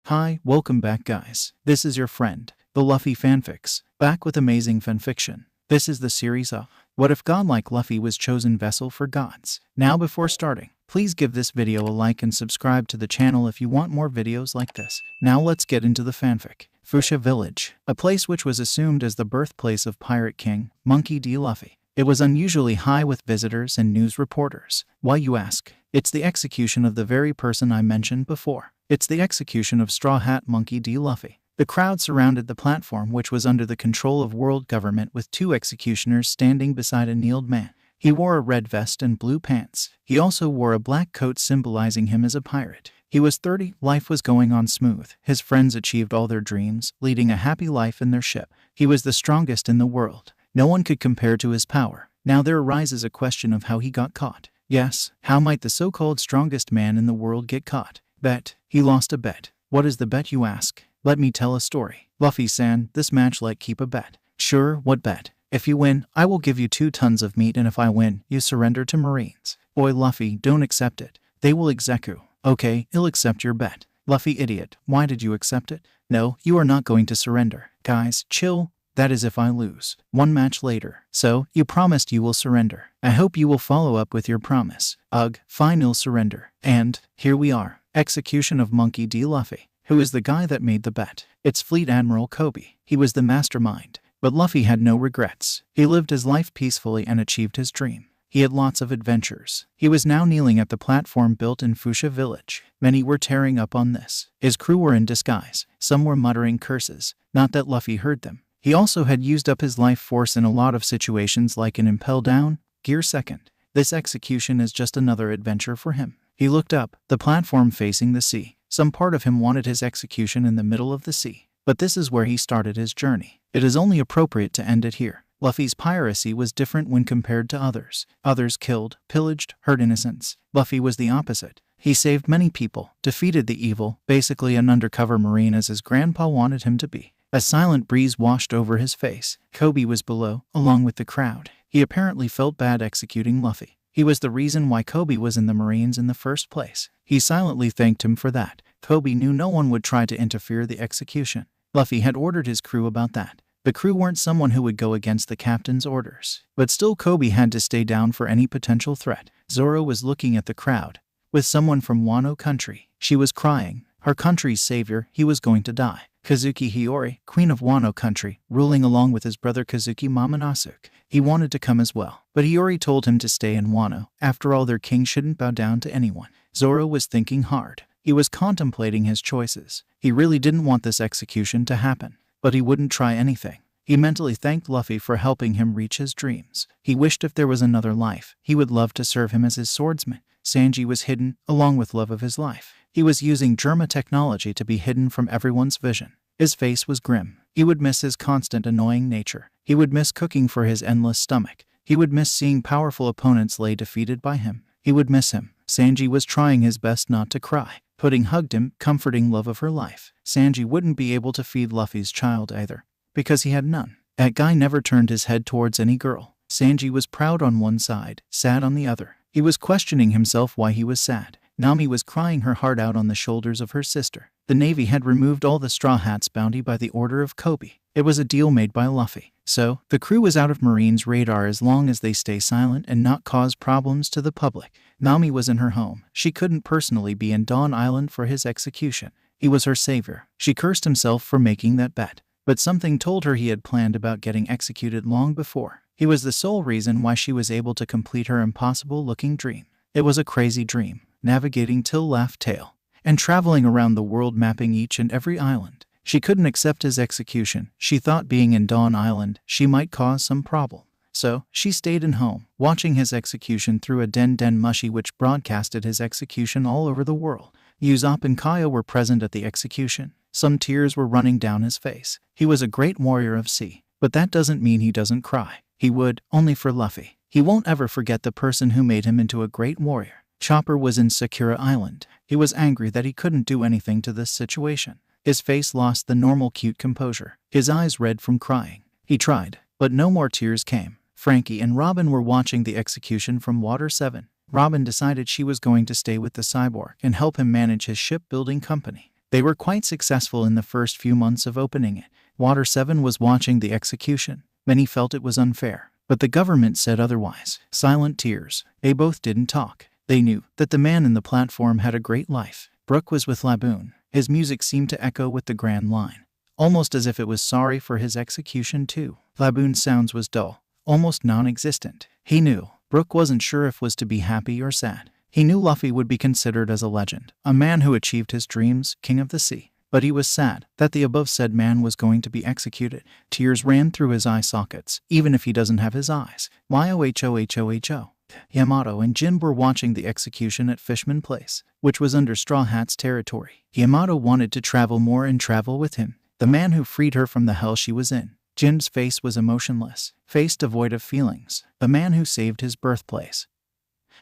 Hi, welcome back guys. This is your friend, the Luffy Fanfics, back with amazing fanfiction. This is the series of What If Godlike Luffy Was Chosen Vessel for Gods. Now before starting, please give this video a like and subscribe to the channel if you want more videos like this. Now let's get into the fanfic. Fuchsia Village, a place which was assumed as the birthplace of Pirate King, Monkey D. Luffy. It was unusually high with visitors and news reporters. Why, you ask? It's the execution of the very person I mentioned before. It's the execution of Straw Hat Monkey D. Luffy. The crowd surrounded the platform, which was under the control of world government, with two executioners standing beside a kneeled man. He wore a red vest and blue pants. He also wore a black coat symbolizing him as a pirate. He was 30, life was going on smooth. His friends achieved all their dreams, leading a happy life in their ship. He was the strongest in the world. No one could compare to his power. Now there arises a question of how he got caught. Yes, how might the so-called strongest man in the world get caught? Bet. He lost a bet. What is the bet, you ask? Let me tell a story. Luffy-san, this match like keep a bet. Sure, what bet? If you win, I will give you 2 tons of meat, and if I win, you surrender to Marines. Boy Luffy, don't accept it. They will execute. Okay, he'll accept your bet. Luffy idiot, why did you accept it? No, you are not going to surrender. Guys, chill. That is if I lose. 1 match later. So, you promised you will surrender. I hope you will follow up with your promise. Ugh, fine, you'll surrender. And, here we are. Execution of Monkey D. Luffy. Who is the guy that made the bet? It's Fleet Admiral Kobe. He was the mastermind. But Luffy had no regrets. He lived his life peacefully and achieved his dream. He had lots of adventures. He was now kneeling at the platform built in Fuchsia Village. Many were tearing up on this. His crew were in disguise. Some were muttering curses. Not that Luffy heard them. He also had used up his life force in a lot of situations, like an impel down, gear second. This execution is just another adventure for him. He looked up, the platform facing the sea. Some part of him wanted his execution in the middle of the sea. But this is where he started his journey. It is only appropriate to end it here. Luffy's piracy was different when compared to others. Others killed, pillaged, hurt innocents. Luffy was the opposite. He saved many people, defeated the evil, basically an undercover marine as his grandpa wanted him to be. A silent breeze washed over his face. Kobe was below, along with the crowd. He apparently felt bad executing Luffy. He was the reason why Kobe was in the Marines in the first place. He silently thanked him for that. Kobe knew no one would try to interfere the execution. Luffy had ordered his crew about that. The crew weren't someone who would go against the captain's orders. But still Kobe had to stay down for any potential threat. Zoro was looking at the crowd. With someone from Wano country. She was crying. Her country's savior, he was going to die. Kazuki Hiyori, queen of Wano country, ruling along with his brother Kazuki Momonosuke. He wanted to come as well, but Hiyori told him to stay in Wano. After all, their king shouldn't bow down to anyone. Zoro was thinking hard. He was contemplating his choices. He really didn't want this execution to happen, but he wouldn't try anything. He mentally thanked Luffy for helping him reach his dreams. He wished if there was another life, he would love to serve him as his swordsman. Sanji was hidden, along with love of his life. He was using Germa technology to be hidden from everyone's vision. His face was grim. He would miss his constant annoying nature. He would miss cooking for his endless stomach. He would miss seeing powerful opponents lay defeated by him. He would miss him. Sanji was trying his best not to cry. Pudding hugged him, comforting love of her life. Sanji wouldn't be able to feed Luffy's child either, because he had none. That guy never turned his head towards any girl. Sanji was proud on one side, sad on the other. He was questioning himself why he was sad. Nami was crying her heart out on the shoulders of her sister. The Navy had removed all the Straw Hats' bounty by the order of Kobe. It was a deal made by Luffy. So, the crew was out of Marines' radar as long as they stay silent and not cause problems to the public. Nami was in her home. She couldn't personally be in Dawn Island for his execution. He was her savior. She cursed himself for making that bet. But something told her he had planned about getting executed long before. He was the sole reason why she was able to complete her impossible-looking dream. It was a crazy dream. Navigating Till Laugh Tale, and traveling around the world mapping each and every island. She couldn't accept his execution. She thought being in Dawn Island, she might cause some problem. So, she stayed in home, watching his execution through a Den Mushi which broadcasted his execution all over the world. Usopp and Kaya were present at the execution. Some tears were running down his face. He was a great warrior of sea, but that doesn't mean he doesn't cry. He would, only for Luffy. He won't ever forget the person who made him into a great warrior. Chopper was in Sakura Island. He was angry that he couldn't do anything to this situation. His face lost the normal cute composure. His eyes red from crying. He tried, but no more tears came. Frankie and Robin were watching the execution from Water 7. Robin decided she was going to stay with the cyborg and help him manage his shipbuilding company. They were quite successful in the first few months of opening it. Water 7 was watching the execution. Many felt it was unfair, but the government said otherwise. Silent tears. They both didn't talk. They knew that the man in the platform had a great life. Brook was with Laboon. His music seemed to echo with the grand line, almost as if it was sorry for his execution too. Laboon's sounds was dull, almost non-existent. He knew Brook wasn't sure if was to be happy or sad. He knew Luffy would be considered as a legend, a man who achieved his dreams, king of the sea. But he was sad that the above said man was going to be executed. Tears ran through his eye sockets, even if he doesn't have his eyes. YOHOHOHO. Yamato and Jin were watching the execution at Fishman Place, which was under Straw Hat's territory. Yamato wanted to travel more and travel with him, the man who freed her from the hell she was in. Jin's face was emotionless, face devoid of feelings, the man who saved his birthplace,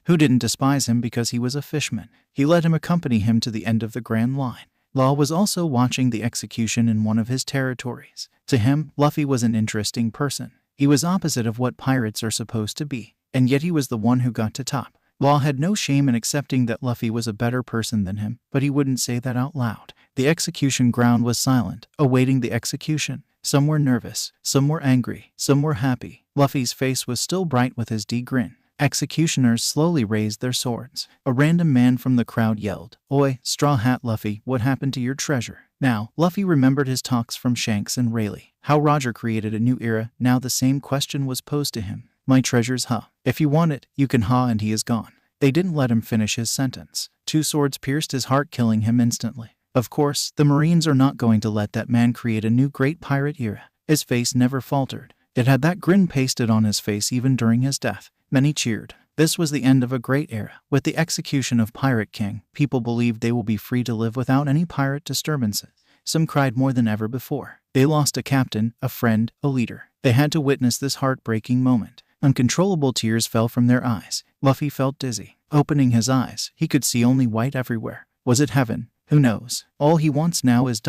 who didn't despise him because he was a fishman. He let him accompany him to the end of the grand line. Law was also watching the execution in one of his territories. To him, Luffy was an interesting person. He was opposite of what pirates are supposed to be, and yet he was the one who got to top. Law had no shame in accepting that Luffy was a better person than him, but he wouldn't say that out loud. The execution ground was silent, awaiting the execution. Some were nervous, some were angry, some were happy. Luffy's face was still bright with his grin. Executioners slowly raised their swords. A random man from the crowd yelled, "Oi, Straw Hat Luffy, what happened to your treasure?" Now, Luffy remembered his talks from Shanks and Rayleigh, how Roger created a new era. Now the same question was posed to him. "My treasure's ha. If you want it, you can ha," and he is gone. They didn't let him finish his sentence. Two swords pierced his heart, killing him instantly. Of course, the Marines are not going to let that man create a new great pirate era. His face never faltered. It had that grin pasted on his face even during his death. Many cheered. This was the end of a great era. With the execution of Pirate King, people believed they will be free to live without any pirate disturbances. Some cried more than ever before. They lost a captain, a friend, a leader. They had to witness this heartbreaking moment. Uncontrollable tears fell from their eyes. Luffy felt dizzy. Opening his eyes, he could see only white everywhere. Was it heaven? Who knows? All he wants now is ...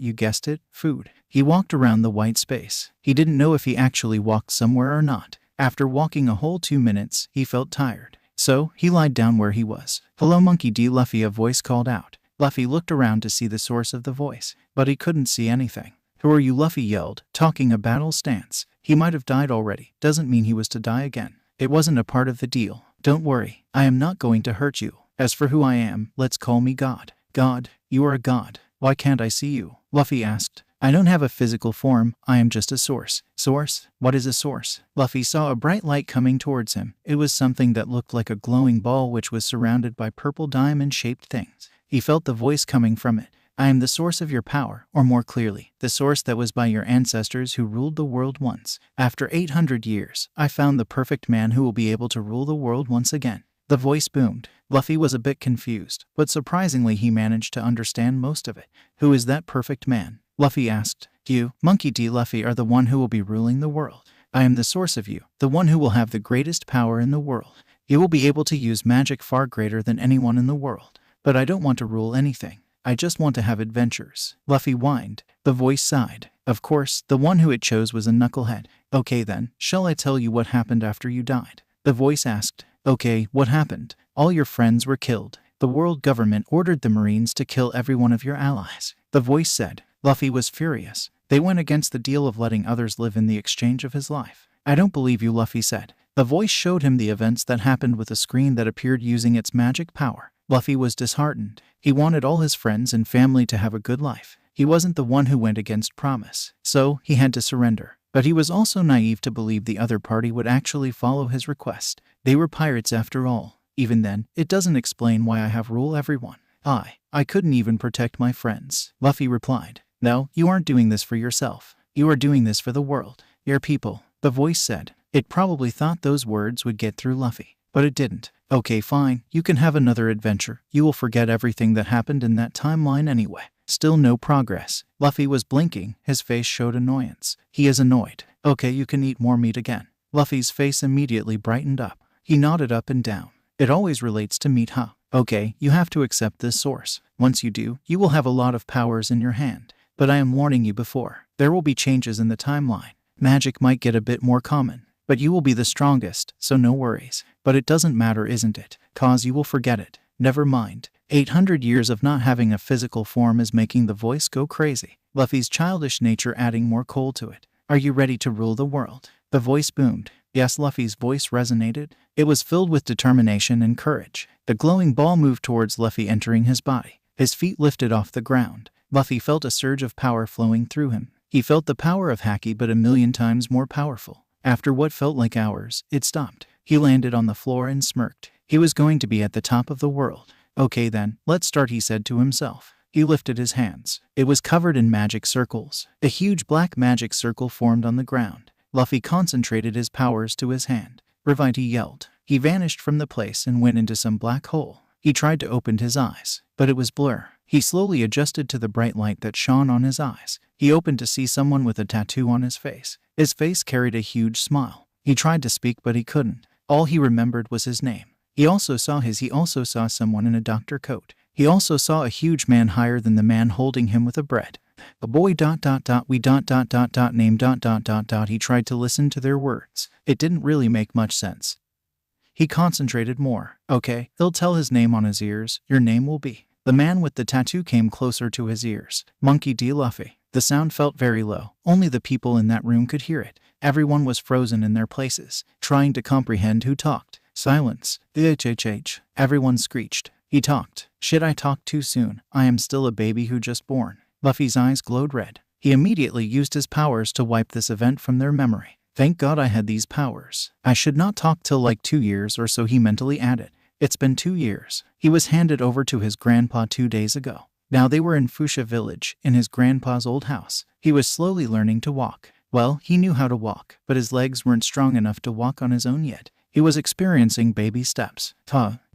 You guessed it, food. He walked around the white space. He didn't know if he actually walked somewhere or not. After walking a whole 2 minutes, he felt tired. So, he lied down where he was. "Hello, Monkey D. Luffy," a voice called out. Luffy looked around to see the source of the voice, but he couldn't see anything. "Who are you?" Luffy yelled, talking a battle stance. He might have died already. Doesn't mean he was to die again. It wasn't a part of the deal. "Don't worry. I am not going to hurt you. As for who I am, let's call me God." "God? You are a god. Why can't I see you?" Luffy asked. "I don't have a physical form. I am just a source." "Source? What is a source?" Luffy saw a bright light coming towards him. It was something that looked like a glowing ball which was surrounded by purple diamond-shaped things. He felt the voice coming from it. "I am the source of your power, or more clearly, the source that was by your ancestors who ruled the world once. After 800 years, I found the perfect man who will be able to rule the world once again." The voice boomed. Luffy was a bit confused, but surprisingly he managed to understand most of it. "Who is that perfect man?" Luffy asked. "You, Monkey D. Luffy, are the one who will be ruling the world. I am the source of you, the one who will have the greatest power in the world. You will be able to use magic far greater than anyone in the world. But I don't want to rule anything. I just want to have adventures." Luffy whined. The voice sighed. Of course, the one who it chose was a knucklehead. "Okay then, shall I tell you what happened after you died?" The voice asked. "Okay, what happened?" "All your friends were killed. The world government ordered the Marines to kill every one of your allies." The voice said. Luffy was furious. They went against the deal of letting others live in the exchange of his life. "I don't believe you," Luffy said. The voice showed him the events that happened with a screen that appeared using its magic power. Luffy was disheartened. He wanted all his friends and family to have a good life. He wasn't the one who went against promise, so he had to surrender. But he was also naive to believe the other party would actually follow his request. They were pirates after all. Even then, it doesn't explain why I have rule everyone. I couldn't even protect my friends." Luffy replied. "No, you aren't doing this for yourself. You are doing this for the world. Your people." The voice said. It probably thought those words would get through Luffy, but it didn't. "Okay, fine. You can have another adventure. You will forget everything that happened in that timeline anyway." Still no progress. Luffy was blinking. His face showed annoyance. He is annoyed. "Okay, you can eat more meat again." Luffy's face immediately brightened up. He nodded up and down. "It always relates to meat, huh? Okay, you have to accept this source. Once you do, you will have a lot of powers in your hand. But I am warning you before. There will be changes in the timeline. Magic might get a bit more common. But you will be the strongest, so no worries. But it doesn't matter, isn't it? 'Cause you will forget it. Never mind. 800 years of not having a physical form is making the voice go crazy, Luffy's childish nature adding more coal to it. Are you ready to rule the world? The voice boomed. Yes, Luffy's voice resonated. It was filled with determination and courage. The glowing ball moved towards Luffy, entering his body. His feet lifted off the ground. Luffy felt a surge of power flowing through him. He felt the power of Haki, but a million times more powerful. After what felt like hours, it stopped. He landed on the floor and smirked. He was going to be at the top of the world. Okay then, let's start, he said to himself. He lifted his hands. It was covered in magic circles. A huge black magic circle formed on the ground. Luffy concentrated his powers to his hand. Revive, he yelled. He vanished from the place and went into some black hole. He tried to open his eyes, but it was blur. He slowly adjusted to the bright light that shone on his eyes. He opened to see someone with a tattoo on his face. His face carried a huge smile. He tried to speak, but he couldn't. All he remembered was his name. He also saw someone in a doctor coat. He also saw a huge man higher than the man holding him with a bread. A boy ... we ... name ... He tried to listen to their words. It didn't really make much sense. He concentrated more. Okay, he'll tell his name on his ears. Your name will be. The man with the tattoo came closer to his ears. Monkey D. Luffy. The sound felt very low. Only the people in that room could hear it. Everyone was frozen in their places, trying to comprehend who talked. Silence. HHH. Everyone screeched. He talked. Shit, I talked too soon. I am still a baby who just born. Luffy's eyes glowed red. He immediately used his powers to wipe this event from their memory. Thank God I had these powers. I should not talk till like 2 years or so, he mentally added. It's been 2 years. He was handed over to his grandpa 2 days ago. Now they were in Fuchsia village, in his grandpa's old house. He was slowly learning to walk. Well, he knew how to walk, but his legs weren't strong enough to walk on his own yet. He was experiencing baby steps.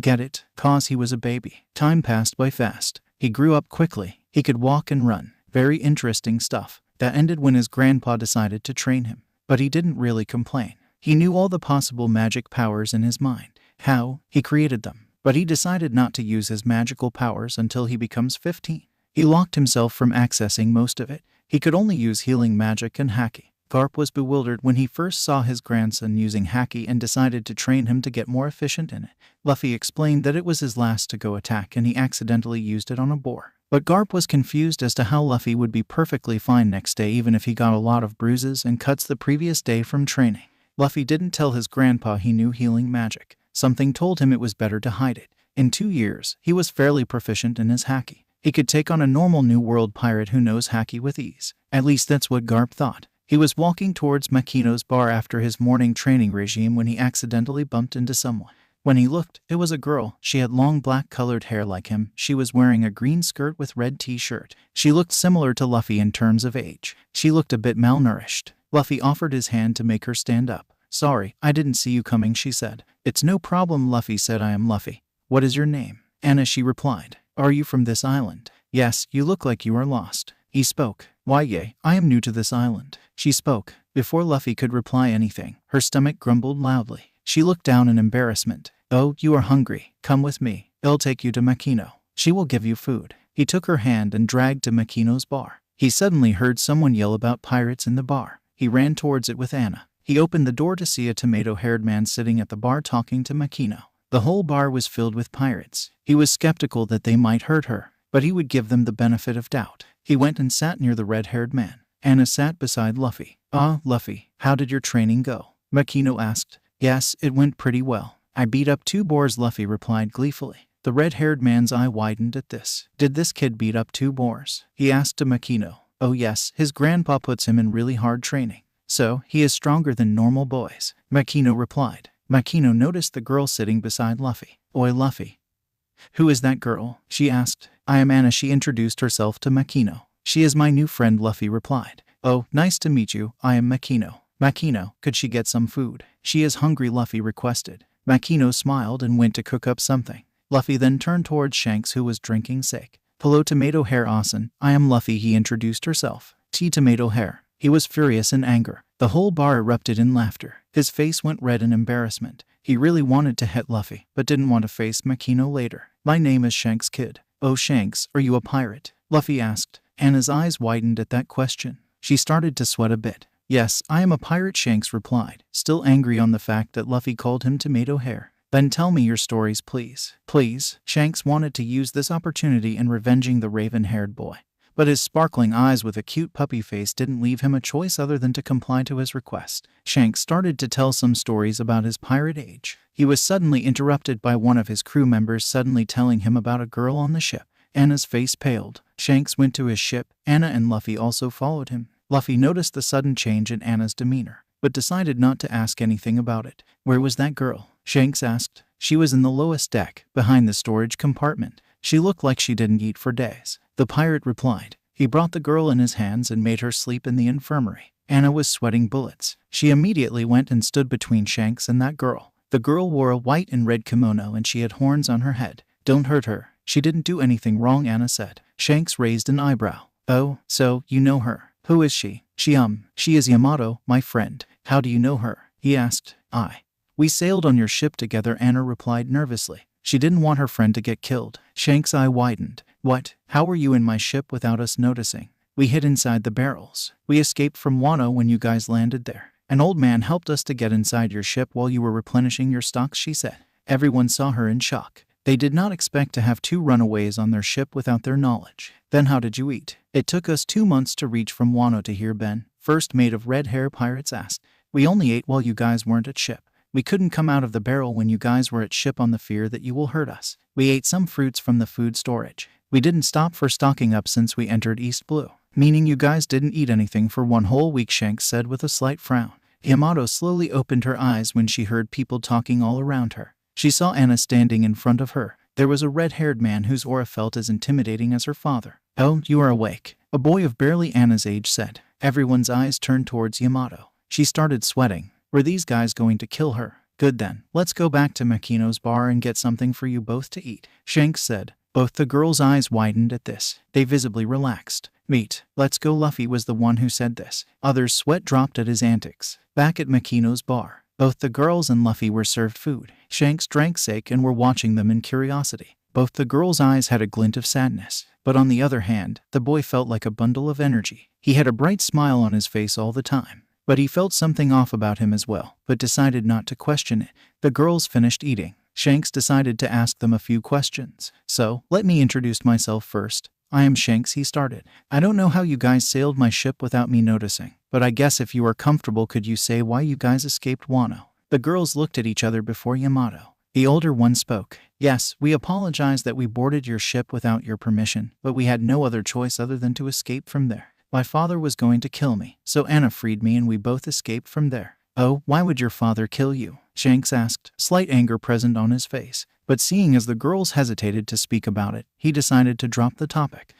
Get it? 'Cause he was a baby. Time passed by fast. He grew up quickly. He could walk and run. Very interesting stuff. That ended when his grandpa decided to train him. But he didn't really complain. He knew all the possible magic powers in his mind. How? He created them. But he decided not to use his magical powers until he becomes 15. He locked himself from accessing most of it. He could only use healing magic and Haki. Garp was bewildered when he first saw his grandson using Haki and decided to train him to get more efficient in it. Luffy explained that it was his last to-go attack and he accidentally used it on a boar. But Garp was confused as to how Luffy would be perfectly fine next day even if he got a lot of bruises and cuts the previous day from training. Luffy didn't tell his grandpa he knew healing magic. Something told him it was better to hide it. In 2 years, he was fairly proficient in his Haki. He could take on a normal New World pirate who knows Haki with ease. At least that's what Garp thought. He was walking towards Makino's bar after his morning training regime when he accidentally bumped into someone. When he looked, it was a girl. She had long black-colored hair like him. She was wearing a green skirt with red t-shirt. She looked similar to Luffy in terms of age. She looked a bit malnourished. Luffy offered his hand to make her stand up. Sorry, I didn't see you coming, she said. It's no problem, Luffy said. I am Luffy. What is your name? Anna, she replied. Are you from this island? Yes, you look like you are lost. He spoke. Why, yay, I am new to this island. She spoke. Before Luffy could reply anything, her stomach grumbled loudly. She looked down in embarrassment. Oh, you are hungry. Come with me. I'll take you to Makino. She will give you food. He took her hand and dragged to Makino's bar. He suddenly heard someone yell about pirates in the bar. He ran towards it with Anna. He opened the door to see a tomato-haired man sitting at the bar talking to Makino. The whole bar was filled with pirates. He was skeptical that they might hurt her, but he would give them the benefit of doubt. He went and sat near the red-haired man. Anna sat beside Luffy. Ah, Luffy, how did your training go? Makino asked. Yes, it went pretty well. I beat up 2 boars, Luffy replied gleefully. The red-haired man's eye widened at this. Did this kid beat up 2 boars? He asked to Makino. Oh yes, his grandpa puts him in really hard training. So, he is stronger than normal boys. Makino replied. Makino noticed the girl sitting beside Luffy. Oi, Luffy. Who is that girl? She asked. I am Anna. She introduced herself to Makino. She is my new friend, Luffy replied. Oh, nice to meet you. I am Makino. Makino, could she get some food? She is hungry, Luffy requested. Makino smiled and went to cook up something. Luffy then turned towards Shanks, who was drinking sake. Hello, Tomato Hair Asen. I am Luffy, he introduced herself. T Tomato Hair. He was furious in anger. The whole bar erupted in laughter. His face went red in embarrassment. He really wanted to hit Luffy, but didn't want to face Makino later. My name is Shanks, kid. Oh, Shanks, are you a pirate? Luffy asked. Anna's eyes widened at that question. She started to sweat a bit. Yes, I am a pirate, Shanks replied, still angry on the fact that Luffy called him Tomato Hair. Then tell me your stories, please. Please. Shanks wanted to use this opportunity in revenging the raven-haired boy. But his sparkling eyes with a cute puppy face didn't leave him a choice other than to comply to his request. Shanks started to tell some stories about his pirate age. He was suddenly interrupted by one of his crew members suddenly telling him about a girl on the ship. Anna's face paled. Shanks went to his ship. Anna and Luffy also followed him. Luffy noticed the sudden change in Anna's demeanor, but decided not to ask anything about it. Where was that girl? Shanks asked. She was in the lowest deck, behind the storage compartment. She looked like she didn't eat for days. The pirate replied. He brought the girl in his hands and made her sleep in the infirmary. Anna was sweating bullets. She immediately went and stood between Shanks and that girl. The girl wore a white and red kimono and she had horns on her head. Don't hurt her. She didn't do anything wrong, Anna said. Shanks raised an eyebrow. Oh, so you know her. Who is she? She is Yamato, my friend. How do you know her? He asked. We sailed on your ship together, Anna replied nervously. She didn't want her friend to get killed. Shanks' eye widened. What? How were you in my ship without us noticing? We hid inside the barrels. We escaped from Wano when you guys landed there. An old man helped us to get inside your ship while you were replenishing your stocks, she said. Everyone saw her in shock. They did not expect to have 2 runaways on their ship without their knowledge. Then how did you eat? It took us 2 months to reach from Wano to here, Ben, first mate of red hair pirates asked. We only ate while you guys weren't at ship. We couldn't come out of the barrel when you guys were at ship on the fear that you will hurt us. We ate some fruits from the food storage. We didn't stop for stocking up since we entered East Blue. Meaning you guys didn't eat anything for 1 whole week, Shanks said with a slight frown. Yamato slowly opened her eyes when she heard people talking all around her. She saw Anna standing in front of her. There was a red-haired man whose aura felt as intimidating as her father. Oh, you are awake, a boy of barely Anna's age said. Everyone's eyes turned towards Yamato. She started sweating. Were these guys going to kill her? Good then, let's go back to Makino's bar and get something for you both to eat, Shanks said. Both the girls' eyes widened at this. They visibly relaxed. Meat. Let's go. Luffy was the one who said this. Others' sweat dropped at his antics. Back at Makino's bar, both the girls and Luffy were served food. Shanks drank sake and were watching them in curiosity. Both the girls' eyes had a glint of sadness. But on the other hand, the boy felt like a bundle of energy. He had a bright smile on his face all the time. But he felt something off about him as well, but decided not to question it. The girls finished eating. Shanks decided to ask them a few questions. So, let me introduce myself first. I am Shanks, he started. I don't know how you guys sailed my ship without me noticing, but I guess if you are comfortable, could you say why you guys escaped Wano? The girls looked at each other before Yamato. The older one spoke. Yes, we apologize that we boarded your ship without your permission, but we had no other choice other than to escape from there. My father was going to kill me, so Anna freed me and we both escaped from there. Oh, why would your father kill you? Shanks asked, slight anger present on his face. But seeing as the girls hesitated to speak about it, he decided to drop the topic.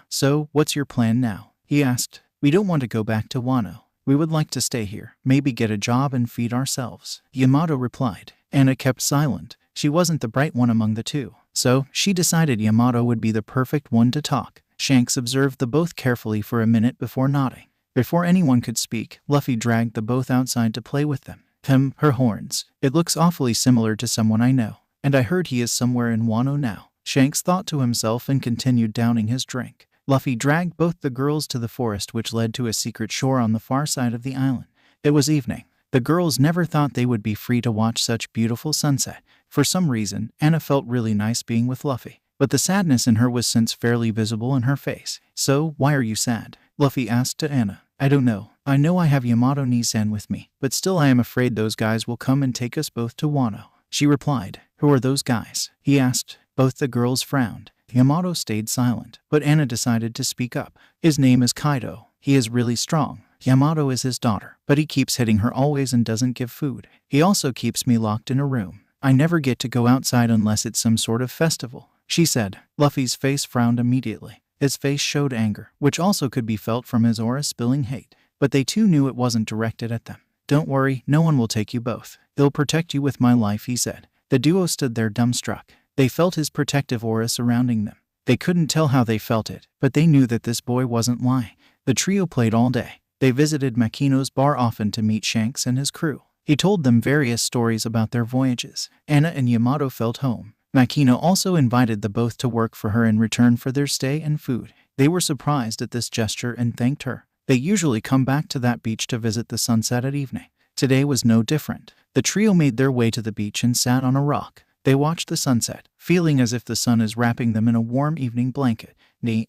So, what's your plan now? He asked. We don't want to go back to Wano. We would like to stay here, maybe get a job and feed ourselves. Yamato replied. Anna kept silent. She wasn't the bright one among the two, so she decided Yamato would be the perfect one to talk. Shanks observed the both carefully for a minute before nodding. Before anyone could speak, Luffy dragged the both outside to play with them. Her horns. It looks awfully similar to someone I know. And I heard he is somewhere in Wano now. Shanks thought to himself and continued downing his drink. Luffy dragged both the girls to the forest which led to a secret shore on the far side of the island. It was evening. The girls never thought they would be free to watch such beautiful sunset. For some reason, Anna felt really nice being with Luffy. But the sadness in her was since fairly visible in her face. So, why are you sad? Luffy asked to Anna. I don't know. I know I have Yamato Nisan with me, but still I am afraid those guys will come and take us both to Wano. She replied. Who are those guys? He asked. Both the girls frowned. Yamato stayed silent, but Anna decided to speak up. His name is Kaido. He is really strong. Yamato is his daughter, but he keeps hitting her always and doesn't give food. He also keeps me locked in a room. I never get to go outside unless it's some sort of festival, she said. Luffy's face frowned immediately. His face showed anger, which also could be felt from his aura spilling hate. But they too knew it wasn't directed at them. Don't worry, no one will take you both. They'll protect you with my life, he said. The duo stood there dumbstruck. They felt his protective aura surrounding them. They couldn't tell how they felt it, but they knew that this boy wasn't lying. The trio played all day. They visited Makino's bar often to meet Shanks and his crew. He told them various stories about their voyages. Anna and Yamato felt home. Makino also invited the both to work for her in return for their stay and food. They were surprised at this gesture and thanked her. They usually come back to that beach to visit the sunset at evening. Today was no different. The trio made their way to the beach and sat on a rock. They watched the sunset, feeling as if the sun is wrapping them in a warm evening blanket.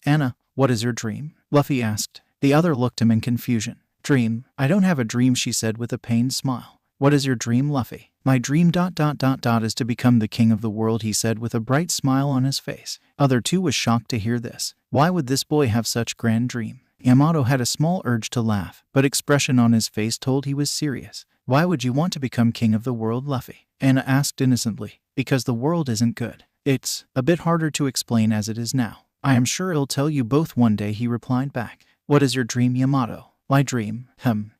Anna, what is your dream? Luffy asked. The other looked him in confusion. Dream? I don't have a dream, she said with a pained smile. What is your dream, Luffy? My dream ... is to become the king of the world, he said with a bright smile on his face. Other two was shocked to hear this. Why would this boy have such grand dream? Yamato had a small urge to laugh, but expression on his face told he was serious. Why would you want to become king of the world, Luffy? Anna asked innocently. Because the world isn't good. It's a bit harder to explain as it is now. I am sure I'll tell you both one day, he replied back. What is your dream, Yamato? My dream?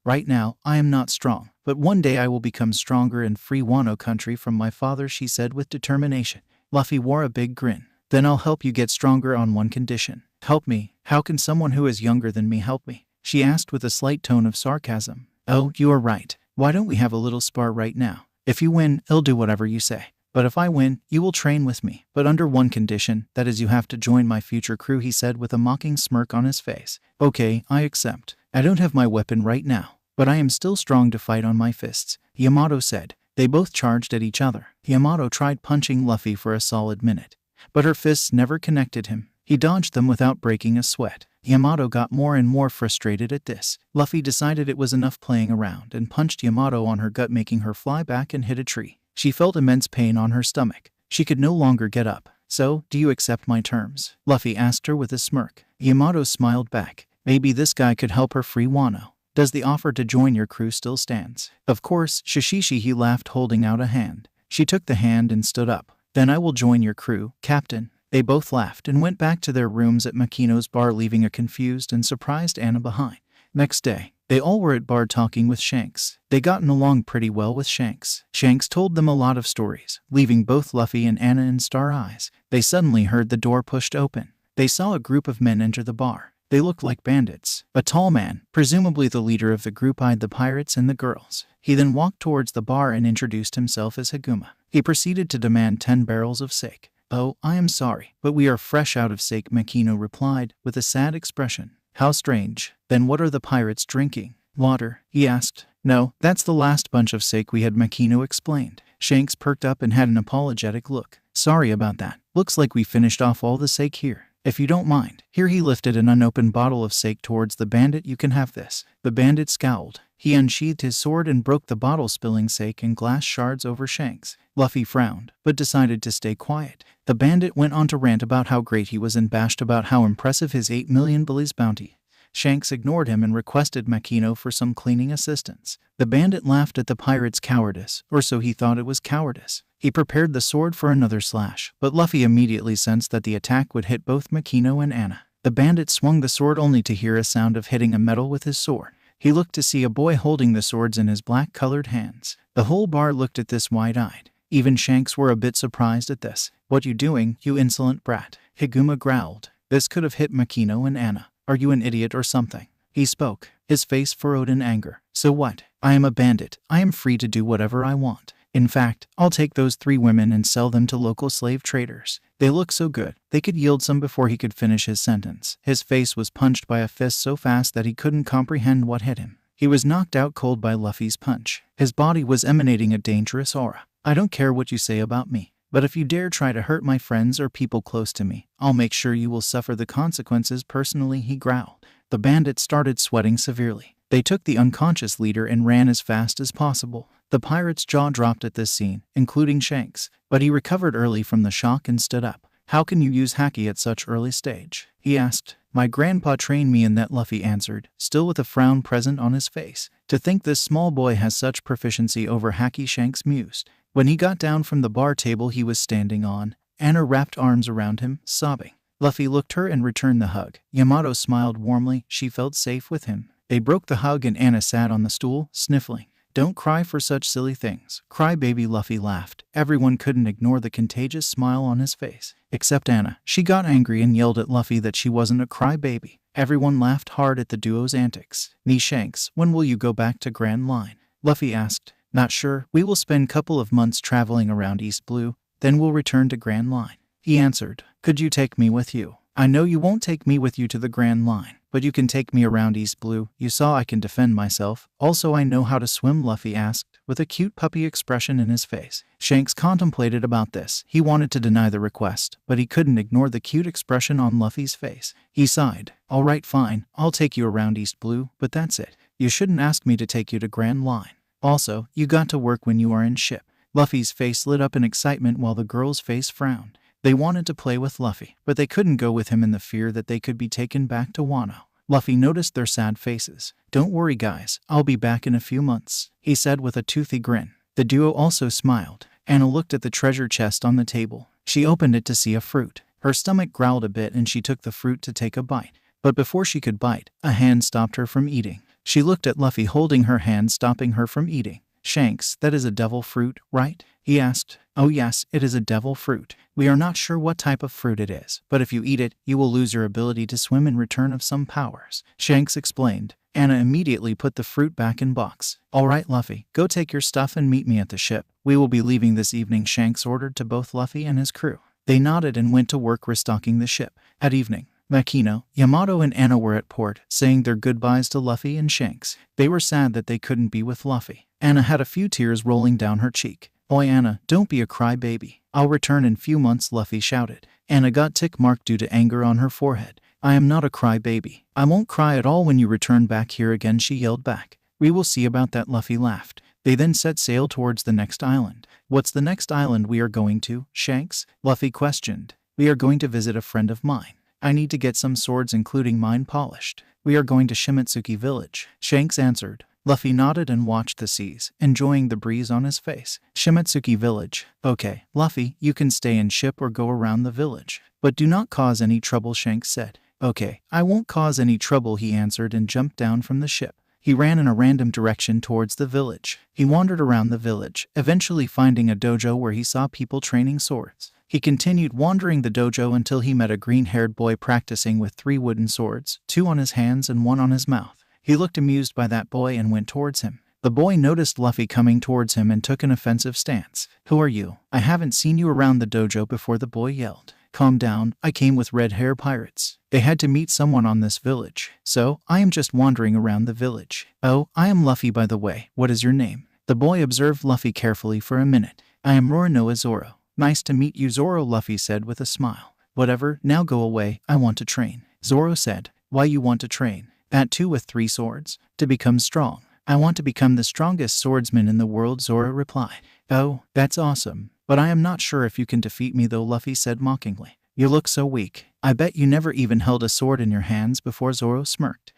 Right now, I am not strong, but one day I will become stronger and free Wano country from my father, she said with determination. Luffy wore a big grin. Then I'll help you get stronger on one condition. Help me? How can someone who is younger than me help me? She asked with a slight tone of sarcasm. Oh, you are right. Why don't we have a little spar right now? If you win, I'll do whatever you say. But if I win, you will train with me. But under one condition, that is you have to join my future crew, he said with a mocking smirk on his face. Okay, I accept. I don't have my weapon right now, but I am still strong to fight on my fists, Yamato said. They both charged at each other. Yamato tried punching Luffy for a solid minute, but her fists never connected him. He dodged them without breaking a sweat. Yamato got more and more frustrated at this. Luffy decided it was enough playing around and punched Yamato on her gut, making her fly back and hit a tree. She felt immense pain on her stomach. She could no longer get up. So, do you accept my terms? Luffy asked her with a smirk. Yamato smiled back. Maybe this guy could help her free Wano. Does the offer to join your crew still stands? Of course, Shishishi, he laughed, holding out a hand. She took the hand and stood up. Then I will join your crew, Captain. They both laughed and went back to their rooms at Makino's bar, leaving a confused and surprised Anna behind. Next day, they all were at bar talking with Shanks. They gotten along pretty well with Shanks. Shanks told them a lot of stories, leaving both Luffy and Anna in star eyes. They suddenly heard the door pushed open. They saw a group of men enter the bar. They looked like bandits. A tall man, presumably the leader of the group, eyed the pirates and the girls. He then walked towards the bar and introduced himself as Higuma. He proceeded to demand 10 barrels of sake. Oh, I am sorry, but we are fresh out of sake, Makino replied, with a sad expression. How strange. Then what are the pirates drinking? Water, he asked. No, that's the last bunch of sake we had, Makino explained. Shanks perked up and had an apologetic look. Sorry about that. Looks like we finished off all the sake here. If you don't mind. Here he lifted an unopened bottle of sake towards the bandit. You can have this. The bandit scowled. He unsheathed his sword and broke the bottle, spilling sake and glass shards over Shanks. Luffy frowned, but decided to stay quiet. The bandit went on to rant about how great he was and bashed about how impressive his 8 million bullies bounty. Shanks ignored him and requested Makino for some cleaning assistance. The bandit laughed at the pirate's cowardice, or so he thought it was cowardice. He prepared the sword for another slash, but Luffy immediately sensed that the attack would hit both Makino and Anna. The bandit swung the sword only to hear a sound of hitting a metal with his sword. He looked to see a boy holding the swords in his black-colored hands. The whole bar looked at this wide-eyed. Even Shanks were a bit surprised at this. What you doing, you insolent brat? Higuma growled. This could have hit Makino and Anna. Are you an idiot or something? He spoke, his face furrowed in anger. So what? I am a bandit. I am free to do whatever I want. In fact, I'll take those 3 women and sell them to local slave traders. They look so good, they could yield some. Before he could finish his sentence, his face was punched by a fist so fast that he couldn't comprehend what hit him. He was knocked out cold by Luffy's punch. His body was emanating a dangerous aura. I don't care what you say about me, but if you dare try to hurt my friends or people close to me, I'll make sure you will suffer the consequences personally, he growled. The bandit started sweating severely. They took the unconscious leader and ran as fast as possible. The pirate's jaw dropped at this scene, including Shanks, but he recovered early from the shock and stood up. How can you use haki at such early stage? He asked. My grandpa trained me in that, Luffy answered, still with a frown present on his face. To think this small boy has such proficiency over haki, Shanks mused. When he got down from the bar table he was standing on, Anna wrapped arms around him, sobbing. Luffy looked her and returned the hug. Yamato smiled warmly. She felt safe with him. They broke the hug and Anna sat on the stool, sniffling. Don't cry for such silly things. Cry baby, Luffy laughed. Everyone couldn't ignore the contagious smile on his face. Except Anna. She got angry and yelled at Luffy that she wasn't a crybaby. Everyone laughed hard at the duo's antics. Shanks, when will you go back to Grand Line? Luffy asked. Not sure. We will spend couple of months traveling around East Blue, then we'll return to Grand Line. He answered. Could you take me with you? I know you won't take me with you to the Grand Line, but you can take me around East Blue. You saw I can defend myself. Also, I know how to swim," Luffy asked, with a cute puppy expression in his face. Shanks contemplated about this. He wanted to deny the request, but he couldn't ignore the cute expression on Luffy's face. He sighed. "All right, fine. I'll take you around East Blue, but that's it. You shouldn't ask me to take you to Grand Line. Also, you got to work when you are in ship." Luffy's face lit up in excitement while the girl's face frowned. They wanted to play with Luffy, but they couldn't go with him in the fear that they could be taken back to Wano. Luffy noticed their sad faces. "Don't worry, guys. I'll be back in a few months," he said with a toothy grin. The duo also smiled. Anna looked at the treasure chest on the table. She opened it to see a fruit. Her stomach growled a bit and she took the fruit to take a bite. But before she could bite, a hand stopped her from eating. She looked at Luffy holding her hand, stopping her from eating. "Shanks, that is a devil fruit, right?" he asked. "Oh yes, it is a devil fruit. We are not sure what type of fruit it is, but if you eat it, you will lose your ability to swim in return of some powers," Shanks explained. Anna immediately put the fruit back in box. "All right, Luffy, go take your stuff and meet me at the ship. We will be leaving this evening," Shanks ordered to both Luffy and his crew. They nodded and went to work restocking the ship. At evening, Makino, Yamato, and Anna were at port, saying their goodbyes to Luffy and Shanks. They were sad that they couldn't be with Luffy. Anna had a few tears rolling down her cheek. "Oi, Anna, don't be a crybaby. I'll return in few months," Luffy shouted. Anna got tick mark due to anger on her forehead. "I am not a crybaby. I won't cry at all when you return back here again," she yelled back. "We will see about that," Luffy laughed. They then set sail towards the next island. "What's the next island we are going to, Shanks?" Luffy questioned. "We are going to visit a friend of mine. I need to get some swords, including mine, polished. We are going to Shimatsuki village," Shanks answered. Luffy nodded and watched the seas, enjoying the breeze on his face. "Shimatsuki village. Okay, Luffy, you can stay in ship or go around the village. But do not cause any trouble," Shanks said. "Okay, I won't cause any trouble," he answered and jumped down from the ship. He ran in a random direction towards the village. He wandered around the village, eventually finding a dojo where he saw people training swords. He continued wandering the dojo until he met a green-haired boy practicing with 3 wooden swords, 2 on his hands and 1 on his mouth. He looked amused by that boy and went towards him. The boy noticed Luffy coming towards him and took an offensive stance. "Who are you? I haven't seen you around the dojo before," the boy yelled. "Calm down, I came with red hair pirates. They had to meet someone on this village, so I am just wandering around the village." "Oh, I am Luffy, by the way. What is your name?" The boy observed Luffy carefully for a minute. "I am Roronoa Zoro." "Nice to meet you, Zoro," Luffy said with a smile. "Whatever, now go away, I want to train." Zoro said. "Why you want to train?" "That too with 3 swords? To become strong." "I want to become the strongest swordsman in the world," Zoro replied. "Oh, that's awesome. But I am not sure if you can defeat me though," Luffy said mockingly. "You look so weak. I bet you never even held a sword in your hands before," Zoro smirked.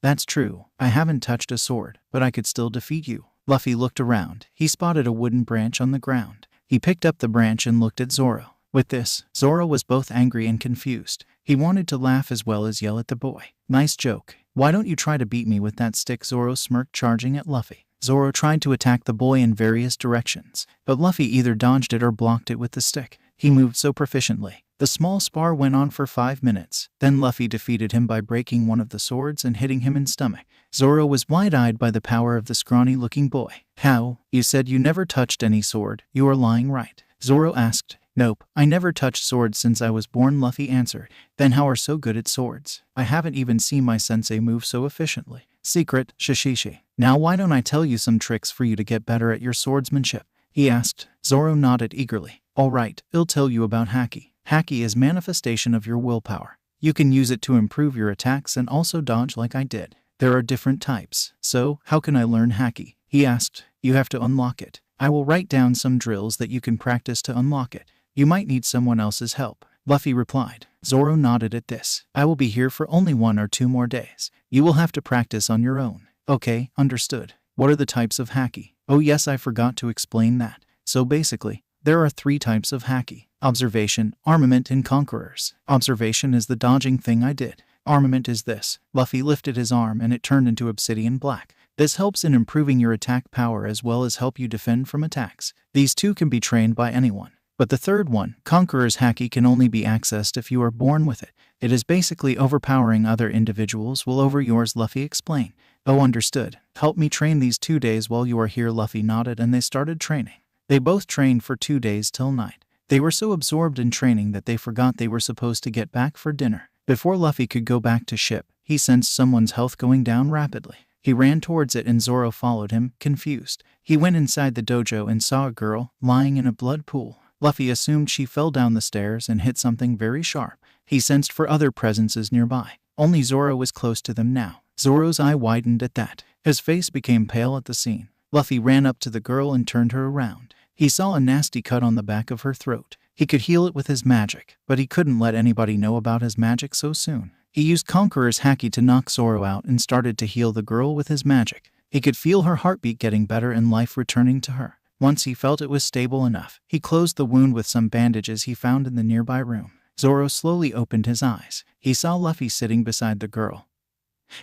That's true. I haven't touched a sword, but I could still defeat you." Luffy looked around. He spotted a wooden branch on the ground. He picked up the branch and looked at Zoro. With this, Zoro was both angry and confused. He wanted to laugh as well as yell at the boy. "Nice joke. Why don't you try to beat me with that stick?" Zoro smirked, charging at Luffy. Zoro tried to attack the boy in various directions, but Luffy either dodged it or blocked it with the stick. He moved so proficiently. The small spar went on for 5 minutes. Then Luffy defeated him by breaking one of the swords and hitting him in stomach. Zoro was wide-eyed by the power of the scrawny-looking boy. "How? You said you never touched any sword. You are lying, right?" Zoro asked. "Nope, I never touched swords since I was born," Luffy answered. "Then how are so good at swords? I haven't even seen my sensei move so efficiently." "Secret, Shishishi. Now why don't I tell you some tricks for you to get better at your swordsmanship?" he asked. Zoro nodded eagerly. "All right, I'll tell you about Haki. Haki is manifestation of your willpower. You can use it to improve your attacks and also dodge like I did. There are different types. So, how can I learn Haki?" he asked. "You have to unlock it. I will write down some drills that you can practice to unlock it. You might need someone else's help," Luffy replied. Zoro nodded at this. "I will be here for only 1 or 2 more days. You will have to practice on your own." "Okay, understood. What are the types of Haki?" "Oh yes, I forgot to explain that. So basically, there are 3 types of Haki. Observation, Armament, and Conquerors. Observation is the dodging thing I did. Armament is this." Luffy lifted his arm and it turned into obsidian black. "This helps in improving your attack power as well as help you defend from attacks. These 2 can be trained by anyone. But the third one, Conqueror's Haki, can only be accessed if you are born with it. It is basically overpowering other individuals will over yours," Luffy explained. "Oh, understood. Help me train these 2 days while you are here," Luffy nodded and they started training. They both trained for 2 days till night. They were so absorbed in training that they forgot they were supposed to get back for dinner. Before Luffy could go back to ship, he sensed someone's health going down rapidly. He ran towards it and Zoro followed him, confused. He went inside the dojo and saw a girl lying in a blood pool. Luffy assumed she fell down the stairs and hit something very sharp. He sensed for other presences nearby. Only Zoro was close to them now. Zoro's eye widened at that. His face became pale at the scene. Luffy ran up to the girl and turned her around. He saw a nasty cut on the back of her throat. He could heal it with his magic, but he couldn't let anybody know about his magic so soon. He used Conqueror's Haki to knock Zoro out and started to heal the girl with his magic. He could feel her heartbeat getting better and life returning to her. Once he felt it was stable enough, he closed the wound with some bandages he found in the nearby room. Zoro slowly opened his eyes. He saw Luffy sitting beside the girl,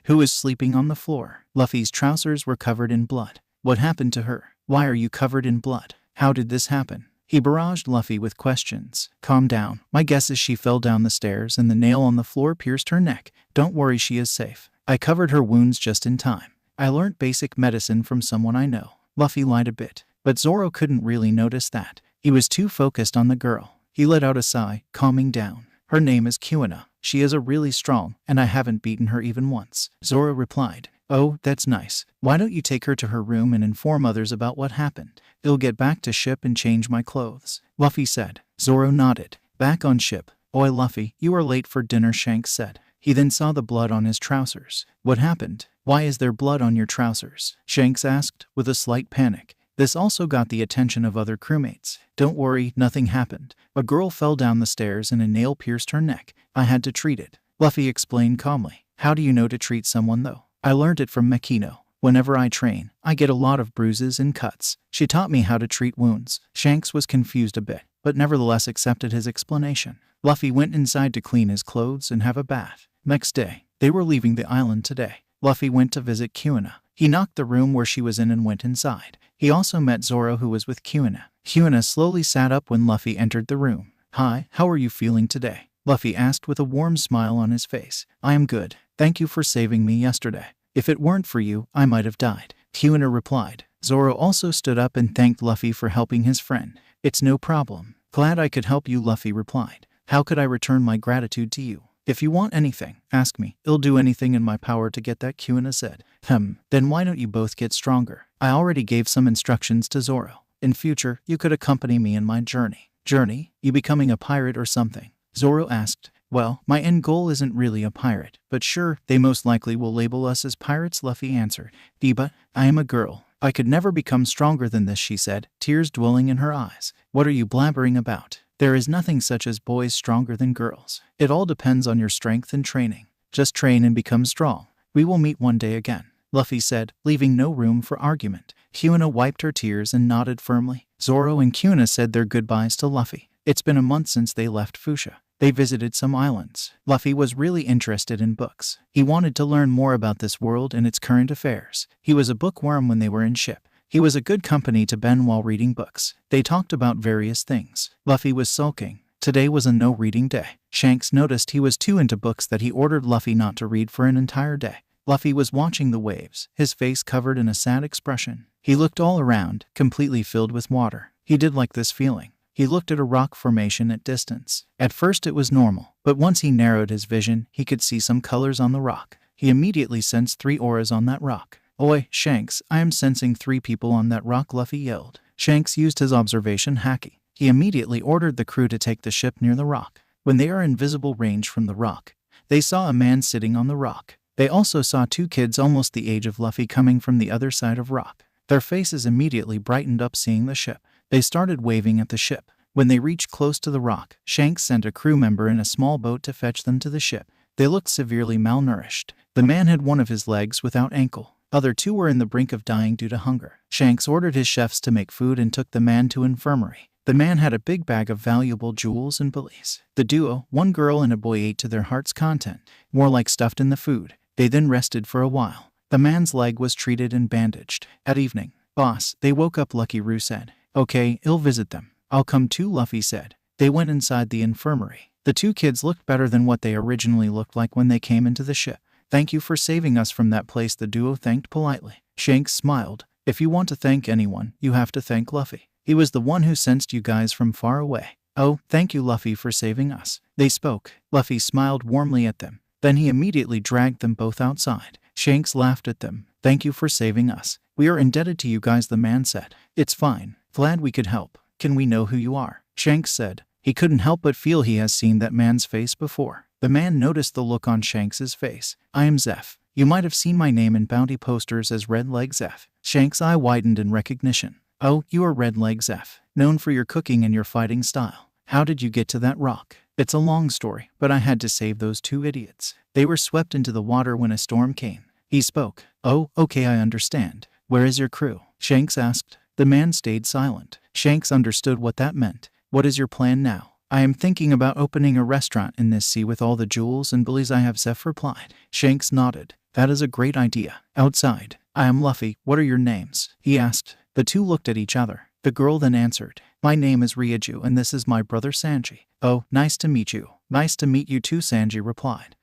who was sleeping on the floor. Luffy's trousers were covered in blood. What happened to her? Why are you covered in blood? How did this happen? He barraged Luffy with questions. Calm down. My guess is she fell down the stairs and the nail on the floor pierced her neck. Don't worry, she is safe. I covered her wounds just in time. I learned basic medicine from someone I know. Luffy lied a bit, but Zoro couldn't really notice that. He was too focused on the girl. He let out a sigh, calming down. Her name is Kuina. She is a really strong, and I haven't beaten her even once. Zoro replied. Oh, that's nice. Why don't you take her to her room and inform others about what happened? I'll get back to ship and change my clothes, Luffy said. Zoro nodded. Back on ship. Oi, Luffy, you are late for dinner, Shanks said. He then saw the blood on his trousers. What happened? Why is there blood on your trousers? Shanks asked, with a slight panic. This also got the attention of other crewmates. Don't worry, nothing happened. A girl fell down the stairs and a nail pierced her neck. I had to treat it. Luffy explained calmly. How do you know to treat someone though? I learned it from Makino. Whenever I train, I get a lot of bruises and cuts. She taught me how to treat wounds. Shanks was confused a bit, but nevertheless accepted his explanation. Luffy went inside to clean his clothes and have a bath. Next day, they were leaving the island today. Luffy went to visit Kuina. He knocked the room where she was in and went inside. He also met Zoro, who was with Kuina. Kuina slowly sat up when Luffy entered the room. Hi, how are you feeling today? Luffy asked with a warm smile on his face. I am good. Thank you for saving me yesterday. If it weren't for you, I might have died. Kuina replied. Zoro also stood up and thanked Luffy for helping his friend. It's no problem. Glad I could help you, Luffy replied. How could I return my gratitude to you? If you want anything, ask me. I'll do anything in my power to get that, Kuina said. Then why don't you both get stronger? I already gave some instructions to Zoro. In future, you could accompany me in my journey. Journey? You becoming a pirate or something? Zoro asked. Well, my end goal isn't really a pirate, but sure, they most likely will label us as pirates, Luffy answered. But I am a girl. I could never become stronger than this, she said, tears dwelling in her eyes. What are you blabbering about? There is nothing such as boys stronger than girls. It all depends on your strength and training. Just train and become strong. We will meet one day again, Luffy said, leaving no room for argument. Kuina wiped her tears and nodded firmly. Zoro and Kuina said their goodbyes to Luffy. It's been a month since they left Fuchsia. They visited some islands. Luffy was really interested in books. He wanted to learn more about this world and its current affairs. He was a bookworm when they were in ship. He was a good company to Ben while reading books. They talked about various things. Luffy was sulking. Today was a no-reading day. Shanks noticed he was too into books that he ordered Luffy not to read for an entire day. Luffy was watching the waves, his face covered in a sad expression. He looked all around, completely filled with water. He did like this feeling. He looked at a rock formation at distance. At first it was normal, but once he narrowed his vision, he could see some colors on the rock. He immediately sensed 3 auras on that rock. Oi, Shanks, I am sensing 3 people on that rock, Luffy yelled. Shanks used his observation haki. He immediately ordered the crew to take the ship near the rock. When they are in visible range from the rock, they saw a man sitting on the rock. They also saw 2 kids almost the age of Luffy coming from the other side of rock. Their faces immediately brightened up seeing the ship. They started waving at the ship. When they reached close to the rock, Shanks sent a crew member in a small boat to fetch them to the ship. They looked severely malnourished. The man had one of his legs without ankle. Other 2 were in the brink of dying due to hunger. Shanks ordered his chefs to make food and took the man to infirmary. The man had a big bag of valuable jewels and bullies. The duo, 1 girl and a boy, ate to their heart's content, more like stuffed in the food. They then rested for a while. The man's leg was treated and bandaged. At evening, boss, they woke up, Lucky Roo said. Okay, I'll visit them. I'll come too, Luffy said. They went inside the infirmary. The 2 kids looked better than what they originally looked like when they came into the ship. Thank you for saving us from that place, the duo thanked politely. Shanks smiled. If you want to thank anyone, you have to thank Luffy. He was the one who sensed you guys from far away. "Oh, thank you Luffy for saving us." They spoke. Luffy smiled warmly at them. Then he immediately dragged them both outside. Shanks laughed at them. "Thank you for saving us. We are indebted to you guys," the man said. "It's fine. Glad we could help. Can we know who you are?" Shanks said. He couldn't help but feel he has seen that man's face before. The man noticed the look on Shanks's face. "I am Zeph. You might have seen my name in bounty posters as Red Leg Zeph." Shanks' eye widened in recognition. "Oh, you are Red Leg Zeph, known for your cooking and your fighting style. How did you get to that rock?" "It's a long story, but I had to save those two idiots. They were swept into the water when a storm came." He spoke. "Oh, okay, I understand. Where is your crew?" Shanks asked. The man stayed silent. Shanks understood what that meant. "What is your plan now?" "I am thinking about opening a restaurant in this sea with all the jewels and bullies I have," Zeph replied. Shanks nodded. "That is a great idea." Outside. "I am Luffy. What are your names?" he asked. The two looked at each other. The girl then answered. "My name is Ryuju and this is my brother Sanji." "Oh, nice to meet you." "Nice to meet you too," Sanji replied.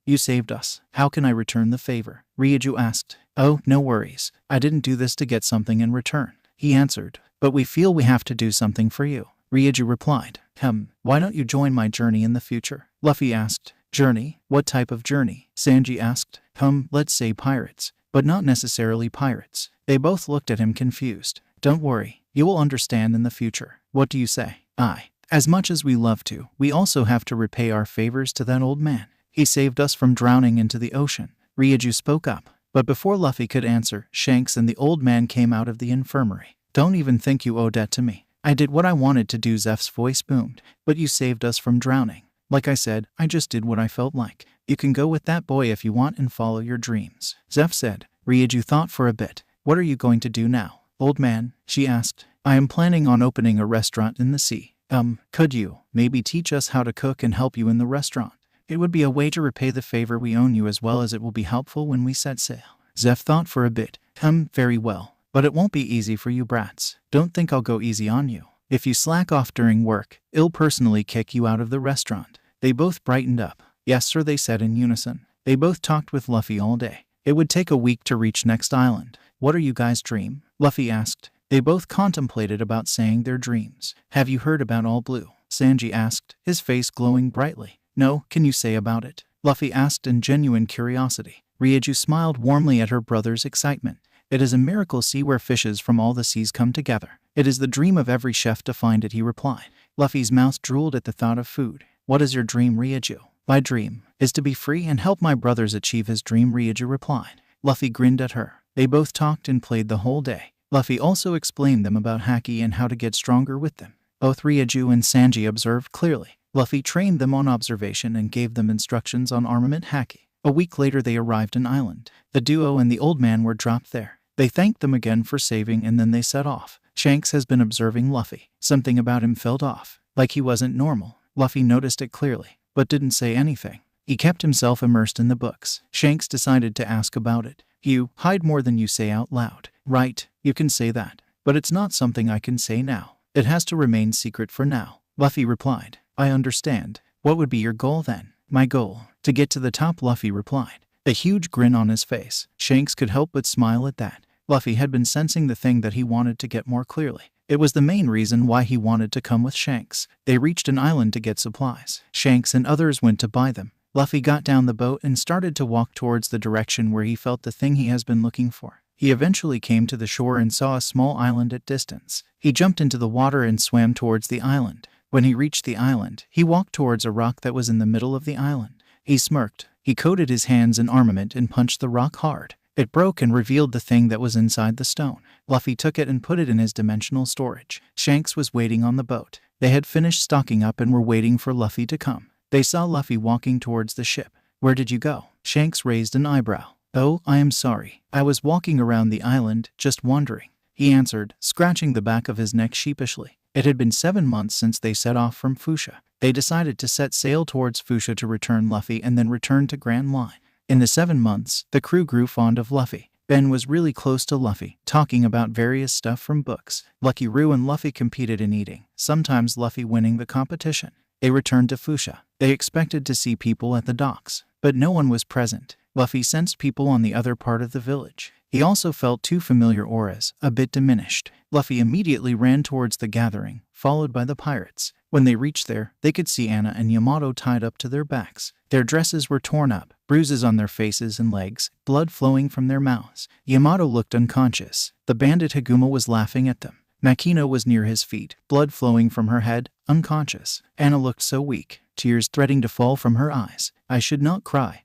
You saved us. How can I return the favor?" Ryuju asked. "Oh, no worries. I didn't do this to get something in return," he answered. "But we feel we have to do something for you," Ryuju replied. Why don't you join my journey in the future?" Luffy asked. "Journey? What type of journey?" Sanji asked. Let's say pirates. But not necessarily pirates." They both looked at him confused. "Don't worry. You will understand in the future. What do you say?" "Aye. As much as we love to, we also have to repay our favors to that old man. He saved us from drowning into the ocean." Ryuju spoke up. But before Luffy could answer, Shanks and the old man came out of the infirmary. "Don't even think you owe debt to me. I did what I wanted to do," Zeph's voice boomed. "But you saved us from drowning. Like I said, I just did what I felt like. You can go with that boy if you want and follow your dreams," Zeph said. Ryuju thought for a bit. "What are you going to do now?" "Old man," she asked. "I am planning on opening a restaurant in the sea. Could you maybe teach us how to cook and help you in the restaurant? It would be a way to repay the favor we owe you as well as it will be helpful when we set sail." Zeph thought for a bit. Very well. But it won't be easy for you brats. Don't think I'll go easy on you. If you slack off during work, I'll personally kick you out of the restaurant." They both brightened up. "Yes sir," they said in unison. They both talked with Luffy all day. It would take a week to reach next island. "What are you guys' dream?" Luffy asked. They both contemplated about saying their dreams. "Have you heard about All Blue?" Sanji asked, his face glowing brightly. "No, can you say about it?" Luffy asked in genuine curiosity. Ryuju smiled warmly at her brother's excitement. "It is a miracle sea where fishes from all the seas come together. It is the dream of every chef to find it," he replied. Luffy's mouth drooled at the thought of food. "What is your dream, Ryuju?" "My dream is to be free and help my brothers achieve his dream," Ryuju replied. Luffy grinned at her. They both talked and played the whole day. Luffy also explained them about Haki and how to get stronger with them. Both Ryuju and Sanji observed clearly. Luffy trained them on observation and gave them instructions on armament Haki. A week later they arrived an island. The duo and the old man were dropped there. They thanked them again for saving and then they set off. Shanks has been observing Luffy. Something about him felt off, like he wasn't normal. Luffy noticed it clearly, but didn't say anything. He kept himself immersed in the books. Shanks decided to ask about it. "You hide more than you say out loud." "Right, you can say that. But it's not something I can say now. It has to remain secret for now," Luffy replied. "I understand. What would be your goal then?" "My goal? To get to the top," Luffy replied. A huge grin on his face. Shanks could help but smile at that. Luffy had been sensing the thing that he wanted to get more clearly. It was the main reason why he wanted to come with Shanks. They reached an island to get supplies. Shanks and others went to buy them. Luffy got down the boat and started to walk towards the direction where he felt the thing he has been looking for. He eventually came to the shore and saw a small island at distance. He jumped into the water and swam towards the island. When he reached the island, he walked towards a rock that was in the middle of the island. He smirked. He coated his hands in armament and punched the rock hard. It broke and revealed the thing that was inside the stone. Luffy took it and put it in his dimensional storage. Shanks was waiting on the boat. They had finished stocking up and were waiting for Luffy to come. They saw Luffy walking towards the ship. "Where did you go?" Shanks raised an eyebrow. "Oh, I am sorry. I was walking around the island, just wandering," he answered, scratching the back of his neck sheepishly. It had been 7 months since they set off from Fuchsia. They decided to set sail towards Fuchsia to return Luffy and then return to Grand Line. In the 7 months, the crew grew fond of Luffy. Ben was really close to Luffy, talking about various stuff from books. Lucky Roo and Luffy competed in eating, sometimes Luffy winning the competition. They returned to Fuchsia. They expected to see people at the docks, but no one was present. Luffy sensed people on the other part of the village. He also felt 2 familiar auras, a bit diminished. Luffy immediately ran towards the gathering, followed by the pirates. When they reached there, they could see Anna and Yamato tied up to their backs. Their dresses were torn up, bruises on their faces and legs, blood flowing from their mouths. Yamato looked unconscious. The bandit Higuma was laughing at them. Makino was near his feet, blood flowing from her head, unconscious. Anna looked so weak, tears threatening to fall from her eyes. I should not cry,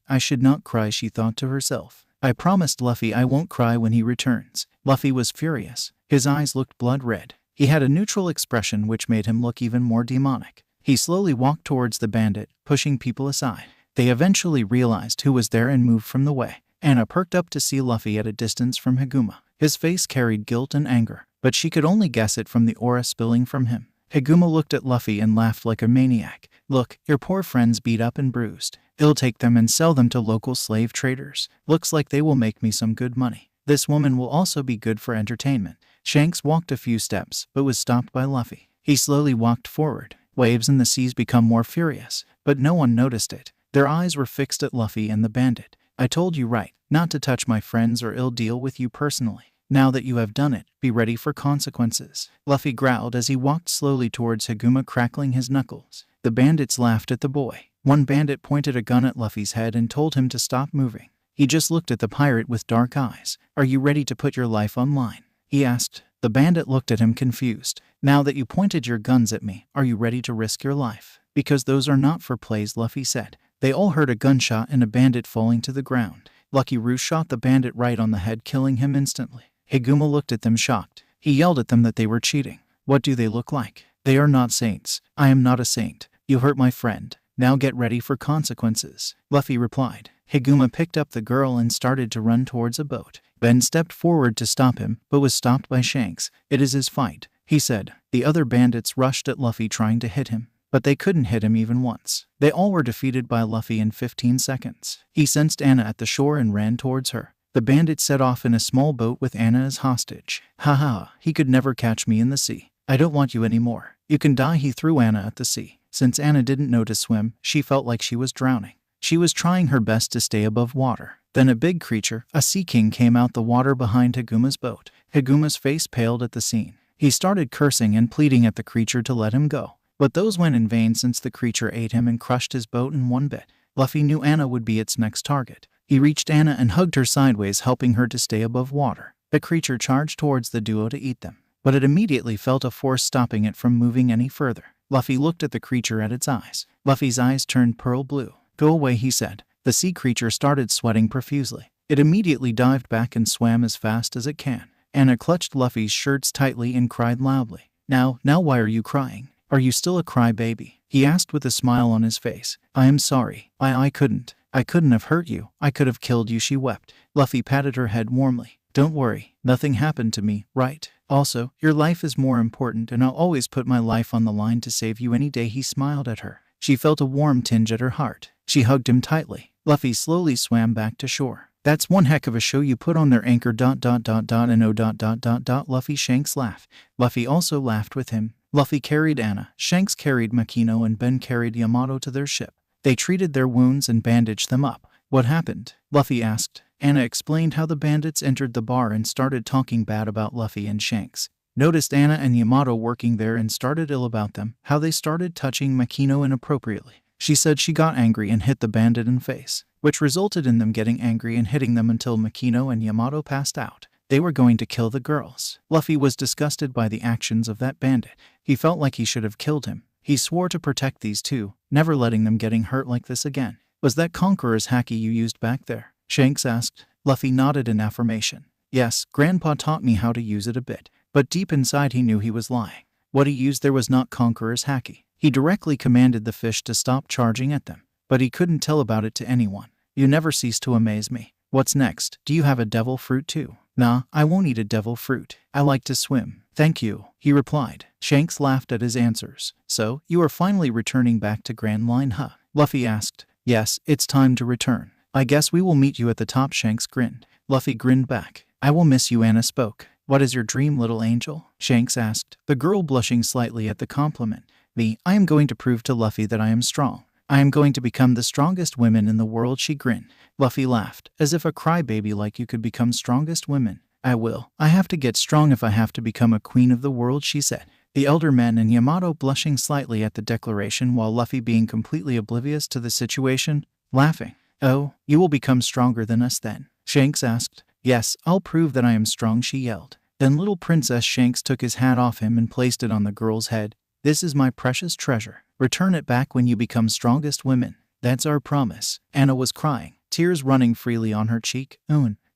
she thought to herself. I promised Luffy I won't cry when he returns. Luffy was furious. His eyes looked blood red. He had a neutral expression which made him look even more demonic. He slowly walked towards the bandit, pushing people aside. They eventually realized who was there and moved from the way. Anna perked up to see Luffy at a distance from Higuma. His face carried guilt and anger, but she could only guess it from the aura spilling from him. Higuma looked at Luffy and laughed like a maniac. Look, your poor friends beat up and bruised. I'll take them and sell them to local slave traders. Looks like they will make me some good money. This woman will also be good for entertainment. Shanks walked a few steps, but was stopped by Luffy. He slowly walked forward. Waves in the seas become more furious, but no one noticed it. Their eyes were fixed at Luffy and the bandit. I told you right, not to touch my friends or I'll deal with you personally. Now that you have done it, be ready for consequences. Luffy growled as he walked slowly towards Higuma, crackling his knuckles. The bandits laughed at the boy. One bandit pointed a gun at Luffy's head and told him to stop moving. He just looked at the pirate with dark eyes. Are you ready to put your life on line? He asked. The bandit looked at him confused. Now that you pointed your guns at me, are you ready to risk your life? Because those are not for plays, Luffy said. They all heard a gunshot and a bandit falling to the ground. Lucky Roo shot the bandit right on the head, killing him instantly. Higuma looked at them shocked. He yelled at them that they were cheating. What do they look like? They are not saints. I am not a saint. You hurt my friend. Now get ready for consequences. Luffy replied. Higuma picked up the girl and started to run towards a boat. Ben stepped forward to stop him, but was stopped by Shanks. It is his fight, he said. The other bandits rushed at Luffy trying to hit him, but they couldn't hit him even once. They all were defeated by Luffy in 15 seconds. He sensed Anna at the shore and ran towards her. The bandit set off in a small boat with Anna as hostage. Haha, he could never catch me in the sea. I don't want you anymore. You can die. He threw Anna at the sea. Since Anna didn't know to swim, she felt like she was drowning. She was trying her best to stay above water. Then a big creature, a sea king, came out the water behind Higuma's boat. Higuma's face paled at the scene. He started cursing and pleading at the creature to let him go. But those went in vain since the creature ate him and crushed his boat in one bit. Luffy knew Anna would be its next target. He reached Anna and hugged her sideways, helping her to stay above water. The creature charged towards the duo to eat them, but it immediately felt a force stopping it from moving any further. Luffy looked at the creature at its eyes. Luffy's eyes turned pearl blue. Go away, he said. The sea creature started sweating profusely. It immediately dived back and swam as fast as it can. Anna clutched Luffy's shirts tightly and cried loudly. Now why are you crying? Are you still a crybaby? He asked with a smile on his face. I am sorry. I couldn't have hurt you. I could have killed you, she wept. Luffy patted her head warmly. Don't worry. Nothing happened to me, right? Also, your life is more important and I'll always put my life on the line to save you any day. He smiled at her. She felt a warm tinge at her heart. She hugged him tightly. Luffy slowly swam back to shore. That's one heck of a show you put on there, anchor ... and o ... Luffy. Shanks laughed. Luffy also laughed with him. Luffy carried Anna, Shanks carried Makino, and Ben carried Yamato to their ship. They treated their wounds and bandaged them up. What happened? Luffy asked. Anna explained how the bandits entered the bar and started talking bad about Luffy and Shanks. Noticed Anna and Yamato working there and started ill about them, how they started touching Makino inappropriately. She said she got angry and hit the bandit in the face, which resulted in them getting angry and hitting them until Makino and Yamato passed out. They were going to kill the girls. Luffy was disgusted by the actions of that bandit. He felt like he should have killed him. He swore to protect these two, never letting them getting hurt like this again. Was that Conqueror's haki you used back there? Shanks asked. Luffy nodded in affirmation. Yes, Grandpa taught me how to use it a bit, but deep inside he knew he was lying. What he used there was not Conqueror's haki. He directly commanded the fish to stop charging at them, but he couldn't tell about it to anyone. You never cease to amaze me. What's next? Do you have a devil fruit too? Nah, I won't eat a devil fruit. I like to swim. Thank you, he replied. Shanks laughed at his answers. So, you are finally returning back to Grand Line, huh? Luffy asked. Yes, it's time to return. I guess we will meet you at the top, Shanks grinned. Luffy grinned back. I will miss you, Anna spoke. What is your dream, little angel? Shanks asked, the girl blushing slightly at the compliment. I am going to prove to Luffy that I am strong. I am going to become the strongest woman in the world, she grinned. Luffy laughed, as if a crybaby like you could become strongest women. I will. I have to get strong if I have to become a queen of the world, she said. The elder men and Yamato blushing slightly at the declaration while Luffy being completely oblivious to the situation, laughing. "Oh, you will become stronger than us then?" Shanks asked. "Yes, I'll prove that I am strong," she yelled. Then little Princess Shanks took his hat off him and placed it on the girl's head. "This is my precious treasure. Return it back when you become strongest women. That's our promise." Anna was crying, tears running freely on her cheek.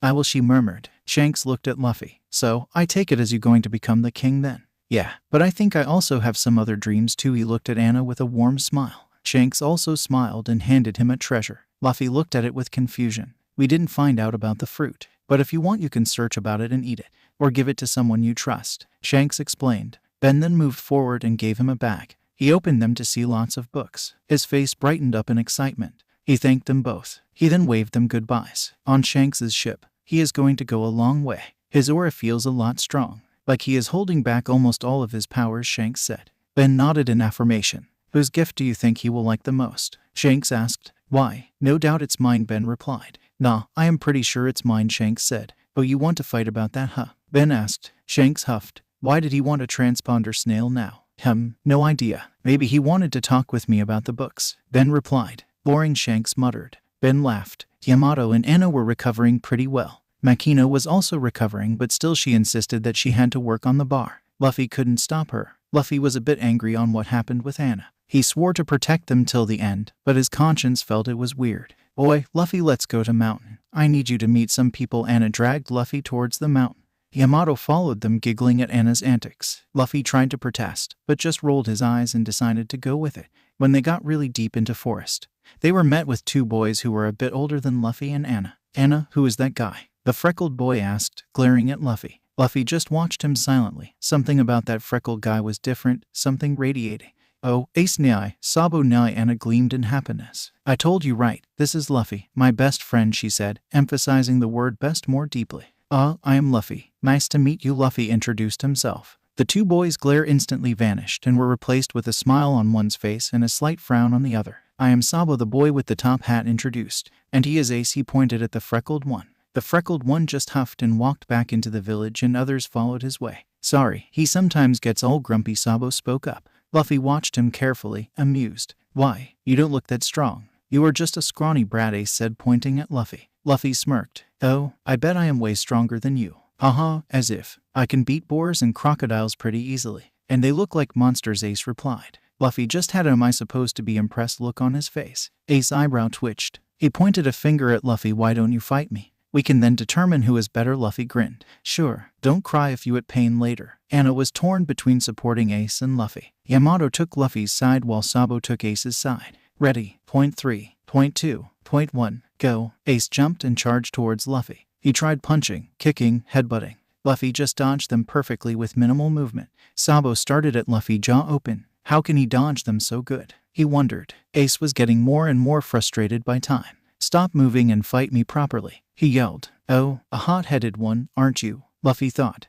I will," she murmured. Shanks looked at Luffy. "So, I take it as you going to become the king then?" "Yeah, but I think I also have some other dreams too." He looked at Anna with a warm smile. Shanks also smiled and handed him a treasure. Luffy looked at it with confusion. "We didn't find out about the fruit, but if you want you can search about it and eat it, or give it to someone you trust," Shanks explained. Ben then moved forward and gave him a bag. He opened them to see lots of books. His face brightened up in excitement. He thanked them both. He then waved them goodbyes. On Shanks's ship, he is going to go a long way. His aura feels a lot strong, like he is holding back almost all of his powers, Shanks said. Ben nodded in affirmation. "Whose gift do you think he will like the most?" Shanks asked. "Why, no doubt it's mine," Ben replied. "Nah, I am pretty sure it's mine," Shanks said. "Oh, you want to fight about that, huh?" Ben asked. Shanks huffed. Why did he want a transponder snail now? No idea. Maybe he wanted to talk with me about the books, Ben replied. Boring, Shanks muttered. Ben laughed. Yamato and Anna were recovering pretty well. Makino was also recovering, but still she insisted that she had to work on the bar. Luffy couldn't stop her. Luffy was a bit angry on what happened with Anna. He swore to protect them till the end, but his conscience felt it was weird. "Boy, Luffy, let's go to mountain. I need you to meet some people." Anna dragged Luffy towards the mountain. Yamato followed them, giggling at Anna's antics. Luffy tried to protest, but just rolled his eyes and decided to go with it. When they got really deep into forest, they were met with two boys who were a bit older than Luffy and Anna. "Anna, who is that guy?" the freckled boy asked, glaring at Luffy. Luffy just watched him silently. Something about that freckled guy was different, something radiating. "Oh, Ace Nyai, Sabo Nyai." Anna gleamed in happiness. "I told you right, this is Luffy, my best friend," she said, emphasizing the word best more deeply. I am Luffy. Nice to meet you." Luffy introduced himself. The two boys' glare instantly vanished and were replaced with a smile on one's face and a slight frown on the other. "I am Sabo," the boy with the top hat introduced. "And he is Ace." He pointed at the freckled one. The freckled one just huffed and walked back into the village, and others followed his way. "Sorry, he sometimes gets all grumpy," Sabo spoke up. Luffy watched him carefully, amused. "Why, you don't look that strong. You are just a scrawny brat," Ace said, pointing at Luffy. Luffy smirked. "Oh, I bet I am way stronger than you." "Haha, as if. I can beat boars and crocodiles pretty easily. And they look like monsters," Ace replied. Luffy just had "am I supposed to be impressed" look on his face. Ace's eyebrow twitched. He pointed a finger at Luffy. "Why don't you fight me? We can then determine who is better." Luffy grinned. "Sure, don't cry if you at pain later." Anna was torn between supporting Ace and Luffy. Yamato took Luffy's side while Sabo took Ace's side. "Ready, point 3, point 2, point 1, go." Ace jumped and charged towards Luffy. He tried punching, kicking, headbutting. Luffy just dodged them perfectly with minimal movement. Sabo started at Luffy, jaw open. How can he dodge them so good? He wondered. Ace was getting more and more frustrated by time. "Stop moving and fight me properly," he yelled. "Oh, a hot-headed one, aren't you?" Luffy thought.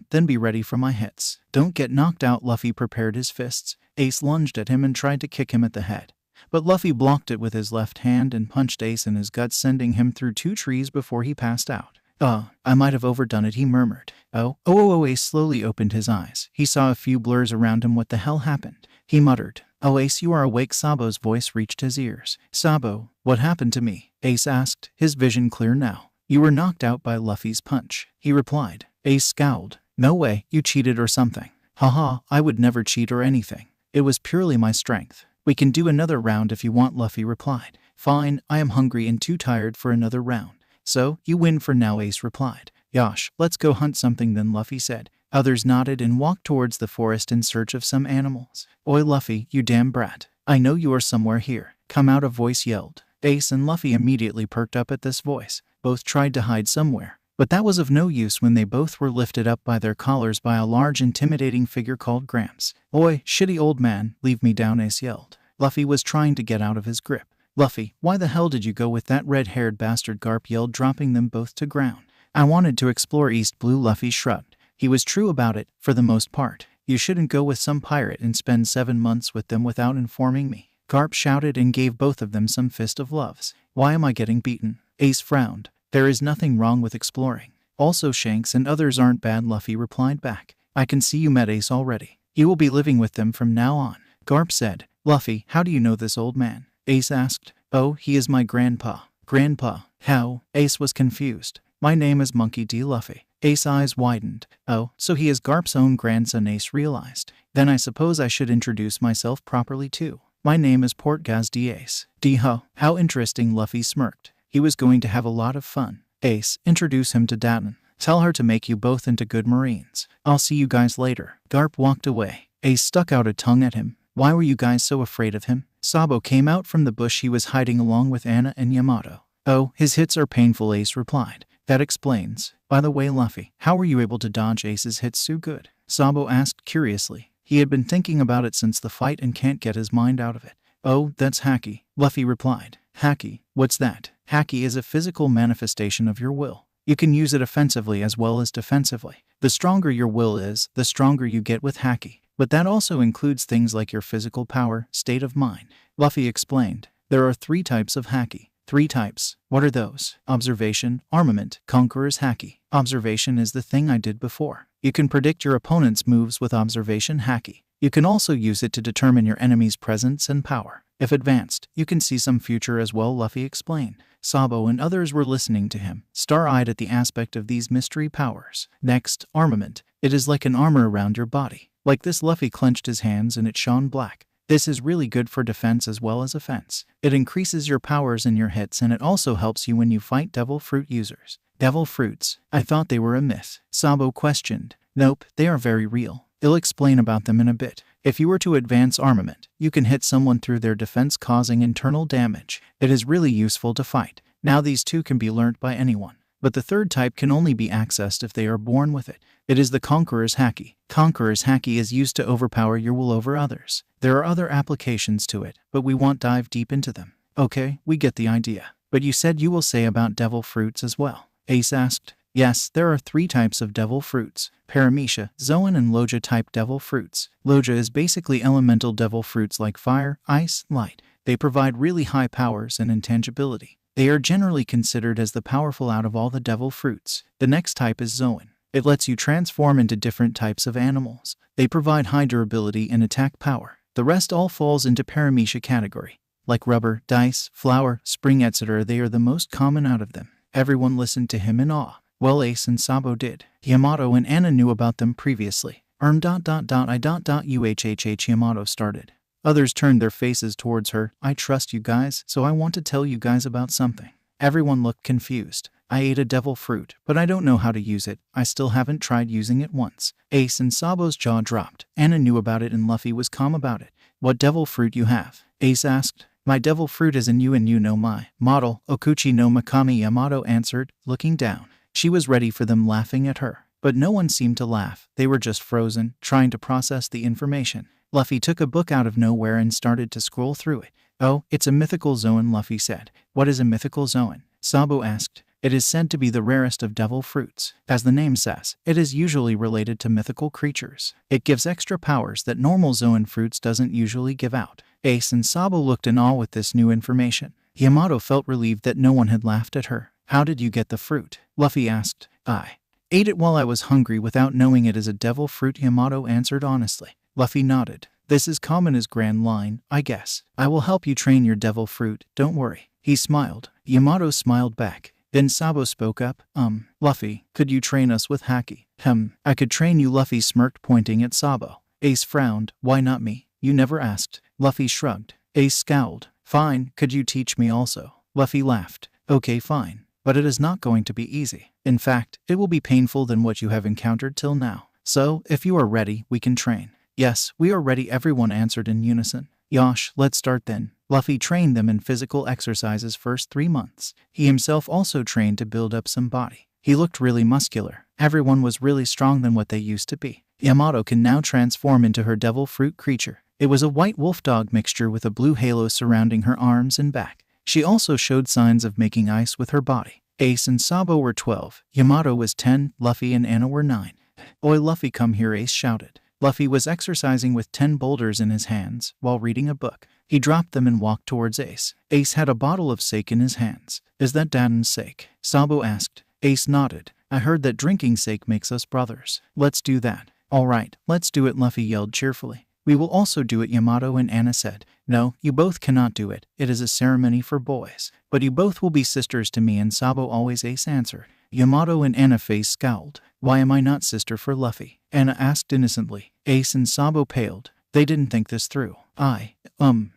Then be ready for my hits. Don't get knocked out." Luffy prepared his fists. Ace lunged at him and tried to kick him at the head. But Luffy blocked it with his left hand and punched Ace in his gut, sending him through 2 trees before he passed out. I might have overdone it," he murmured. Oh, Ace slowly opened his eyes. He saw a few blurs around him. "What the hell happened?" he muttered. "Oh, Ace, you are awake." Sabo's voice reached his ears. "Sabo, what happened to me?" Ace asked, his vision clear now. "You were knocked out by Luffy's punch," he replied. Ace scowled. "No way, you cheated or something." "Haha, I would never cheat or anything. It was purely my strength." "We can do another round if you want," Luffy replied. "Fine, I am hungry and too tired for another round." "So, you win for now," Ace replied. "Yosh, let's go hunt something then," Luffy said. Others nodded and walked towards the forest in search of some animals. "Oi, Luffy, you damn brat. I know you are somewhere here. Come out," a voice yelled. Ace and Luffy immediately perked up at this voice. Both tried to hide somewhere, but that was of no use when they both were lifted up by their collars by a large intimidating figure called Gramps. "Oi, shitty old man, leave me down," Ace yelled. Luffy was trying to get out of his grip. "Luffy, why the hell did you go with that red-haired bastard?" Garp yelled, dropping them both to ground. "I wanted to explore East Blue," Luffy shrugged. He was true about it, for the most part. "You shouldn't go with some pirate and spend 7 months with them without informing me." Garp shouted and gave both of them some fist of loves. "Why am I getting beaten?" Ace frowned. "There is nothing wrong with exploring. Also, Shanks and others aren't bad," Luffy replied back. "I can see you met Ace already. You will be living with them from now on. Garp said. Luffy, how do you know this old man? Ace asked. Oh, he is my grandpa. Grandpa? How? Ace was confused. My name is Monkey D. Luffy. Ace's eyes widened. Oh, so he is Garp's own grandson, Ace realized. Then I suppose I should introduce myself properly too. My name is Portgaz D. Ace. D-ho. How interesting, Luffy smirked. He was going to have a lot of fun. Ace, introduce him to Daten. Tell her to make you both into good Marines. I'll see you guys later. Garp walked away. Ace stuck out a tongue at him. Why were you guys so afraid of him? Sabo came out from the bush he was hiding along with Anna and Yamato. Oh, his hits are painful, Ace replied. That explains. By the way, Luffy, how were you able to dodge Ace's hits so good? Sabo asked curiously. He had been thinking about it since the fight and can't get his mind out of it. Oh, that's Haki, Luffy replied. Haki? What's that? Haki is a physical manifestation of your will. You can use it offensively as well as defensively. The stronger your will is, the stronger you get with Haki. But that also includes things like your physical power, state of mind. Luffy explained. There are 3 types of Haki. 3 types. What are those? Observation, armament, conqueror's Haki. Observation is the thing I did before. You can predict your opponent's moves with observation Haki. You can also use it to determine your enemy's presence and power. If advanced, you can see some future as well, Luffy explained. Sabo and others were listening to him, star-eyed at the aspect of these mystery powers. Next, armament. It is like an armor around your body. Like this, Luffy clenched his hands and it shone black. This is really good for defense as well as offense. It increases your powers and your hits, and it also helps you when you fight devil fruit users. Devil fruits? I thought they were a myth. Sabo questioned. Nope, they are very real. I'll explain about them in a bit. If you were to advance armament, you can hit someone through their defense, causing internal damage. It is really useful to fight. Now these 2 can be learnt by anyone. But the 3rd type can only be accessed if they are born with it. It is the Conqueror's Haki. Conqueror's Haki is used to overpower your will over others. There are other applications to it, but we won't dive deep into them. Okay, we get the idea. But you said you will say about devil fruits as well. Ace asked. Yes, there are 3 types of devil fruits. Paramecia, Zoan and Loja type devil fruits. Loja is basically elemental devil fruits like fire, ice, light. They provide really high powers and intangibility. They are generally considered as the powerful out of all the devil fruits. The next type is Zoan. It lets you transform into different types of animals. They provide high durability and attack power. The rest all falls into Paramecia category. Like rubber, dice, flour, spring, etc. They are the most common out of them. Everyone listened to him in awe. Well, Ace and Sabo did. Yamato and Anna knew about them previously. Yamato started. Others turned their faces towards her. I trust you guys, so I want to tell you guys about something. Everyone looked confused. I ate a devil fruit, but I don't know how to use it. I still haven't tried using it once. Ace and Sabo's jaw dropped. Anna knew about it and Luffy was calm about it. What devil fruit you have? Ace asked. My devil fruit is in you and you know my model. Okuchi no Makami, Yamato answered, looking down. She was ready for them laughing at her. But no one seemed to laugh. They were just frozen, trying to process the information. Luffy took a book out of nowhere and started to scroll through it. Oh, it's a mythical zoan, Luffy said. What is a mythical zoan? Sabo asked. It is said to be the rarest of devil fruits. As the name says, it is usually related to mythical creatures. It gives extra powers that normal zoan fruits doesn't usually give out. Ace and Sabo looked in awe with this new information. Yamato felt relieved that no one had laughed at her. How did you get the fruit? Luffy asked. I ate it while I was hungry without knowing it is a devil fruit, Yamato answered honestly. Luffy nodded. This is common as Grand Line, I guess. I will help you train your devil fruit, don't worry. He smiled. Yamato smiled back. Then Sabo spoke up. Luffy, could you train us with Haki? I could train you, Luffy smirked, pointing at Sabo. Ace frowned. Why not me? You never asked. Luffy shrugged. Ace scowled. Fine, could you teach me also? Luffy laughed. Okay, fine. But it is not going to be easy. In fact, it will be painful than what you have encountered till now. So, if you are ready, we can train. Yes, we are ready, everyone answered in unison. Yosh, let's start then. Luffy trained them in physical exercises first 3 months. He himself also trained to build up some body. He looked really muscular. Everyone was really strong than what they used to be. Yamato can now transform into her devil fruit creature. It was a white wolf dog mixture with a blue halo surrounding her arms and back. She also showed signs of making ice with her body. Ace and Sabo were 12. Yamato was 10. Luffy and Anna were 9. Oi, Luffy, come here, Ace shouted. Luffy was exercising with 10 boulders in his hands while reading a book. He dropped them and walked towards Ace. Ace had a bottle of sake in his hands. Is that Daden's sake? Sabo asked. Ace nodded. I heard that drinking sake makes us brothers. Let's do that. Alright, let's do it, Luffy yelled cheerfully. We will also do it, Yamato and Anna said. No, you both cannot do it. It is a ceremony for boys. But you both will be sisters to me and Sabo always, Ace answered. Yamato and Anna's face scowled. Why am I not sister for Luffy? Anna asked innocently. Ace and Sabo paled. They didn't think this through.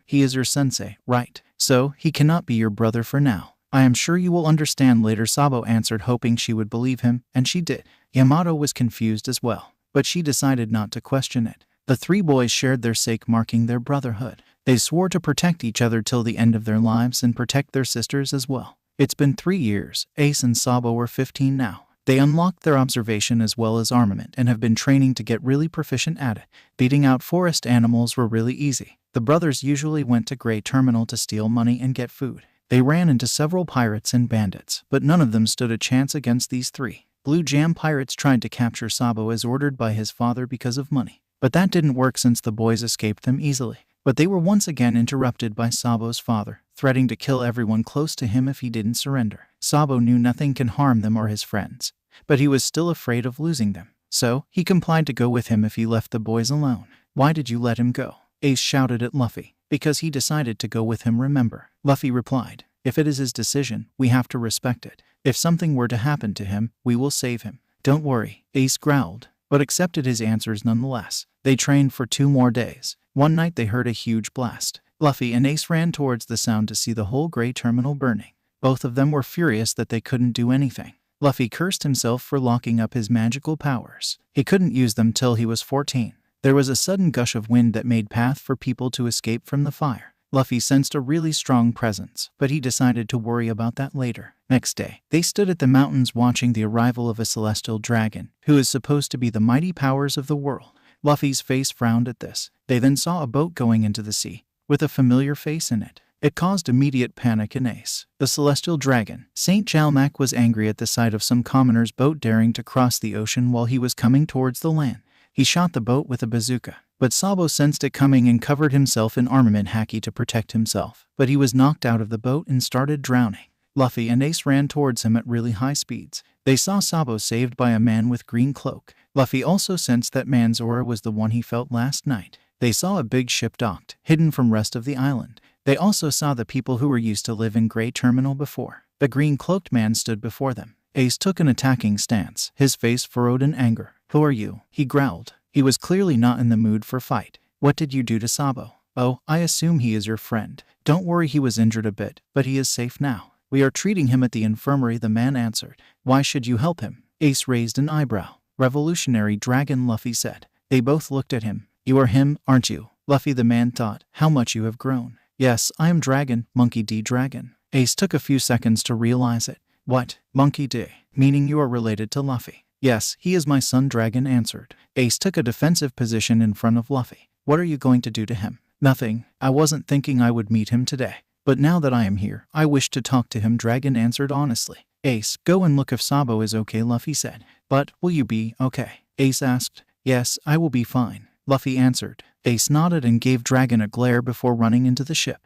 He is your sensei, right? So, he cannot be your brother for now. I am sure you will understand later, Sabo answered, hoping she would believe him, and she did. Yamato was confused as well, but she decided not to question it. The three boys shared their sake, marking their brotherhood. They swore to protect each other till the end of their lives and protect their sisters as well. It's been 3 years. Ace and Sabo were 15 now. They unlocked their observation as well as armament and have been training to get really proficient at it. Beating out forest animals were really easy. The brothers usually went to Gray Terminal to steal money and get food. They ran into several pirates and bandits, but none of them stood a chance against these three. Blue Jam pirates tried to capture Sabo as ordered by his father because of money. But that didn't work since the boys escaped them easily. But they were once again interrupted by Sabo's father, threatening to kill everyone close to him if he didn't surrender. Sabo knew nothing can harm them or his friends, but he was still afraid of losing them. So, he complied to go with him if he left the boys alone. Why did you let him go? Ace shouted at Luffy. Because he decided to go with him, remember. Luffy replied. If it is his decision, we have to respect it. If something were to happen to him, we will save him. Don't worry, Ace growled, but accepted his answers nonetheless. They trained for 2 more days. One night they heard a huge blast. Luffy and Ace ran towards the sound to see the whole Gray Terminal burning. Both of them were furious that they couldn't do anything. Luffy cursed himself for locking up his magical powers. He couldn't use them till he was 14. There was a sudden gush of wind that made path for people to escape from the fire. Luffy sensed a really strong presence, but he decided to worry about that later. Next day, they stood at the mountains watching the arrival of a celestial dragon, who is supposed to be the mighty powers of the world. Luffy's face frowned at this. They then saw a boat going into the sea, with a familiar face in it. It caused immediate panic in Ace. The celestial dragon, Saint Jalmac, was angry at the sight of some commoner's boat daring to cross the ocean while he was coming towards the land. He shot the boat with a bazooka, but Sabo sensed it coming and covered himself in armament haki to protect himself. But he was knocked out of the boat and started drowning. Luffy and Ace ran towards him at really high speeds. They saw Sabo saved by a man with green cloak. Luffy also sensed that man's aura was the one he felt last night. They saw a big ship docked, hidden from rest of the island. They also saw the people who were used to live in Gray Terminal before. The green-cloaked man stood before them. Ace took an attacking stance, his face furrowed in anger. Who are you? He growled. He was clearly not in the mood for fight. What did you do to Sabo? Oh, I assume he is your friend. Don't worry, he was injured a bit, but he is safe now. We are treating him at the infirmary, the man answered. Why should you help him? Ace raised an eyebrow. Revolutionary Dragon, Luffy said. They both looked at him. You are him, aren't you? Luffy, the man thought. How much you have grown. Yes, I am Dragon, Monkey D. Dragon. Ace took a few seconds to realize it. What? Monkey D. Meaning you are related to Luffy. Yes, he is my son, Dragon answered. Ace took a defensive position in front of Luffy. What are you going to do to him? Nothing. I wasn't thinking I would meet him today. But now that I am here, I wish to talk to him, Dragon answered honestly. Ace, go and look if Sabo is okay, Luffy said. But, will you be okay? Ace asked. Yes, I will be fine, Luffy answered. Ace nodded and gave Dragon a glare before running into the ship.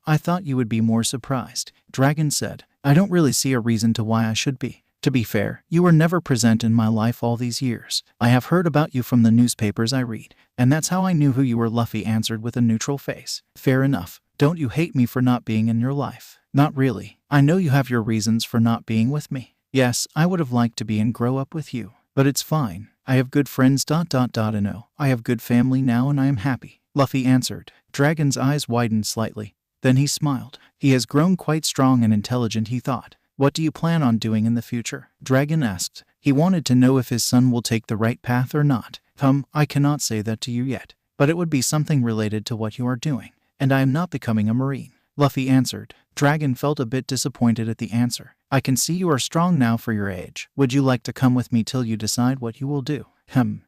I thought you would be more surprised, Dragon said. I don't really see a reason to why I should be. To be fair, you were never present in my life all these years. I have heard about you from the newspapers I read, and that's how I knew who you were, Luffy answered with a neutral face. Fair enough. Don't you hate me for not being in your life? Not really. I know you have your reasons for not being with me. Yes, I would have liked to be and grow up with you. But it's fine. I have good friends ... and oh, I have good family now and I am happy, Luffy answered. Dragon's eyes widened slightly. Then he smiled. He has grown quite strong and intelligent, he thought. What do you plan on doing in the future? Dragon asked. He wanted to know if his son will take the right path or not. I cannot say that to you yet, but it would be something related to what you are doing. And I am not becoming a marine, Luffy answered. Dragon felt a bit disappointed at the answer. I can see you are strong now for your age. Would you like to come with me till you decide what you will do?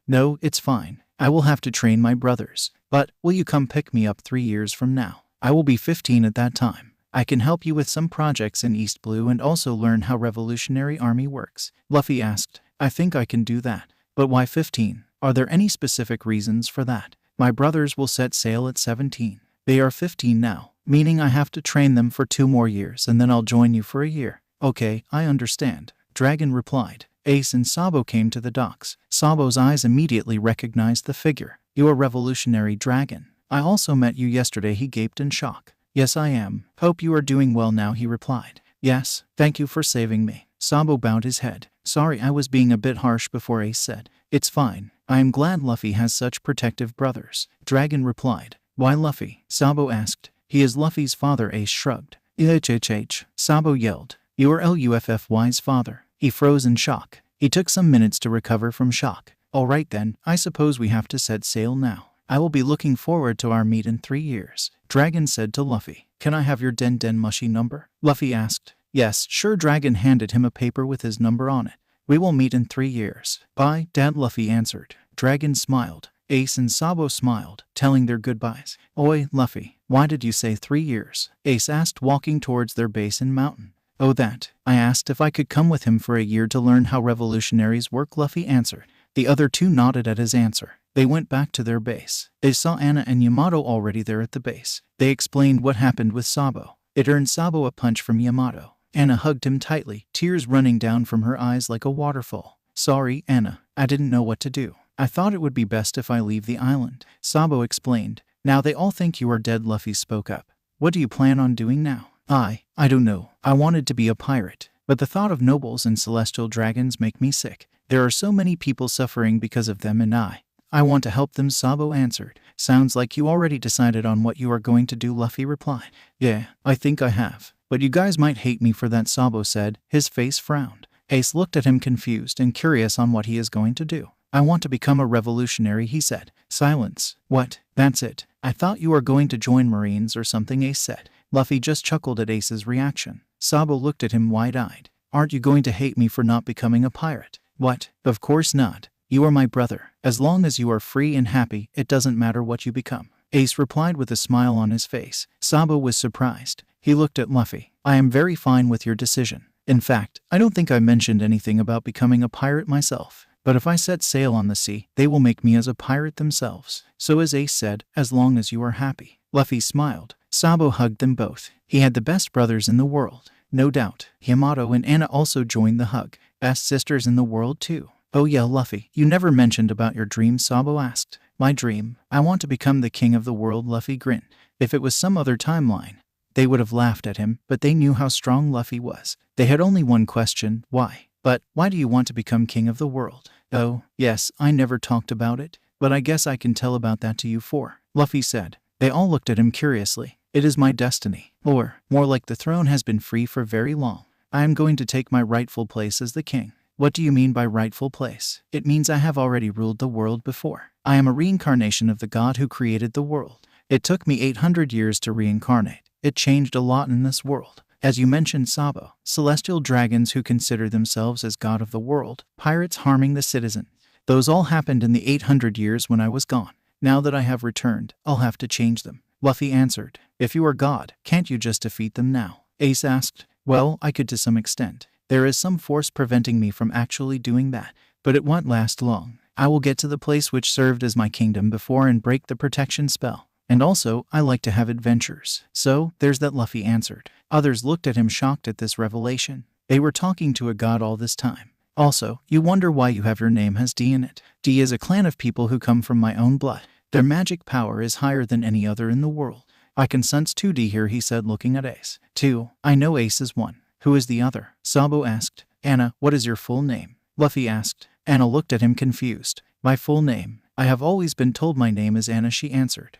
No, it's fine. I will have to train my brothers. But, will you come pick me up 3 years from now? I will be 15 at that time. I can help you with some projects in East Blue and also learn how Revolutionary Army works. Luffy asked. I think I can do that. But why 15? Are there any specific reasons for that? My brothers will set sail at 17. They are 15 now, meaning I have to train them for 2 more years and then I'll join you for a year. Okay, I understand, Dragon replied. Ace and Sabo came to the docks. Sabo's eyes immediately recognized the figure. "You are Revolutionary Dragon. I also met you yesterday," he gaped in shock. "Yes, I am. Hope you are doing well now," he replied. "Yes, thank you for saving me." Sabo bowed his head. "Sorry, I was being a bit harsh before," Ace said. "It's fine. I am glad Luffy has such protective brothers." Dragon replied. "Why Luffy?" Sabo asked. "He is Luffy's father," Ace shrugged. "HHH," Sabo yelled. "You are Luffy's father." He froze in shock. He took some minutes to recover from shock. "All right then, I suppose we have to set sail now. I will be looking forward to our meet in 3 years." Dragon said to Luffy. "Can I have your Den Mushy number?" Luffy asked. "Yes, sure." Dragon handed him a paper with his number on it. "We will meet in 3 years. Bye, Dad," Luffy answered. Dragon smiled. Ace and Sabo smiled, telling their goodbyes. "Oi, Luffy, why did you say 3 years?" Ace asked, walking towards their base in mountain. "Oh, that. I asked if I could come with him for a year to learn how revolutionaries work," Luffy answered. The other two nodded at his answer. They went back to their base. They saw Anna and Yamato already there at the base. They explained what happened with Sabo. It earned Sabo a punch from Yamato. Anna hugged him tightly, tears running down from her eyes like a waterfall. "Sorry, Anna. I didn't know what to do. I thought it would be best if I leave the island," Sabo explained. "Now they all think you are dead," Luffy spoke up. "What do you plan on doing now?" I don't know. I wanted to be a pirate, but the thought of nobles and celestial dragons make me sick. There are so many people suffering because of them, and I want to help them," Sabo answered. "Sounds like you already decided on what you are going to do," Luffy replied. "Yeah, I think I have. But you guys might hate me for that," Sabo said. His face frowned. Ace looked at him confused and curious on what he is going to do. "I want to become a revolutionary," he said. Silence. "What? That's it? I thought you were going to join Marines or something," Ace said. Luffy just chuckled at Ace's reaction. Sabo looked at him wide-eyed. "Aren't you going to hate me for not becoming a pirate?" "What? Of course not. You are my brother. As long as you are free and happy, it doesn't matter what you become," Ace replied with a smile on his face. Sabo was surprised. He looked at Luffy. "I am very fine with your decision. In fact, I don't think I mentioned anything about becoming a pirate myself. But if I set sail on the sea, they will make me as a pirate themselves. So as Ace said, as long as you are happy." Luffy smiled. Sabo hugged them both. He had the best brothers in the world. No doubt. Yamato and Anna also joined the hug. Best sisters in the world too. "Oh yeah, Luffy, you never mentioned about your dream," Sabo asked. "My dream? I want to become the king of the world," Luffy grinned. If it was some other timeline, they would have laughed at him, but they knew how strong Luffy was. They had only one question: why? "But why do you want to become king of the world?" "Oh, yes, I never talked about it, but I guess I can tell about that to you for," Luffy said. They all looked at him curiously. "It is my destiny. Or, more like the throne has been free for very long. I am going to take my rightful place as the king." "What do you mean by rightful place?" "It means I have already ruled the world before. I am a reincarnation of the god who created the world. It took me 800 years to reincarnate. It changed a lot in this world. As you mentioned, Sabo, celestial dragons who consider themselves as god of the world, pirates harming the citizen. Those all happened in the 800 years when I was gone. Now that I have returned, I'll have to change them," Luffy answered. "If you are God, can't you just defeat them now?" Ace asked. "Well, I could to some extent. There is some force preventing me from actually doing that, but it won't last long. I will get to the place which served as my kingdom before and break the protection spell. And also, I like to have adventures. So, there's that," Luffy answered. Others looked at him shocked at this revelation. They were talking to a god all this time. "Also, you wonder why you have your name has D in it. D is a clan of people who come from my own blood. Their magic power is higher than any other in the world. I can sense 2D here," he said, looking at Ace. "2. I know Ace is one. Who is the other?" Sabo asked. "Anna, what is your full name?" Luffy asked. Anna looked at him confused. "My full name? I have always been told my name is Anna," she answered.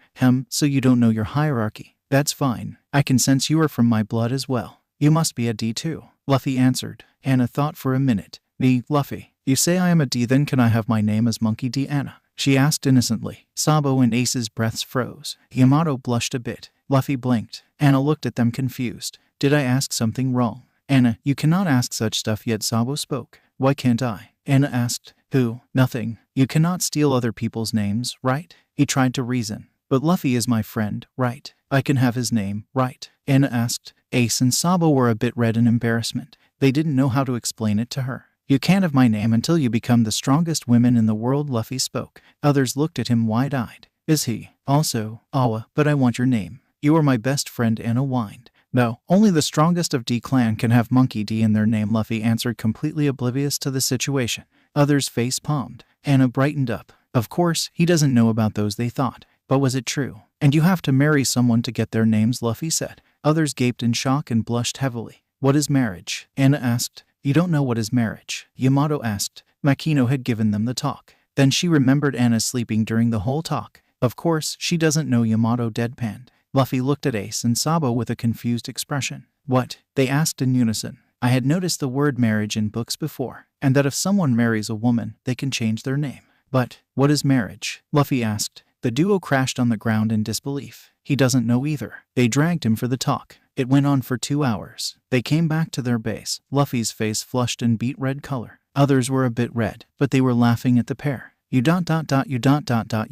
So you don't know your hierarchy. That's fine. I can sense you are from my blood as well. You must be a D too," Luffy answered. Anna thought for a minute. "Me, Luffy. You say I am a D, then can I have my name as Monkey D. Anna?" she asked innocently. Sabo and Ace's breaths froze. Yamato blushed a bit. Luffy blinked. Anna looked at them confused. "Did I ask something wrong?" "Anna, you cannot ask such stuff yet," Sabo spoke. "Why can't I?" Anna asked. "Who? Nothing. You cannot steal other people's names, right?" He tried to reason. "But Luffy is my friend, right? I can have his name, right?" Anna asked. Ace and Sabo were a bit red in embarrassment. They didn't know how to explain it to her. "You can't have my name until you become the strongest women in the world," Luffy spoke. Others looked at him wide-eyed. "Is he? Also, Awa, but I want your name." "You are my best friend," Anna whined. No, only the strongest of D clan can have Monkey D in their name, Luffy answered, completely oblivious to the situation. Others face palmed. Anna brightened up. Of course, he doesn't know about those, they thought. But was it true? And you have to marry someone to get their names, Luffy said. Others gaped in shock and blushed heavily. What is marriage? Anna asked. You don't know what is marriage? Yamato asked. Makino had given them the talk. Then she remembered Anna sleeping during the whole talk. Of course, she doesn't know, Yamato deadpanned. Luffy looked at Ace and Sabo with a confused expression. What? They asked in unison. I had noticed the word marriage in books before, and that if someone marries a woman, they can change their name. But, what is marriage? Luffy asked. The duo crashed on the ground in disbelief. He doesn't know either. They dragged him for the talk. It went on for 2 hours. They came back to their base. Luffy's face flushed and beet red color. Others were a bit red, but they were laughing at the pair. You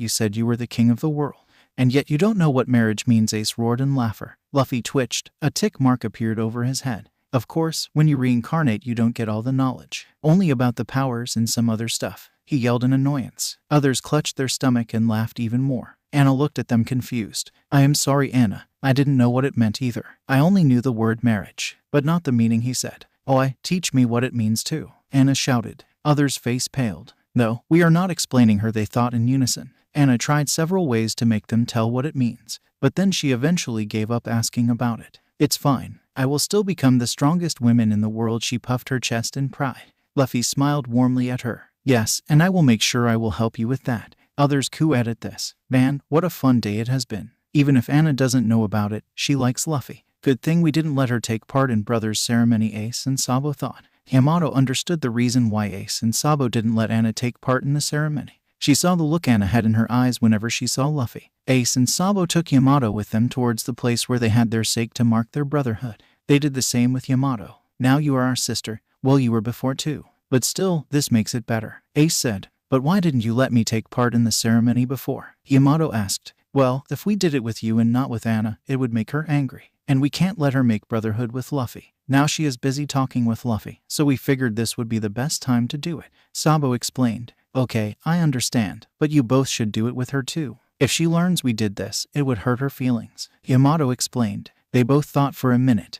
said you were the king of the world. And yet you don't know what marriage means, Ace roared in laughter. Luffy twitched. A tick mark appeared over his head. Of course, when you reincarnate you don't get all the knowledge. Only about the powers and some other stuff. He yelled in annoyance. Others clutched their stomach and laughed even more. Anna looked at them confused. I am sorry, Anna. I didn't know what it meant either. I only knew the word marriage, but not the meaning, he said. Oi, teach me what it means too. Anna shouted. Others' face paled. No, we are not explaining her, they thought in unison. Anna tried several ways to make them tell what it means, but then she eventually gave up asking about it. It's fine. I will still become the strongest woman in the world, she puffed her chest in pride. Luffy smiled warmly at her. Yes, and I will make sure I will help you with that. Others cooed at this. Man, what a fun day it has been. Even if Anna doesn't know about it, she likes Luffy. Good thing we didn't let her take part in Brothers' ceremony, Ace and Sabo thought. Yamato understood the reason why Ace and Sabo didn't let Anna take part in the ceremony. She saw the look Anna had in her eyes whenever she saw Luffy. Ace and Sabo took Yamato with them towards the place where they had their sake to mark their brotherhood. They did the same with Yamato. Now you are our sister. Well, you were before too. But still, this makes it better. Ace said. But why didn't you let me take part in the ceremony before? Yamato asked. Well, if we did it with you and not with Anna, it would make her angry. And we can't let her make brotherhood with Luffy. Now she is busy talking with Luffy, so we figured this would be the best time to do it. Sabo explained. Okay, I understand, but you both should do it with her too. If she learns we did this, it would hurt her feelings. Yamato explained. They both thought for a minute.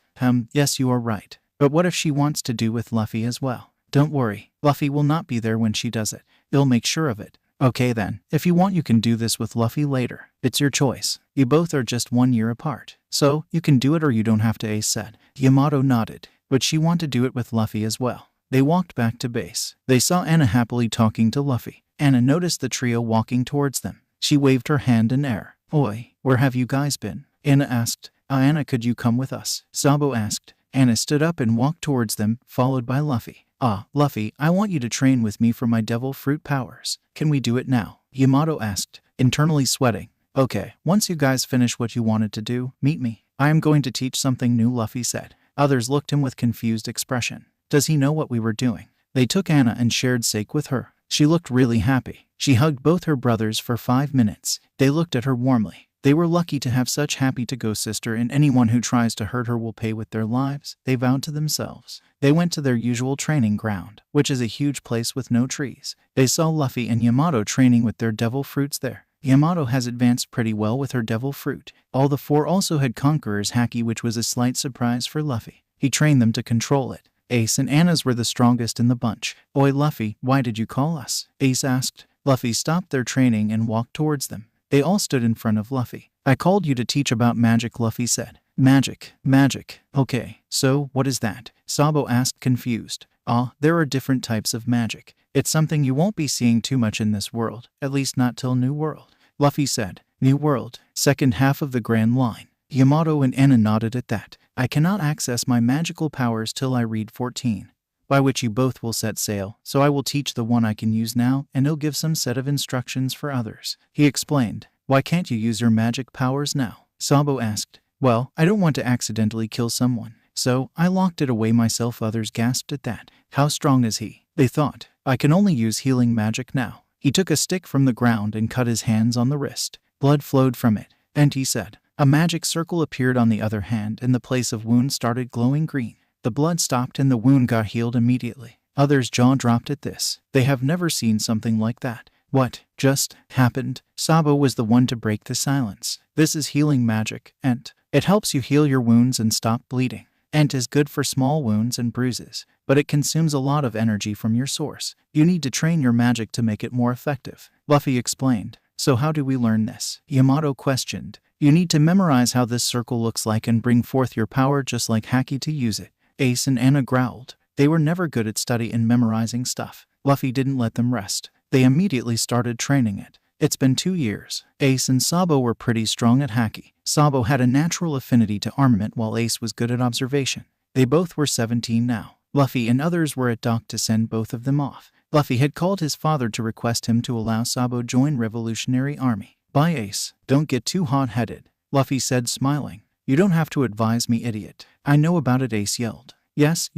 Yes, you are right. But what if she wants to do with Luffy as well? Don't worry, Luffy will not be there when she does it. He'll make sure of it. Okay then, if you want you can do this with Luffy later. It's your choice. You both are just 1 year apart. So, you can do it or you don't have to, Ace said. Yamato nodded, but she wanted to do it with Luffy as well. They walked back to base. They saw Anna happily talking to Luffy. Anna noticed the trio walking towards them. She waved her hand in air. Oi, where have you guys been? Anna asked. Anna, could you come with us? Sabo asked. Anna stood up and walked towards them, followed by Luffy. Luffy, I want you to train with me for my devil fruit powers. Can we do it now? Yamato asked, internally sweating. Okay, once you guys finish what you wanted to do, meet me. I am going to teach something new, Luffy said. Others looked him with confused expression. Does he know what we were doing? They took Anna and shared sake with her. She looked really happy. She hugged both her brothers for 5 minutes. They looked at her warmly. They were lucky to have such happy-to-go sister, and anyone who tries to hurt her will pay with their lives, they vowed to themselves. They went to their usual training ground, which is a huge place with no trees. They saw Luffy and Yamato training with their devil fruits there. Yamato has advanced pretty well with her devil fruit. All the 4 also had Conqueror's Haki, which was a slight surprise for Luffy. He trained them to control it. Ace and Anna's were the strongest in the bunch. Oi, Luffy, why did you call us? Ace asked. Luffy stopped their training and walked towards them. They all stood in front of Luffy. I called you to teach about magic, Luffy said. Magic. Okay, so what is that? Sabo asked, confused. There are different types of magic. It's something you won't be seeing too much in this world, at least not till New World. Luffy said. New World, second half of the Grand Line. Yamato and Anna nodded at that. I cannot access my magical powers till I read 14. By which you both will set sail, so I will teach the one I can use now, and he'll give some set of instructions for others. He explained. Why can't you use your magic powers now? Sabo asked. Well, I don't want to accidentally kill someone, so I locked it away myself. Others gasped at that. How strong is he? They thought. I can only use healing magic now. He took a stick from the ground and cut his hands on the wrist. Blood flowed from it, and he said. A magic circle appeared on the other hand, and the place of wound started glowing green. The blood stopped and the wound got healed immediately. Others' jaw dropped at this. They have never seen something like that. What just happened? Sabo was the one to break the silence. This is healing magic, and it helps you heal your wounds and stop bleeding. Ent is good for small wounds and bruises, but it consumes a lot of energy from your source. You need to train your magic to make it more effective, Luffy explained. So how do we learn this? Yamato questioned. You need to memorize how this circle looks like and bring forth your power just like Haki to use it. Ace and Anna growled. They were never good at study and memorizing stuff. Luffy didn't let them rest. They immediately started training it. It's been 2 years. Ace and Sabo were pretty strong at Haki. Sabo had a natural affinity to armament while Ace was good at observation. They both were 17 now. Luffy and others were at dock to send both of them off. Luffy had called his father to request him to allow Sabo join Revolutionary Army. Bye, Ace. Don't get too hot-headed, Luffy said, smiling. You don't have to advise me, idiot. I know about it, Ace yelled. Yes,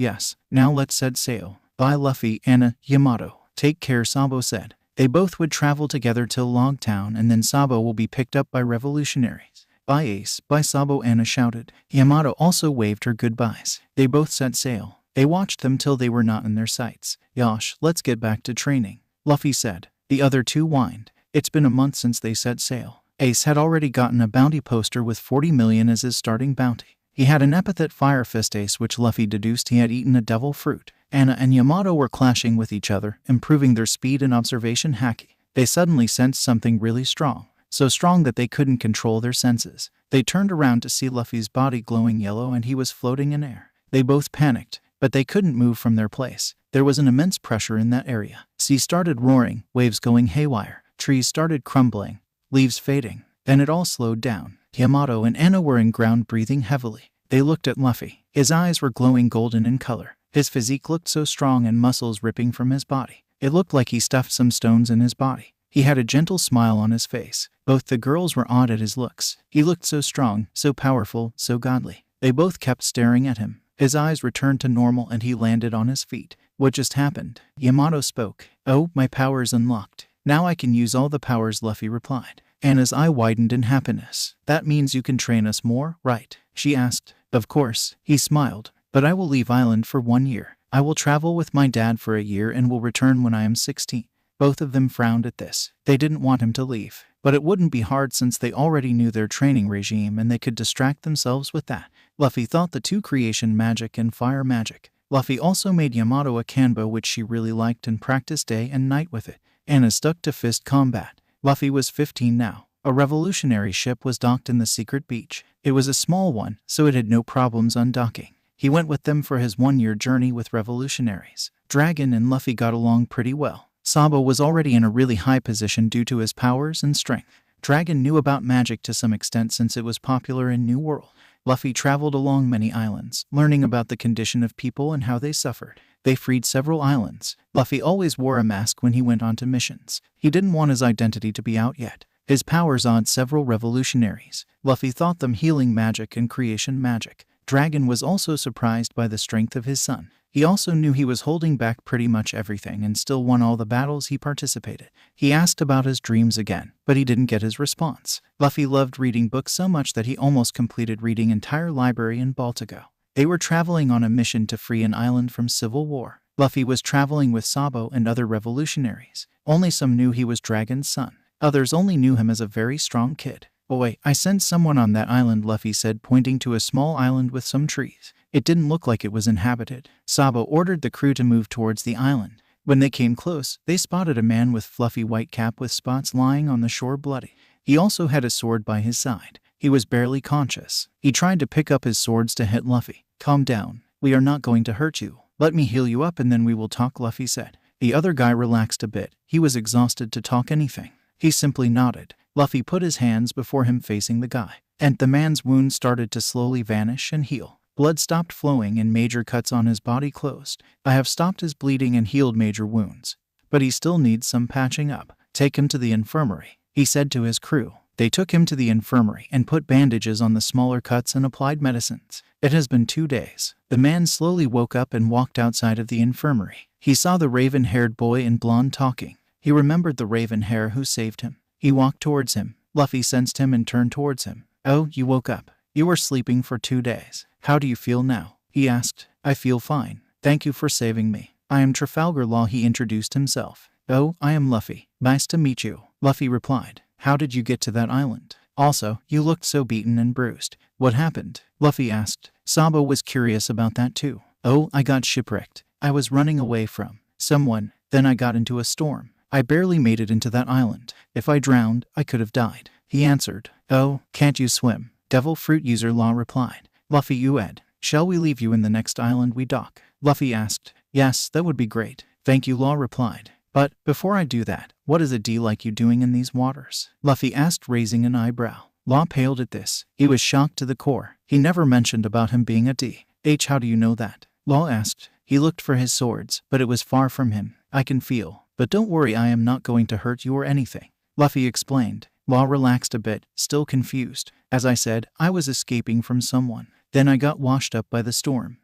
now let's set sail. Bye, Luffy, Anna, Yamato. Take care, Sabo said. They both would travel together till Log Town, and then Sabo will be picked up by revolutionaries. Bye, Ace. Bye, Sabo, Anna shouted. Yamato also waved her goodbyes. They both set sail. They watched them till they were not in their sights. Yosh, let's get back to training, Luffy said. The other two whined. It's been a month since they set sail. Ace had already gotten a bounty poster with 40 million as his starting bounty. He had an epithet Fire Fist Ace, which Luffy deduced he had eaten a devil fruit. Anna and Yamato were clashing with each other, improving their speed and observation Haki. They suddenly sensed something really strong, so strong that they couldn't control their senses. They turned around to see Luffy's body glowing yellow and he was floating in air. They both panicked, but they couldn't move from their place. There was an immense pressure in that area. Sea started roaring, waves going haywire, trees started crumbling, leaves fading. Then it all slowed down. Yamato and Anna were in ground, breathing heavily. They looked at Luffy. His eyes were glowing golden in color. His physique looked so strong and muscles ripping from his body. It looked like he stuffed some stones in his body. He had a gentle smile on his face. Both the girls were awed at his looks. He looked so strong, so powerful, so godly. They both kept staring at him. His eyes returned to normal and he landed on his feet. What just happened? Yamato spoke. Oh, my powers unlocked. Now I can use all the powers, Luffy replied. Anna's eye widened in happiness. That means you can train us more, right? She asked. Of course, he smiled. But I will leave island for 1 year. I will travel with my dad for a year and will return when I am 16. Both of them frowned at this. They didn't want him to leave. But it wouldn't be hard since they already knew their training regime and they could distract themselves with that. Luffy thought the two creation magic and fire magic. Luffy also made Yamato a kanbo which she really liked and practiced day and night with it. Anna stuck to fist combat. Luffy was 15 now. A revolutionary ship was docked in the secret beach. It was a small one, so it had no problems undocking. He went with them for his 1-year journey with revolutionaries. Dragon and Luffy got along pretty well. Sabo was already in a really high position due to his powers and strength. Dragon knew about magic to some extent since it was popular in New World. Luffy traveled along many islands, learning about the condition of people and how they suffered. They freed several islands. Luffy always wore a mask when he went onto missions. He didn't want his identity to be out yet. His powers awed several revolutionaries. Luffy thought them healing magic and creation magic. Dragon was also surprised by the strength of his son. He also knew he was holding back pretty much everything and still won all the battles he participated. He asked about his dreams again, but he didn't get his response. Luffy loved reading books so much that he almost completed reading entire library in Baltigo. They were traveling on a mission to free an island from civil war. Luffy was traveling with Sabo and other revolutionaries. Only some knew he was Dragon's son. Others only knew him as a very strong kid. Boy, I sent someone on that island, Luffy said, pointing to a small island with some trees. It didn't look like it was inhabited. Sabo ordered the crew to move towards the island. When they came close, they spotted a man with fluffy white cap with spots lying on the shore bloody. He also had a sword by his side. He was barely conscious. He tried to pick up his swords to hit Luffy. Calm down. We are not going to hurt you. Let me heal you up and then we will talk, Luffy said. The other guy relaxed a bit. He was exhausted to talk anything. He simply nodded. Luffy put his hands before him facing the guy, and the man's wounds started to slowly vanish and heal. Blood stopped flowing and major cuts on his body closed. I have stopped his bleeding and healed major wounds, but he still needs some patching up. Take him to the infirmary, he said to his crew. They took him to the infirmary and put bandages on the smaller cuts and applied medicines. It has been 2 days. The man slowly woke up and walked outside of the infirmary. He saw the raven-haired boy in blonde talking. He remembered the raven hair who saved him. He walked towards him. Luffy sensed him and turned towards him. Oh, you woke up. You were sleeping for 2 days. How do you feel now? He asked. I feel fine. Thank you for saving me. I am Trafalgar Law, he introduced himself. "Oh, I am Luffy. Nice to meet you," Luffy replied. "How did you get to that island? Also, you looked so beaten and bruised. What happened?" Luffy asked. Sabo was curious about that too. "Oh, I got shipwrecked. I was running away from someone. Then I got into a storm. I barely made it into that island. If I drowned, I could have died," he answered. "Oh, can't you swim?" Devil Fruit User Law replied. "Luffy Ued, shall we leave you in the next island we dock?" Luffy asked. "Yes, that would be great. Thank you," Law replied. "But, before I do that, what is a D like you doing in these waters?" Luffy asked, raising an eyebrow. Law paled at this. He was shocked to the core. He never mentioned about him being a D. How do you know that?" Law asked. He looked for his swords, but it was far from him. "I can feel. But don't worry, I am not going to hurt you or anything," Luffy explained. Law relaxed a bit, still confused. "As I said, I was escaping from someone. Then I got washed up by the storm."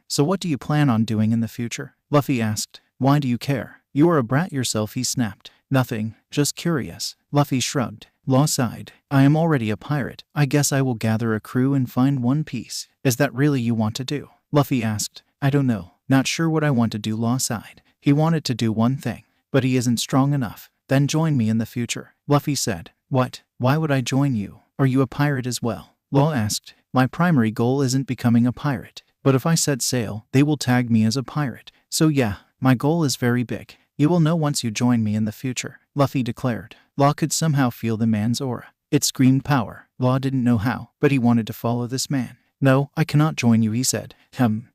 So what do you plan on doing in the future?" Luffy asked. "Why do you care? You are a brat yourself," he snapped. "Nothing, just curious." Luffy shrugged. Law sighed. "I am already a pirate. I guess I will gather a crew and find One Piece. Is that really you want to do?" Luffy asked. "I don't know. Not sure what I want to do," Law sighed. He wanted to do one thing, but he isn't strong enough. "Then join me in the future," Luffy said. "What? Why would I join you? Are you a pirate as well?" Law asked. "My primary goal isn't becoming a pirate, but if I set sail, they will tag me as a pirate. So yeah, my goal is very big. You will know once you join me in the future," Luffy declared. Law could somehow feel the man's aura. It screamed power. Law didn't know how, but he wanted to follow this man. "No, I cannot join you," he said.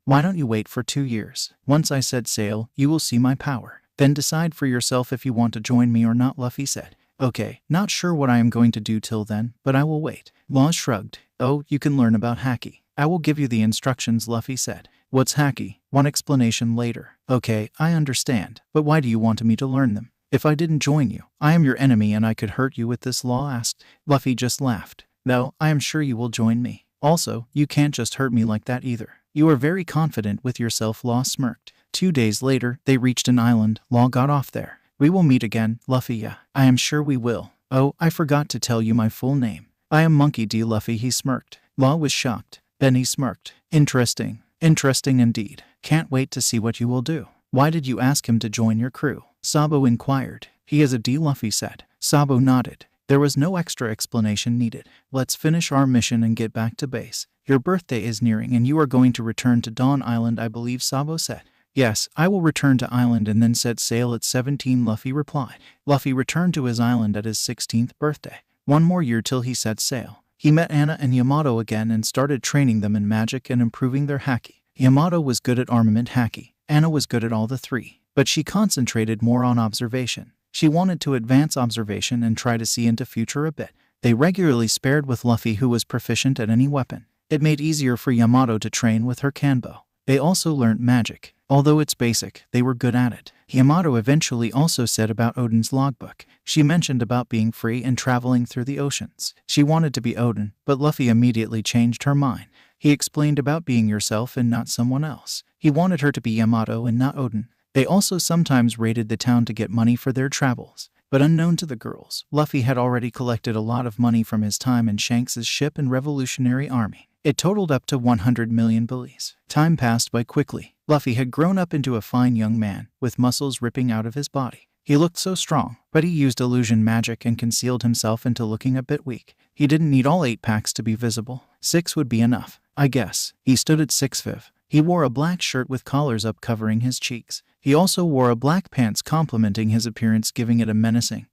Why don't you wait for 2 years? Once I set sail, you will see my power. Then decide for yourself if you want to join me or not," Luffy said. "Okay, not sure what I am going to do till then, but I will wait." Law shrugged. "Oh, you can learn about Haki. I will give you the instructions," Luffy said. "What's Haki?" "One explanation later." "Okay, I understand, but why do you want me to learn them? If I didn't join you, I am your enemy and I could hurt you with this," Law asked. Luffy just laughed. "No, I am sure you will join me. Also, you can't just hurt me like that either. You are very confident with yourself," Law smirked. 2 days later, they reached an island. Law got off there. "We will meet again, Luffy." "Yeah, I am sure we will. Oh, I forgot to tell you my full name. I am Monkey D. Luffy," he smirked. Law was shocked. Then he smirked. Interesting indeed. Can't wait to see what you will do." "Why did you ask him to join your crew?" Sabo inquired. "He is a D," Luffy said. Sabo nodded. There was no extra explanation needed. "Let's finish our mission and get back to base. Your birthday is nearing and you are going to return to Dawn Island, I believe," Sabo said. "Yes, I will return to island and then set sail at 17, Luffy replied. Luffy returned to his island at his 16th birthday. 1 more year till he set sail. He met Anna and Yamato again and started training them in magic and improving their haki. Yamato was good at armament haki. Anna was good at all the 3, but she concentrated more on observation. She wanted to advance observation and try to see into future a bit. They regularly sparred with Luffy, who was proficient at any weapon. It made easier for Yamato to train with her kanbo. They also learnt magic. Although it's basic, they were good at it. Yamato eventually also said about Odin's logbook. She mentioned about being free and traveling through the oceans. She wanted to be Odin, but Luffy immediately changed her mind. He explained about being yourself and not someone else. He wanted her to be Yamato and not Odin. They also sometimes raided the town to get money for their travels. But unknown to the girls, Luffy had already collected a lot of money from his time in Shanks's ship and Revolutionary Army. It totaled up to 100 million billies. Time passed by quickly. Luffy had grown up into a fine young man, with muscles ripping out of his body. He looked so strong, but he used illusion magic and concealed himself into looking a bit weak. He didn't need all 8 packs to be visible. 6 would be enough, I guess. He stood at 6'5". He wore a black shirt with collars up covering his cheeks. He also wore a black pants complementing his appearance, giving it a menacing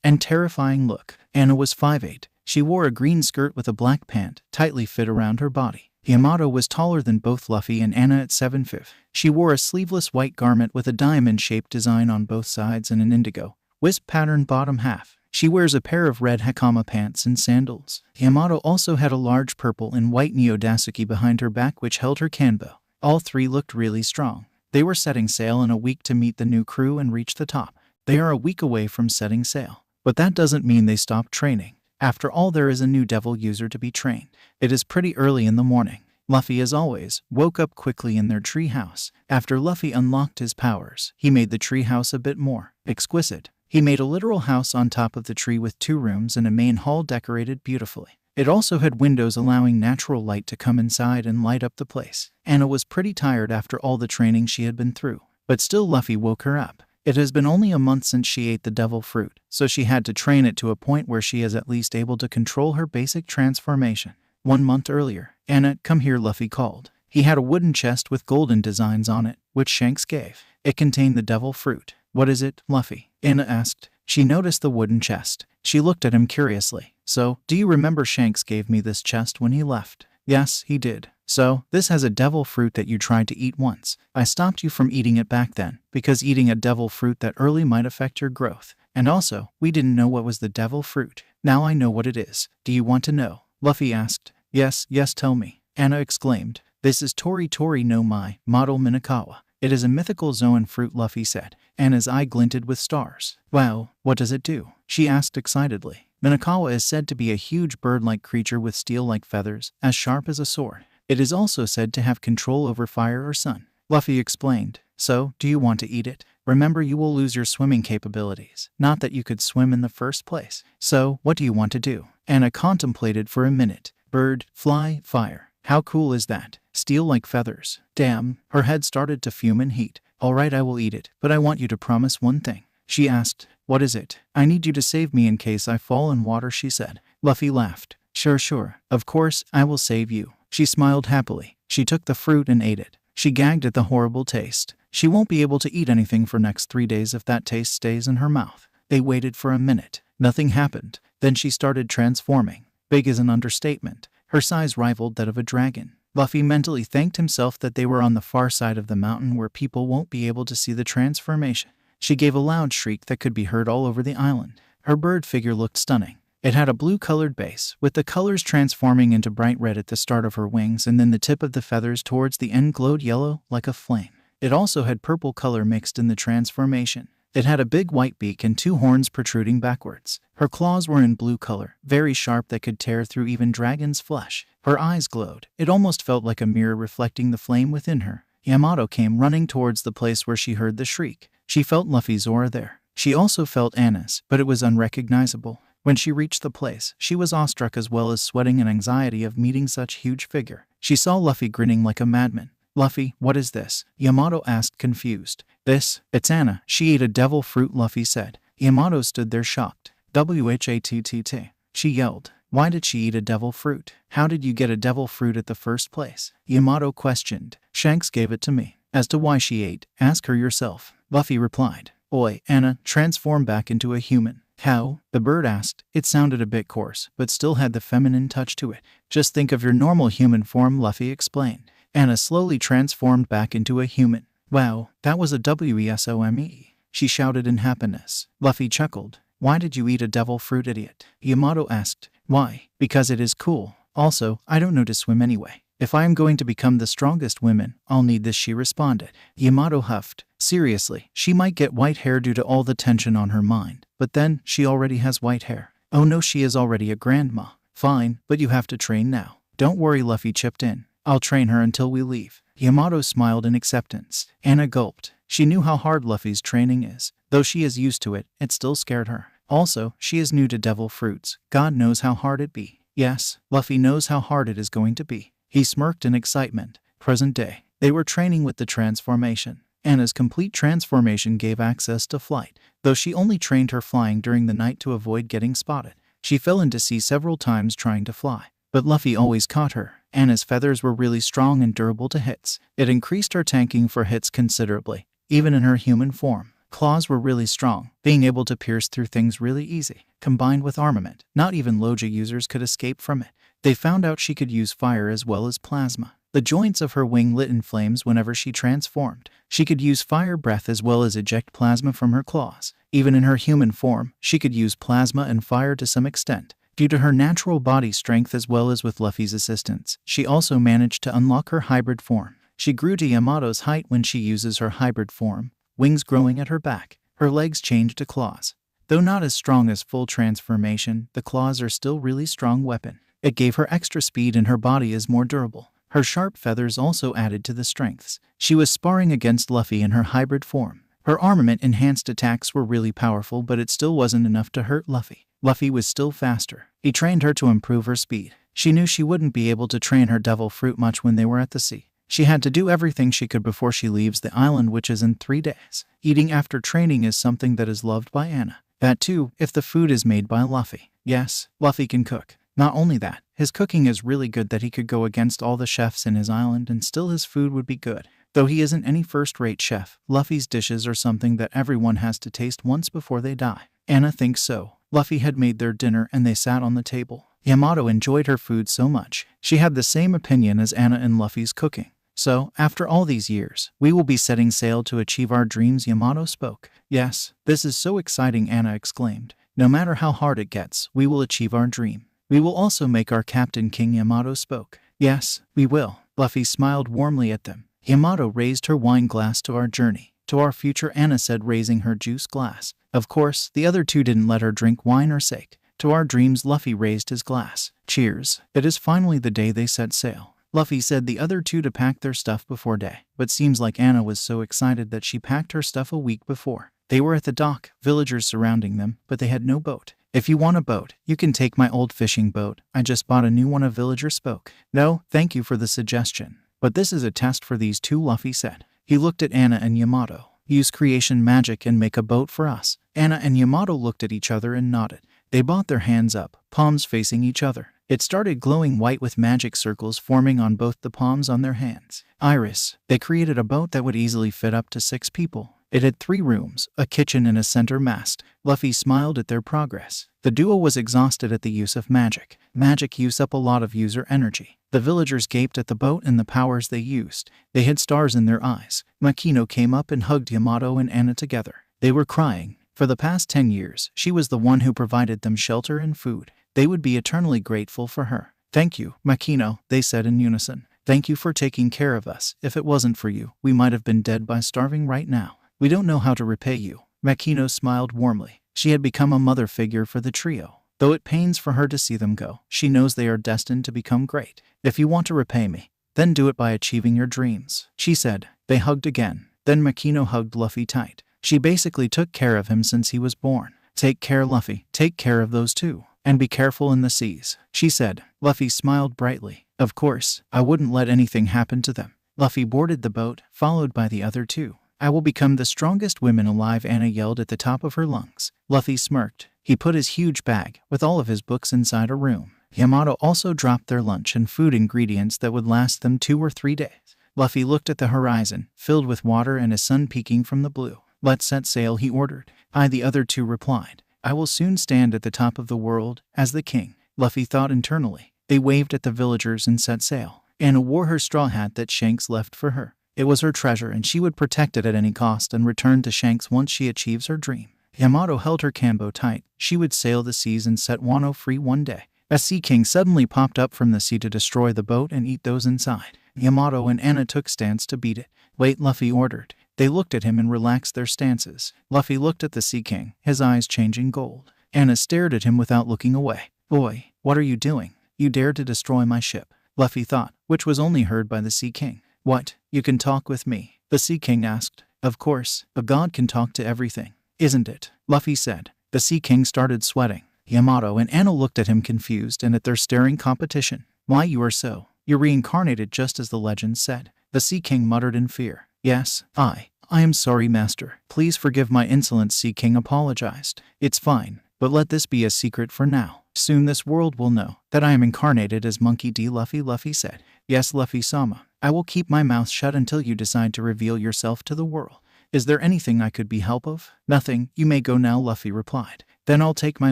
and terrifying look. Anna was 5'8". She wore a green skirt with a black pant, tightly fit around her body. Yamato was taller than both Luffy and Anna at 7'5". She wore a sleeveless white garment with a diamond-shaped design on both sides and an indigo wisp pattern bottom half. She wears a pair of red hakama pants and sandals. Yamato also had a large purple and white Neodasuke behind her back which held her kanbo. All 3 looked really strong. They were setting sail in a week to meet the new crew and reach the top. They are a week away from setting sail. But that doesn't mean they stopped training. After all, there is a new devil user to be trained. It is pretty early in the morning. Luffy, as always, woke up quickly in their tree house. After Luffy unlocked his powers, he made the tree house a bit more exquisite. He made a literal house on top of the tree with 2 rooms and a main hall decorated beautifully. It also had windows allowing natural light to come inside and light up the place. Anna was pretty tired after all the training she had been through. But still Luffy woke her up. It has been only a month since she ate the devil fruit, so she had to train it to a point where she is at least able to control her basic transformation. 1 month earlier, Anna, come here, Luffy called. He had a wooden chest with golden designs on it, which Shanks gave. It contained the devil fruit. What is it, Luffy? Anna asked. She noticed the wooden chest. She looked at him curiously. So, do you remember Shanks gave me this chest when he left? Yes, he did. So, this has a devil fruit that you tried to eat once. I stopped you from eating it back then, because eating a devil fruit that early might affect your growth. And also, we didn't know what was the devil fruit. Now I know what it is. Do you want to know? Luffy asked. Yes, tell me. Anna exclaimed. This is Tori Tori no Mai, model Minakawa. It is a mythical Zoan fruit, Luffy said. Anna's eye glinted with stars. Wow, what does it do? She asked excitedly. Minakawa is said to be a huge bird-like creature with steel-like feathers, as sharp as a sword. It is also said to have control over fire or sun. Luffy explained. So, do you want to eat it? Remember, you will lose your swimming capabilities. Not that you could swim in the first place. So, what do you want to do? Anna contemplated for a minute. Bird, fly, fire. How cool is that? Steel like feathers. Damn, her head started to fume in heat. Alright, I will eat it, but I want you to promise one thing. She asked. What is it? I need you to save me in case I fall in water, she said. Luffy laughed. Sure. Of course, I will save you. She smiled happily. She took the fruit and ate it. She gagged at the horrible taste. She won't be able to eat anything for next 3 days if that taste stays in her mouth. They waited for a minute. Nothing happened. Then she started transforming. Big is an understatement. Her size rivaled that of a dragon. Luffy mentally thanked himself that they were on the far side of the mountain where people won't be able to see the transformation. She gave a loud shriek that could be heard all over the island. Her bird figure looked stunning. It had a blue-colored base, with the colors transforming into bright red at the start of her wings, and then the tip of the feathers towards the end glowed yellow like a flame. It also had purple color mixed in the transformation. It had a big white beak and 2 horns protruding backwards. Her claws were in blue color, very sharp, that could tear through even dragon's flesh. Her eyes glowed. It almost felt like a mirror reflecting the flame within her. Yamato came running towards the place where she heard the shriek. She felt Luffy's aura there. She also felt Anna's, but it was unrecognizable. When she reached the place, she was awestruck as well as sweating in anxiety of meeting such huge figure. She saw Luffy grinning like a madman. Luffy, what is this? Yamato asked, confused. It's Anna. She ate a devil fruit, Luffy said. Yamato stood there shocked. Whattt. She yelled. Why did she eat a devil fruit? How did you get a devil fruit at the first place? Yamato questioned. Shanks gave it to me. As to why she ate, ask her yourself. Luffy replied. Oi, Anna, transform back into a human. How? The bird asked. It sounded a bit coarse, but still had the feminine touch to it. Just think of your normal human form, Luffy explained. Anna slowly transformed back into a human. Wow, that was a WESOME. She shouted in happiness. Luffy chuckled. Why did you eat a devil fruit, idiot? Yamato asked. Why? Because it is cool. Also, I don't know to swim anyway. If I am going to become the strongest woman, I'll need this, she responded. Yamato huffed. Seriously, she might get white hair due to all the tension on her mind. But then, she already has white hair. Oh no, she is already a grandma. Fine, but you have to train now. Don't worry, Luffy chipped in. I'll train her until we leave. Yamato smiled in acceptance. Anna gulped. She knew how hard Luffy's training is. Though she is used to it, it still scared her. Also, she is new to devil fruits. God knows how hard it be. Yes, Luffy knows how hard it is going to be. He smirked in excitement. Present day. They were training with the transformation. Anna's complete transformation gave access to flight, though she only trained her flying during the night to avoid getting spotted. She fell into sea several times trying to fly, but Luffy always caught her. Anna's feathers were really strong and durable to hits. It increased her tanking for hits considerably, even in her human form. Claws were really strong, being able to pierce through things really easy. Combined with armament, not even Loja users could escape from it. They found out she could use fire as well as plasma. The joints of her wing lit in flames whenever she transformed. She could use fire breath as well as eject plasma from her claws. Even in her human form, she could use plasma and fire to some extent. Due to her natural body strength as well as with Luffy's assistance, she also managed to unlock her hybrid form. She grew to Yamato's height when she uses her hybrid form, wings growing at her back. Her legs changed to claws. Though not as strong as full transformation, the claws are still really strong weapon. It gave her extra speed and her body is more durable. Her sharp feathers also added to the strengths. She was sparring against Luffy in her hybrid form. Her armament-enhanced attacks were really powerful, but it still wasn't enough to hurt Luffy. Luffy was still faster. He trained her to improve her speed. She knew she wouldn't be able to train her devil fruit much when they were at the sea. She had to do everything she could before she leaves the island, which is in 3 days. Eating after training is something that is loved by Anna. That too, if the food is made by Luffy. Yes, Luffy can cook. Not only that, his cooking is really good that he could go against all the chefs in his island and still his food would be good. Though he isn't any first-rate chef, Luffy's dishes are something that everyone has to taste once before they die. Anna thinks so. Luffy had made their dinner and they sat on the table. Yamato enjoyed her food so much. She had the same opinion as Anna in Luffy's cooking. So, after all these years, we will be setting sail to achieve our dreams, Yamato spoke. Yes, this is so exciting, Anna exclaimed. No matter how hard it gets, we will achieve our dream. We will also make our captain king, Yamato spoke. Yes, we will. Luffy smiled warmly at them. Yamato raised her wine glass to our journey, to our future, Anna said, raising her juice glass. Of course, the other two didn't let her drink wine or sake. To our dreams, Luffy raised his glass. Cheers. It is finally the day they set sail. Luffy said the other two to pack their stuff before day, but seems like Anna was so excited that she packed her stuff a week before. They were at the dock, villagers surrounding them, but they had no boat. If you want a boat, you can take my old fishing boat. I just bought a new one, a villager spoke. No, thank you for the suggestion. But this is a test for these two, Luffy said. He looked at Anna and Yamato. Use creation magic and make a boat for us. Anna and Yamato looked at each other and nodded. They brought their hands up, palms facing each other. It started glowing white with magic circles forming on both the palms on their hands. Iris. They created a boat that would easily fit up to 6 people. It had 3 rooms, a kitchen and a center mast. Luffy smiled at their progress. The duo was exhausted at the use of magic. Magic used up a lot of user energy. The villagers gaped at the boat and the powers they used. They had stars in their eyes. Makino came up and hugged Yamato and Anna together. They were crying. For the past 10 years, she was the one who provided them shelter and food. They would be eternally grateful for her. Thank you, Makino, they said in unison. Thank you for taking care of us. If it wasn't for you, we might have been dead by starving right now. We don't know how to repay you. Makino smiled warmly. She had become a mother figure for the trio. Though it pains for her to see them go, she knows they are destined to become great. If you want to repay me, then do it by achieving your dreams, she said. They hugged again. Then Makino hugged Luffy tight. She basically took care of him since he was born. Take care, Luffy. Take care of those two. And be careful in the seas, she said. Luffy smiled brightly. Of course, I wouldn't let anything happen to them. Luffy boarded the boat, followed by the other two. I will become the strongest woman alive, Anna yelled at the top of her lungs. Luffy smirked. He put his huge bag, with all of his books, inside a room. Yamato also dropped their lunch and food ingredients that would last them 2 or 3 days. Luffy looked at the horizon, filled with water and a sun peeking from the blue. Let's set sail, he ordered. The other two replied. I will soon stand at the top of the world, as the king, Luffy thought internally. They waved at the villagers and set sail. Anna wore her straw hat that Shanks left for her. It was her treasure and she would protect it at any cost and return to Shanks once she achieves her dream. Yamato held her kanbo tight. She would sail the seas and set Wano free one day. A sea king suddenly popped up from the sea to destroy the boat and eat those inside. Yamato and Anna took stance to beat it. Wait, Luffy ordered. They looked at him and relaxed their stances. Luffy looked at the Sea King, his eyes changing gold. Anna stared at him without looking away. Boy, what are you doing? You dared to destroy my ship, Luffy thought, which was only heard by the Sea King. What? You can talk with me? The Sea King asked. Of course, a god can talk to everything, isn't it? Luffy said. The Sea King started sweating. Yamato and Anna looked at him confused and at their staring competition. Why, you are so? You're reincarnated just as the legend said. The Sea King muttered in fear. Yes, I am sorry, Master. Please forgive my insolence, Sea King apologized. It's fine, but let this be a secret for now. Soon this world will know that I am incarnated as Monkey D. Luffy said. Yes, Luffy-sama. I will keep my mouth shut until you decide to reveal yourself to the world. Is there anything I could be help of? Nothing. You may go now, Luffy replied. Then I'll take my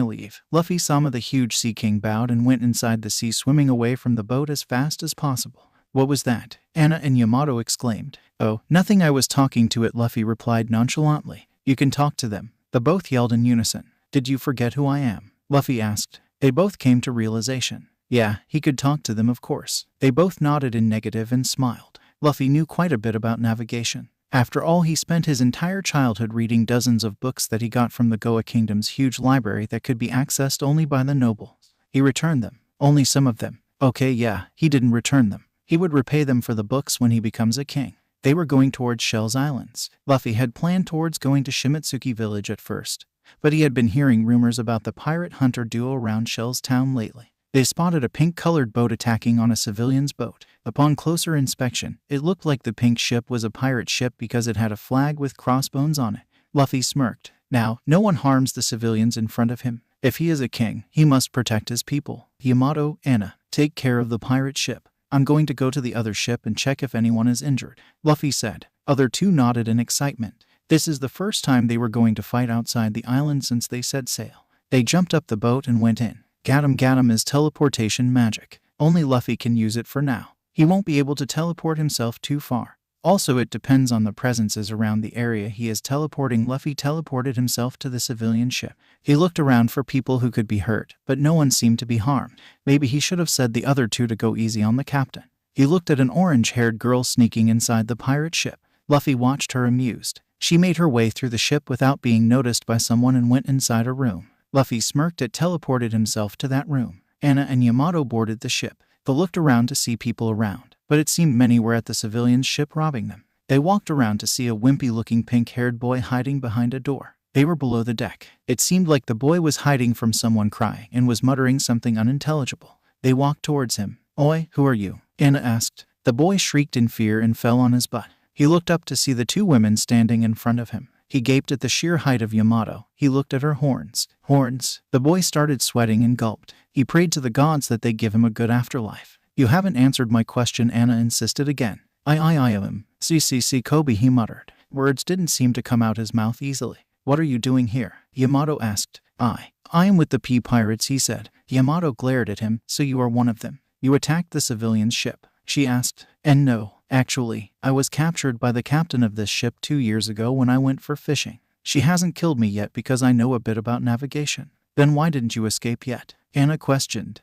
leave. Luffy-sama. The huge Sea King bowed and went inside the sea, swimming away from the boat as fast as possible. What was that? Anna and Yamato exclaimed. Oh, nothing, I was talking to it, Luffy replied nonchalantly. You can talk to them. The both yelled in unison. Did you forget who I am? Luffy asked. They both came to realization. Yeah, he could talk to them, of course. They both nodded in negative and smiled. Luffy knew quite a bit about navigation. After all, he spent his entire childhood reading dozens of books that he got from the Goa Kingdom's huge library that could be accessed only by the nobles. He returned them. Only some of them. Okay, yeah, he didn't return them. He would repay them for the books when he becomes a king. They were going towards Shell's Islands. Luffy had planned towards going to Shimitsuki village at first, but he had been hearing rumors about the pirate hunter duo around Shell's town lately. They spotted a pink-colored boat attacking on a civilian's boat. Upon closer inspection, it looked like the pink ship was a pirate ship because it had a flag with crossbones on it. Luffy smirked. Now, no one harms the civilians in front of him. If he is a king, he must protect his people. Yamato, Anna, take care of the pirate ship. I'm going to go to the other ship and check if anyone is injured, Luffy said. Other two nodded in excitement. This is the first time they were going to fight outside the island since they set sail. They jumped up the boat and went in. Gatum is teleportation magic. Only Luffy can use it for now. He won't be able to teleport himself too far. Also, it depends on the presences around the area he is teleporting. Luffy teleported himself to the civilian ship. He looked around for people who could be hurt, but no one seemed to be harmed. Maybe he should have said the other two to go easy on the captain. He looked at an orange-haired girl sneaking inside the pirate ship. Luffy watched her amused. She made her way through the ship without being noticed by someone and went inside a room. Luffy smirked and teleported himself to that room. Anna and Yamato boarded the ship. They looked around to see people around, but it seemed many were at the civilian's ship robbing them. They walked around to see a wimpy-looking pink-haired boy hiding behind a door. They were below the deck. It seemed like the boy was hiding from someone crying and was muttering something unintelligible. They walked towards him. "Oi, who are you?" Anna asked. The boy shrieked in fear and fell on his butt. He looked up to see the two women standing in front of him. He gaped at the sheer height of Yamato. He looked at her horns. Horns. The boy started sweating and gulped. He prayed to the gods that they give him a good afterlife. "You haven't answered my question," Anna insisted again. I am. See, Kobe, he muttered. Words didn't seem to come out his mouth easily. "What are you doing here?" Yamato asked. I am with the pirates, he said. Yamato glared at him. "So you are one of them? You attacked the civilian's ship?" she asked. "And no. Actually, I was captured by the captain of this ship 2 years ago when I went for fishing. She hasn't killed me yet because I know a bit about navigation." "Then why didn't you escape yet?" Anna questioned.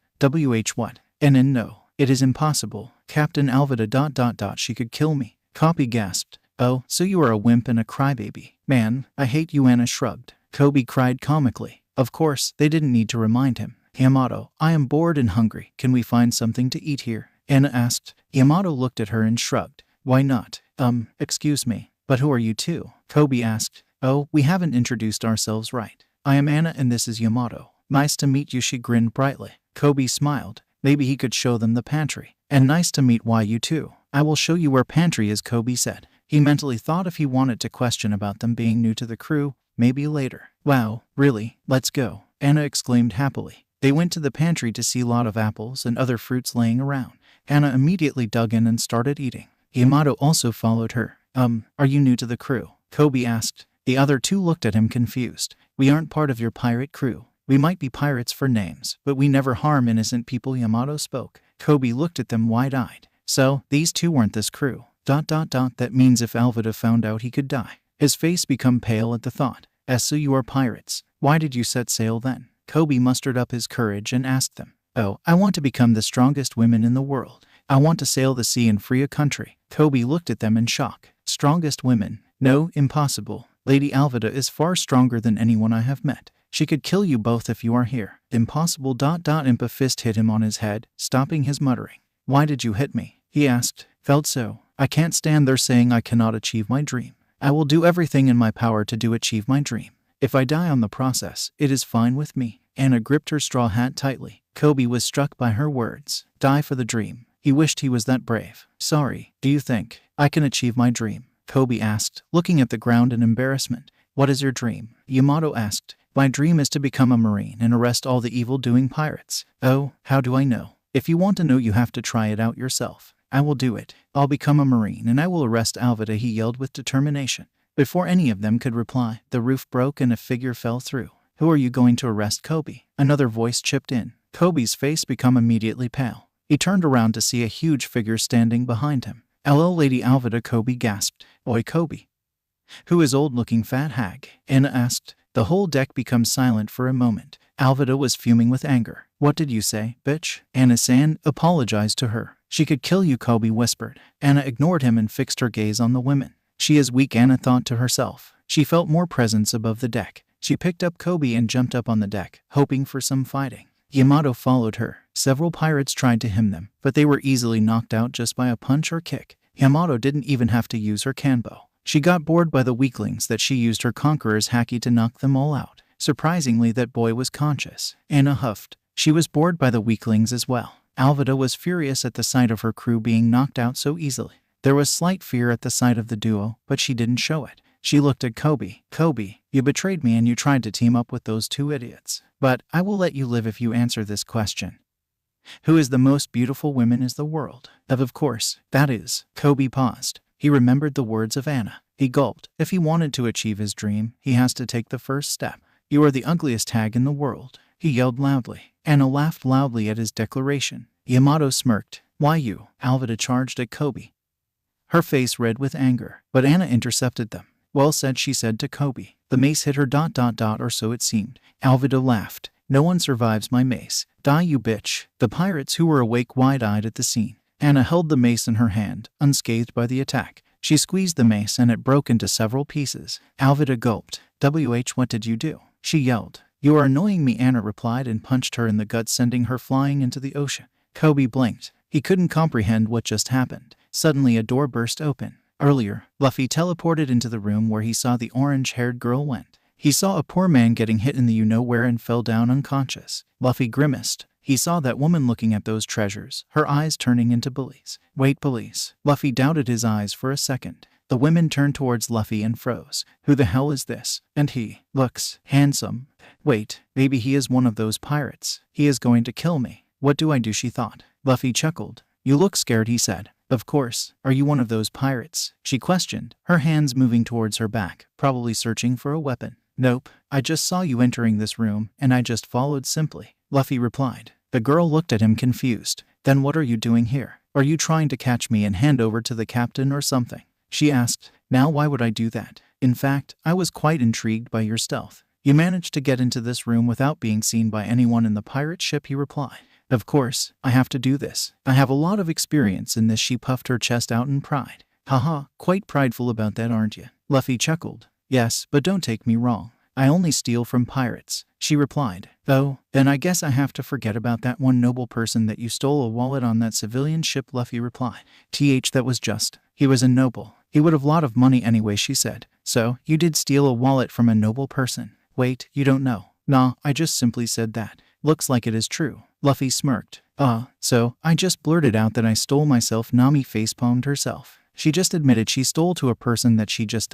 What? And no. It is impossible. Captain Alvida ... She could kill me. Kobe gasped. "Oh, so you are a wimp and a crybaby. Man, I hate you," Anna shrugged. Kobe cried comically. Of course, they didn't need to remind him. "Yamato, I am bored and hungry. Can we find something to eat here?" Anna asked. Yamato looked at her and shrugged. "Why not?" Excuse me, but who are you two?" Kobe asked. "Oh, we haven't introduced ourselves right. I am Anna and this is Yamato." "Nice to meet you," she grinned brightly. Kobe smiled. Maybe he could show them the pantry. "And nice to meet you too. I will show you where pantry is," Kobe said. He mentally thought if he wanted to question about them being new to the crew, maybe later. "Wow, really? Let's go," Anna exclaimed happily. They went to the pantry to see a lot of apples and other fruits laying around. Anna immediately dug in and started eating. Yamato also followed her. Are you new to the crew?" Kobe asked. The other two looked at him confused. "We aren't part of your pirate crew. We might be pirates for names, but we never harm innocent people," Yamato spoke. Kobe looked at them wide-eyed. "So, these two weren't this crew. ... That means if Alvida found out he could die." His face became pale at the thought. "So you are pirates. Why did you set sail then?" Kobe mustered up his courage and asked them. "Oh, I want to become the strongest women in the world. I want to sail the sea and free a country." Kobe looked at them in shock. "Strongest women? No, impossible. Lady Alvida is far stronger than anyone I have met. She could kill you both if you are here." "Impossible ... Impa fist hit him on his head, stopping his muttering. "Why did you hit me?" he asked. "Felt so. I can't stand there saying I cannot achieve my dream. I will do everything in my power to achieve my dream. If I die on the process, it is fine with me." Anna gripped her straw hat tightly. Kobe was struck by her words. Die for the dream. He wished he was that brave. "Sorry, do you think I can achieve my dream?" Kobe asked, looking at the ground in embarrassment. "What is your dream?" Yamato asked. "My dream is to become a marine and arrest all the evil-doing pirates." "Oh, how do I know?" "If you want to know, you have to try it out yourself." "I will do it. I'll become a marine and I will arrest Alvida," he yelled with determination. Before any of them could reply, the roof broke and a figure fell through. "Who are you going to arrest, Kobe?" Another voice chipped in. Kobe's face became immediately pale. He turned around to see a huge figure standing behind him. "Hello, Lady Alvida," Kobe gasped. "Oi, Kobe." "Who is old-looking fat hag?" Anna asked. The whole deck became silent for a moment. Alvida was fuming with anger. "What did you say, bitch?" Anna-san apologized to her. "She could kill you," Kobe whispered. Anna ignored him and fixed her gaze on the women. She is weak, Anna thought to herself. She felt more presence above the deck. She picked up Kobe and jumped up on the deck, hoping for some fighting. Yamato followed her. Several pirates tried to him them, but they were easily knocked out just by a punch or kick. Yamato didn't even have to use her kanbo. She got bored by the weaklings that she used her conqueror's haki to knock them all out. Surprisingly, that boy was conscious. Anna huffed. She was bored by the weaklings as well. Alvida was furious at the sight of her crew being knocked out so easily. There was slight fear at the sight of the duo, but she didn't show it. She looked at Kobe. Kobe, you betrayed me and you tried to team up with those two idiots. But I will let you live if you answer this question. Who is the most beautiful woman in the world? Of course, that is. Kobe paused. He remembered the words of Anna. He gulped. If he wanted to achieve his dream, he has to take the first step. You are the ugliest hag in the world. He yelled loudly. Anna laughed loudly at his declaration. Yamato smirked. Why you? Alvida charged at Kobe, her face red with anger. But Anna intercepted them. Well said, she said to Kobe. The mace hit her ... or so it seemed. Alvida laughed. No one survives my mace. Die, you bitch. The pirates, who were awake, wide-eyed at the scene. Anna held the mace in her hand, unscathed by the attack. She squeezed the mace and it broke into several pieces. Alvida gulped. What did you do? She yelled. You are annoying me, Anna replied and punched her in the gut, sending her flying into the ocean. Kobe blinked. He couldn't comprehend what just happened. Suddenly a door burst open. Earlier, Luffy teleported into the room where he saw the orange-haired girl went. He saw a poor man getting hit in the you-know-where and fell down unconscious. Luffy grimaced. He saw that woman looking at those treasures, her eyes turning into bullies. Wait, police. Luffy doubted his eyes for a second. The women turned towards Luffy and froze. Who the hell is this? And he looks handsome. Wait, maybe he is one of those pirates. He is going to kill me. What do I do? She thought. Luffy chuckled. You look scared, he said. Of course. Are you one of those pirates? She questioned, her hands moving towards her back, probably searching for a weapon. Nope. I just saw you entering this room, and I just followed simply. Luffy replied. The girl looked at him confused. Then what are you doing here? Are you trying to catch me and hand over to the captain or something? She asked. Now why would I do that? In fact, I was quite intrigued by your stealth. You managed to get into this room without being seen by anyone in the pirate ship, he replied. Of course, I have to do this. I have a lot of experience in this. She puffed her chest out in pride. Haha, quite prideful about that, aren't you? Luffy chuckled. Yes, but don't take me wrong. I only steal from pirates, she replied. Oh, then I guess I have to forget about that one noble person that you stole a wallet on that civilian ship, Luffy replied. That was just. He was a noble. He would have a lot of money anyway, she said. So, you did steal a wallet from a noble person. Wait, you don't know. Nah, I just simply said that. Looks like it is true. Luffy smirked. So, I just blurted out that I stole myself. Nami facepalmed herself. She just admitted she stole to a person that she just ...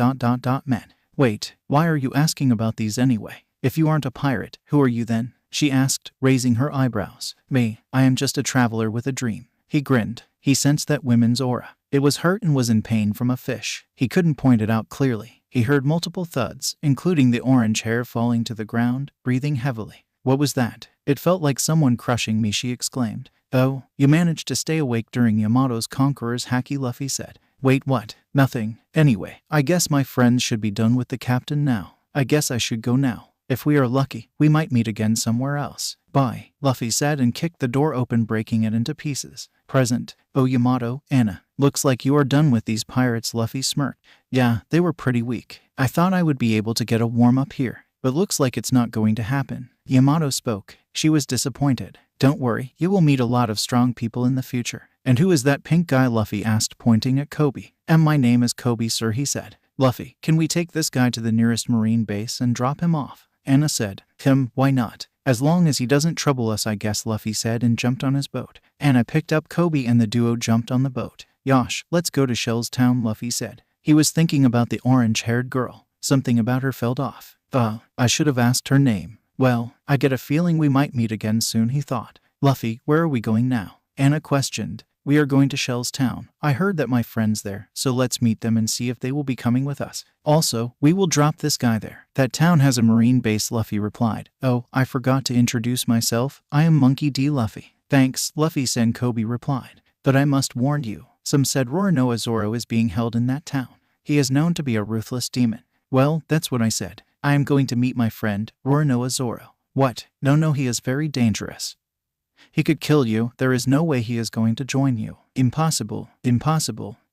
met. Wait, why are you asking about these anyway? If you aren't a pirate, who are you then? She asked, raising her eyebrows. Me, I am just a traveler with a dream. He grinned. He sensed that woman's aura. It was hurt and was in pain from a fish. He couldn't point it out clearly. He heard multiple thuds, including the orange hair falling to the ground, breathing heavily. What was that? It felt like someone crushing me, she exclaimed. Oh, you managed to stay awake during Yamato's Conqueror's haki, Luffy said. Wait, what? Nothing. Anyway, I guess my friends should be done with the captain now. I guess I should go now. If we are lucky, we might meet again somewhere else. Bye, Luffy said and kicked the door open, breaking it into pieces. Present. Oh, Yamato, Anna. Looks like you are done with these pirates, Luffy smirked. Yeah, they were pretty weak. I thought I would be able to get a warm-up here, but looks like it's not going to happen. Yamato spoke. She was disappointed. Don't worry, you will meet a lot of strong people in the future. And who is that pink guy? Luffy asked, pointing at Kobe. My name is Kobe, sir, he said. Luffy, can we take this guy to the nearest marine base and drop him off? Anna said. Why not? As long as he doesn't trouble us, I guess, Luffy said and jumped on his boat. Anna picked up Kobe and the duo jumped on the boat. Yosh, let's go to Shell's Town, Luffy said. He was thinking about the orange-haired girl. Something about her felt off. I should have asked her name. Well, I get a feeling we might meet again soon, he thought. Luffy, where are we going now? Anna questioned. We are going to Shell's Town. I heard that my friend's there, so let's meet them and see if they will be coming with us. Also, we will drop this guy there. That town has a marine base, Luffy replied. Oh, I forgot to introduce myself. I am Monkey D. Luffy. Thanks, Luffy said. Kobe replied. But I must warn you. Some said Roronoa Zoro is being held in that town. He is known to be a ruthless demon. Well, that's what I said. I am going to meet my friend, Roronoa Zoro. What? No, he is very dangerous. He could kill you. There is no way he is going to join you. Impossible.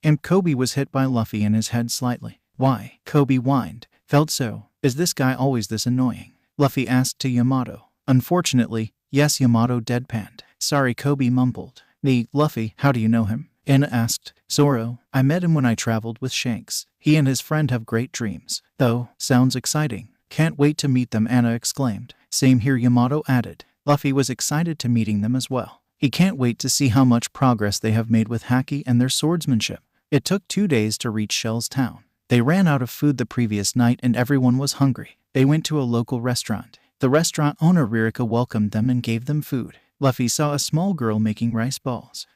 And Kobe was hit by Luffy in his head slightly. Why? Kobe whined. Felt so. Is this guy always this annoying? Luffy asked to Yamato. Unfortunately, yes, Yamato deadpanned. Sorry, Kobe mumbled. Luffy, how do you know him? Anna asked. Zoro, I met him when I traveled with Shanks. He and his friend have great dreams. Though, sounds exciting. Can't wait to meet them, Anna exclaimed. Same here, Yamato added. Luffy was excited to meeting them as well. He can't wait to see how much progress they have made with haki and their swordsmanship. It took 2 days to reach Shell's town. They ran out of food the previous night and everyone was hungry. They went to a local restaurant. The restaurant owner Ririka welcomed them and gave them food. Luffy saw a small girl making rice balls.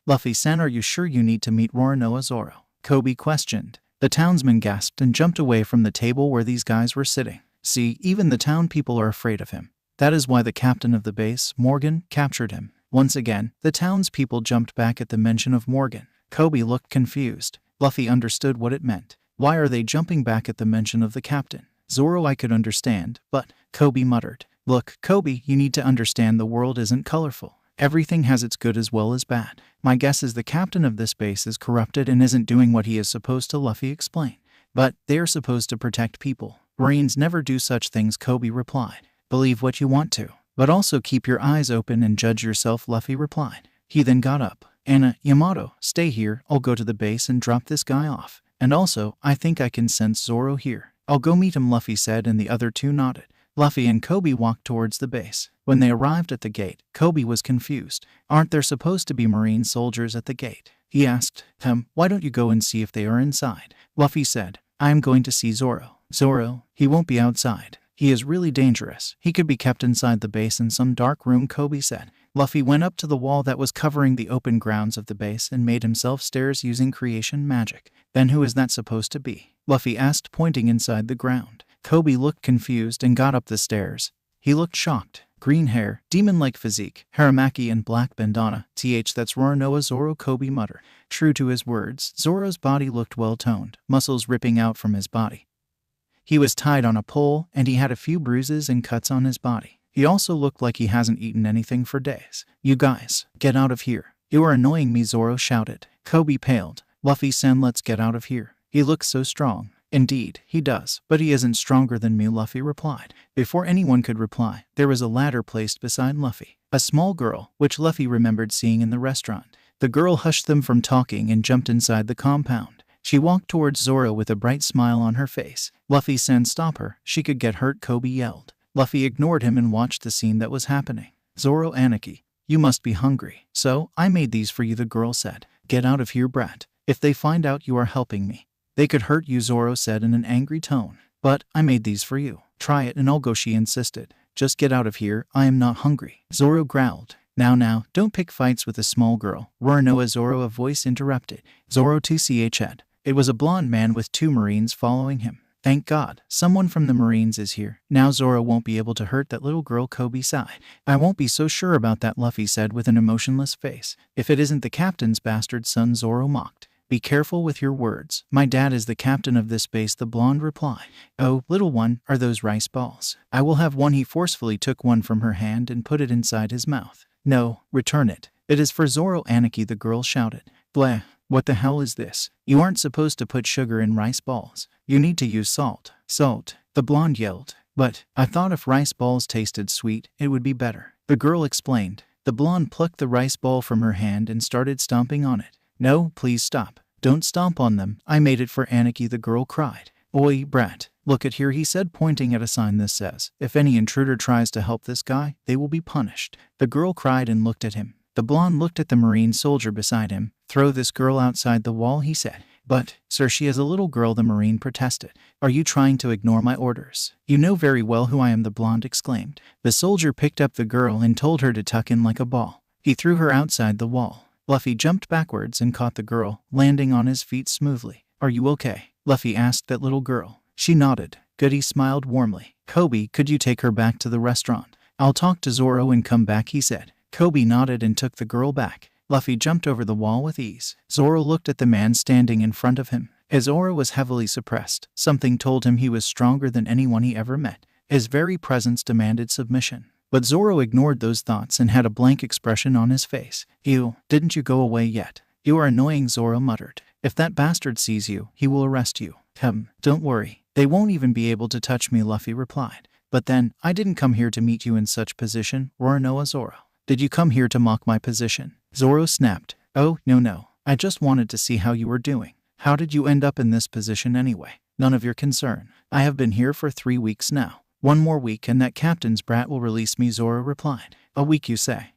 Luffy-san, are you sure you need to meet Roronoa Zoro? Kobe questioned. The townsman gasped and jumped away from the table where these guys were sitting. See, even the town people are afraid of him. That is why the captain of the base, Morgan, captured him. Once again, the townspeople jumped back at the mention of Morgan. Kobe looked confused. Luffy understood what it meant. Why are they jumping back at the mention of the captain? Zoro, I could understand, but Kobe muttered. Look, Kobe, you need to understand the world isn't colorful. Everything has its good as well as bad. My guess is the captain of this base is corrupted and isn't doing what he is supposed to, Luffy explained. But they are supposed to protect people. Marines never do such things, Kobe replied. Believe what you want to, but also keep your eyes open and judge yourself, Luffy replied. He then got up. Anna, Yamato, stay here. I'll go to the base and drop this guy off. And also, I think I can sense Zoro here. I'll go meet him, Luffy said, and the other two nodded. Luffy and Kobe walked towards the base. When they arrived at the gate, Kobe was confused. Aren't there supposed to be Marine soldiers at the gate? He asked. Why don't you go and see if they are inside? Luffy said, I am going to see Zoro. Zoro? He won't be outside. He is really dangerous. He could be kept inside the base in some dark room, Kobe said. Luffy went up to the wall that was covering the open grounds of the base and made himself stairs using creation magic. Then who is that supposed to be? Luffy asked, pointing inside the ground. Kobe looked confused and got up the stairs. He looked shocked. Green hair, demon-like physique, haramaki and black bandana. That's Roronoa Zoro, Kobe muttered. True to his words, Zoro's body looked well-toned, muscles ripping out from his body. He was tied on a pole, and he had a few bruises and cuts on his body. He also looked like he hasn't eaten anything for days. You guys, get out of here. You are annoying me, Zoro shouted. Kobe paled. Luffy-san, let's get out of here. He looks so strong. Indeed, he does, but he isn't stronger than me, Luffy replied. Before anyone could reply, there was a ladder placed beside Luffy. A small girl, which Luffy remembered seeing in the restaurant. The girl hushed them from talking and jumped inside the compound. She walked towards Zoro with a bright smile on her face. Luffy-san, stop her. She could get hurt, Kobe yelled. Luffy ignored him and watched the scene that was happening. Zoro, Aniki, you must be hungry. So, I made these for you, the girl said. Get out of here, brat. If they find out you are helping me, they could hurt you, Zoro said in an angry tone. But I made these for you. Try it and I'll go, she insisted. Just get out of here, I am not hungry. Zoro growled. Now, don't pick fights with a small girl. Roronoa Zoro, a voice interrupted. Zoro to ch. It was a blonde man with 2 Marines following him. Thank God, someone from the Marines is here. Now Zoro won't be able to hurt that little girl, Kobe sighed. I won't be so sure about that, Luffy said with an emotionless face. If it isn't the captain's bastard son, Zoro mocked. Be careful with your words. My dad is the captain of this base, the blonde replied. Oh, little one, are those rice balls? I will have one. He forcefully took one from her hand and put it inside his mouth. No, return it. It is for Zoro, Aniki, the girl shouted. Bleh, what the hell is this? You aren't supposed to put sugar in rice balls. You need to use salt. Salt, the blonde yelled. But I thought if rice balls tasted sweet, it would be better. The girl explained. The blonde plucked the rice ball from her hand and started stomping on it. No, please stop. Don't stomp on them. I made it for Aniki, the girl cried. Oi, brat. Look at here, he said, pointing at a sign. This says, if any intruder tries to help this guy, they will be punished. The girl cried and looked at him. The blonde looked at the Marine soldier beside him. Throw this girl outside the wall, he said. But, sir, she is a little girl, the Marine protested. Are you trying to ignore my orders? You know very well who I am, the blonde exclaimed. The soldier picked up the girl and told her to tuck in like a ball. He threw her outside the wall. Luffy jumped backwards and caught the girl, landing on his feet smoothly. Are you okay? Luffy asked that little girl. She nodded. Good, he smiled warmly. Kobe, could you take her back to the restaurant? I'll talk to Zoro and come back, he said. Kobe nodded and took the girl back. Luffy jumped over the wall with ease. Zoro looked at the man standing in front of him. His aura was heavily suppressed. Something told him he was stronger than anyone he ever met. His very presence demanded submission. But Zoro ignored those thoughts and had a blank expression on his face. Ew, didn't you go away yet? You are annoying, Zoro muttered. If that bastard sees you, he will arrest you. Don't worry. They won't even be able to touch me, Luffy replied. But then, I didn't come here to meet you in such position, Roronoa Zoro. Did you come here to mock my position? Zoro snapped. Oh, no. I just wanted to see how you were doing. How did you end up in this position anyway? None of your concern. I have been here for 3 weeks now. 1 more week and that captain's brat will release me, Zoro replied. A week you say?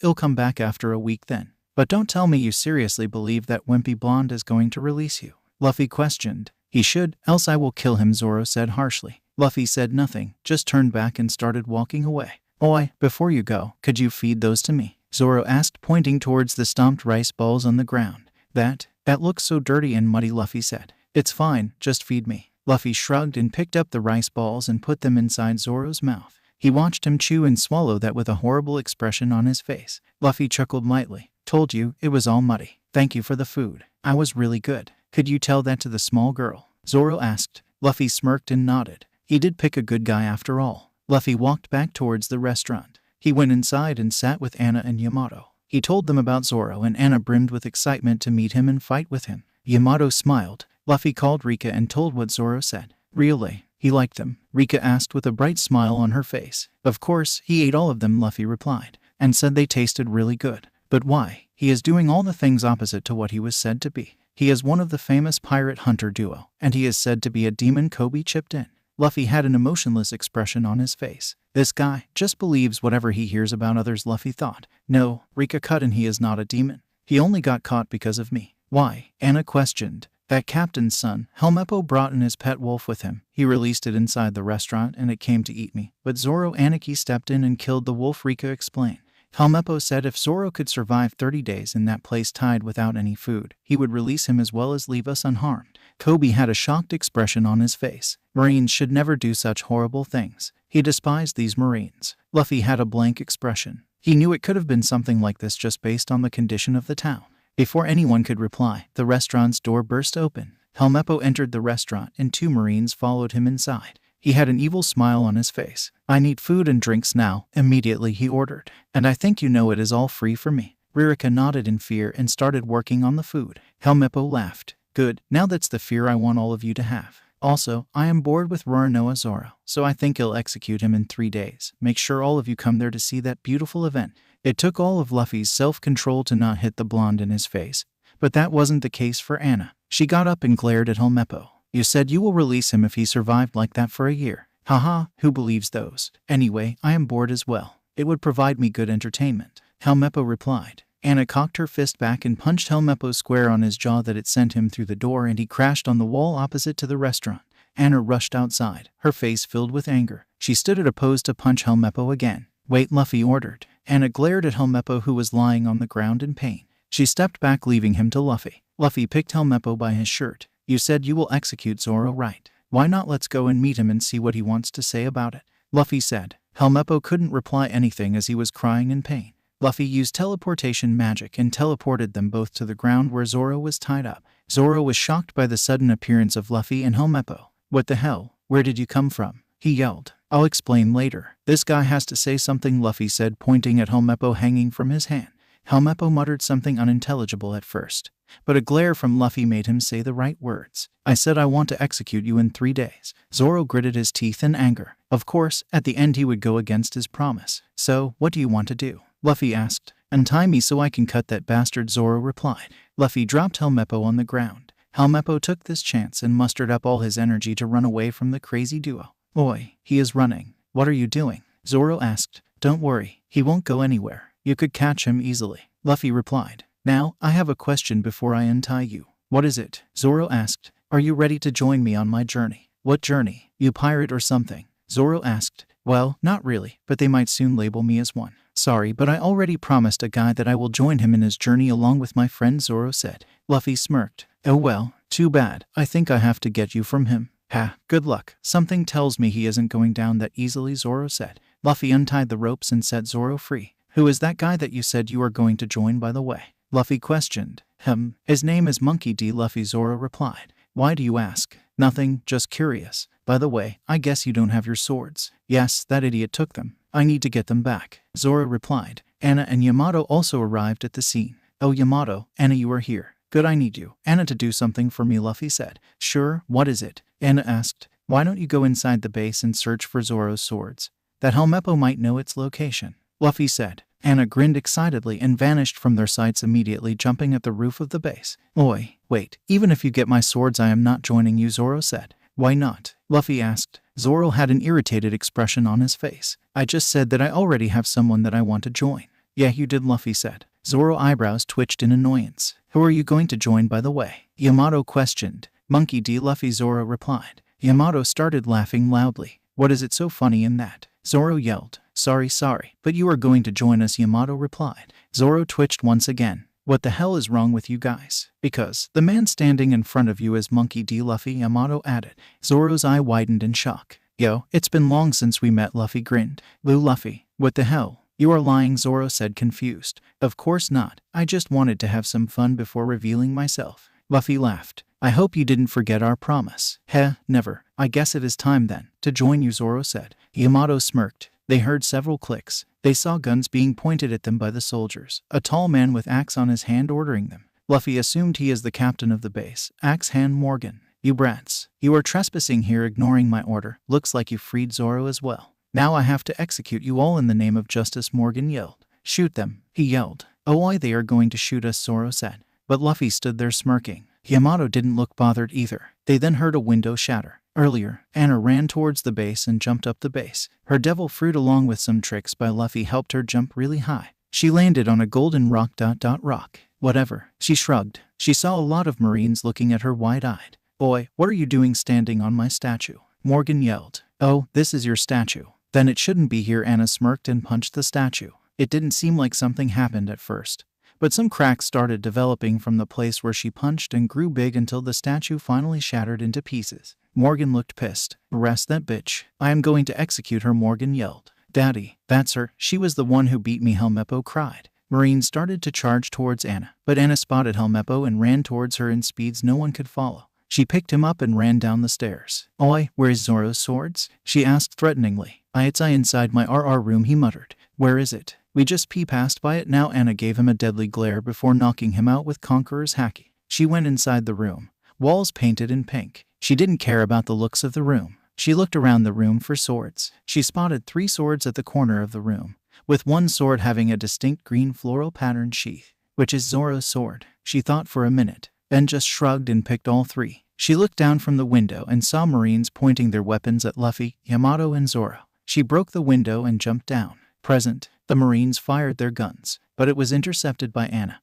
He'll come back after a week then. But don't tell me you seriously believe that wimpy blonde is going to release you, Luffy questioned. He should, else I will kill him, Zoro said harshly. Luffy said nothing, just turned back and started walking away. Oi, before you go, could you feed those to me? Zoro asked, pointing towards the stomped rice balls on the ground. That looks so dirty and muddy, Luffy said. It's fine, just feed me. Luffy shrugged and picked up the rice balls and put them inside Zoro's mouth. He watched him chew and swallow that with a horrible expression on his face. Luffy chuckled lightly. Told you, it was all muddy. Thank you for the food. I was really good. Could you tell that to the small girl? Zoro asked. Luffy smirked and nodded. He did pick a good guy after all. Luffy walked back towards the restaurant. He went inside and sat with Anna and Yamato. He told them about Zoro, and Anna brimmed with excitement to meet him and fight with him. Yamato smiled. Luffy called Rika and told what Zoro said. Really? He liked them? Rika asked with a bright smile on her face. Of course, he ate all of them, Luffy replied, and said they tasted really good. But why? He is doing all the things opposite to what he was said to be. He is one of the famous pirate hunter duo, and he is said to be a demon. Kobe chipped in. Luffy had an emotionless expression on his face. This guy just believes whatever he hears about others, Luffy thought. No, Rika cut in. He is not a demon. He only got caught because of me. Why? Anna questioned. That captain's son, Helmeppo, brought in his pet wolf with him. He released it inside the restaurant and it came to eat me. But Zoro Aniki stepped in and killed the wolf, Rika explained. Helmeppo said if Zoro could survive 30 days in that place tied without any food, he would release him as well as leave us unharmed. Kobe had a shocked expression on his face. Marines should never do such horrible things. He despised these Marines. Luffy had a blank expression. He knew it could have been something like this just based on the condition of the town. Before anyone could reply, the restaurant's door burst open. Helmeppo entered the restaurant and 2 Marines followed him inside. He had an evil smile on his face. I need food and drinks now, immediately he ordered. And I think you know it is all free for me. Ririka nodded in fear and started working on the food. Helmeppo laughed. Good, now that's the fear I want all of you to have. Also, I am bored with Roronoa Zoro, so I think I'll execute him in 3 days. Make sure all of you come there to see that beautiful event. It took all of Luffy's self-control to not hit the blonde in his face, but that wasn't the case for Anna. She got up and glared at Helmeppo. You said you will release him if he survived like that for a year. Haha, who believes those? Anyway, I am bored as well. It would provide me good entertainment. Helmeppo replied. Anna cocked her fist back and punched Helmeppo square on his jaw that it sent him through the door and he crashed on the wall opposite to the restaurant. Anna rushed outside, her face filled with anger. She stood at a pose to punch Helmeppo again. Wait, Luffy ordered. Anna glared at Helmeppo who was lying on the ground in pain. She stepped back leaving him to Luffy. Luffy picked Helmeppo by his shirt. You said you will execute Zoro, right? Why not let's go and meet him and see what he wants to say about it? Luffy said. Helmeppo couldn't reply anything as he was crying in pain. Luffy used teleportation magic and teleported them both to the ground where Zoro was tied up. Zoro was shocked by the sudden appearance of Luffy and Helmeppo. What the hell? Where did you come from? He yelled. I'll explain later. This guy has to say something, Luffy said, pointing at Helmeppo hanging from his hand. Helmeppo muttered something unintelligible at first, but a glare from Luffy made him say the right words. I said I want to execute you in 3 days. Zoro gritted his teeth in anger. Of course, at the end he would go against his promise. So, what do you want to do? Luffy asked. Untie me so I can cut that bastard, Zoro replied. Luffy dropped Helmeppo on the ground. Helmeppo took this chance and mustered up all his energy to run away from the crazy duo. Oi, he is running. What are you doing? Zoro asked. Don't worry, he won't go anywhere. You could catch him easily, Luffy replied. Now, I have a question before I untie you. What is it? Zoro asked. Are you ready to join me on my journey? What journey? You pirate or something? Zoro asked. Well, not really, but they might soon label me as one. Sorry, but I already promised a guy that I will join him in his journey along with my friend, Zoro said. Luffy smirked. Oh well, too bad. I think I have to get you from him. Ha, good luck. Something tells me he isn't going down that easily, Zoro said. Luffy untied the ropes and set Zoro free. Who is that guy that you said you are going to join, by the way? Luffy questioned. His name is Monkey D. Luffy, Zoro replied. Why do you ask? Nothing, just curious. By the way, I guess you don't have your swords. Yes, that idiot took them. I need to get them back, Zoro replied. Anna and Yamato also arrived at the scene. Oh Yamato, Anna, you are here. Good, I need you, Anna, to do something for me, Luffy said. Sure, what is it? Anna asked. Why don't you go inside the base and search for Zoro's swords? That Helmeppo might know its location, Luffy said. Anna grinned excitedly and vanished from their sights immediately, jumping at the roof of the base. Oi, wait, even if you get my swords I am not joining you, Zoro said. Why not? Luffy asked. Zoro had an irritated expression on his face. I just said that I already have someone that I want to join. Yeah, you did, Luffy said. Zoro's eyebrows twitched in annoyance. Who are you going to join, by the way? Yamato questioned. Monkey D. Luffy, Zoro replied. Yamato started laughing loudly. What is it so funny in that? Zoro yelled. Sorry, but you are going to join us, Yamato replied. Zoro twitched once again. What the hell is wrong with you guys? Because the man standing in front of you is Monkey D. Luffy, Yamato added. Zoro's eye widened in shock. Yo, it's been long since we met, Luffy grinned. Luffy, what the hell? You are lying, Zoro said, confused. Of course not. I just wanted to have some fun before revealing myself. Luffy laughed. I hope you didn't forget our promise. Heh, never. I guess it is time then to join you, Zoro said. Yamato smirked. They heard several clicks. They saw guns being pointed at them by the soldiers, a tall man with axe on his hand ordering them. Luffy assumed he is the captain of the base, Axe Hand Morgan. You brats. You are trespassing here, ignoring my order. Looks like you freed Zoro as well. Now I have to execute you all in the name of justice, Morgan yelled. Shoot them, he yelled. Oh, why they are going to shoot us, Zoro said. But Luffy stood there smirking. Yamato didn't look bothered either. They then heard a window shatter. Earlier, Anna ran towards the base and jumped up the base. Her devil fruit along with some tricks by Luffy helped her jump really high. She landed on a golden rock. Rock. Whatever. She shrugged. She saw a lot of Marines looking at her wide-eyed. Boy, what are you doing standing on my statue? Morgan yelled. Oh, this is your statue. Then it shouldn't be here, Anna smirked and punched the statue. It didn't seem like something happened at first, but some cracks started developing from the place where she punched and grew big until the statue finally shattered into pieces. Morgan looked pissed. Arrest that bitch. I am going to execute her, Morgan yelled. Daddy, that's her. She was the one who beat me, Helmeppo cried. Marines started to charge towards Anna, but Anna spotted Helmeppo and ran towards her in speeds no one could follow. She picked him up and ran down the stairs. Oi, where's Zoro's swords? She asked threateningly. It's inside my RR room, he muttered. Where is it? We just passed by it now. Anna gave him a deadly glare before knocking him out with Conqueror's Haki. She went inside the room. Walls painted in pink. She didn't care about the looks of the room. She looked around the room for swords. She spotted 3 swords at the corner of the room, with one sword having a distinct green floral patterned sheath. Which is Zoro's sword? She thought for a minute, then just shrugged and picked all 3. She looked down from the window and saw Marines pointing their weapons at Luffy, Yamato, and Zoro. She broke the window and jumped down. Present, the Marines fired their guns, but it was intercepted by Anna,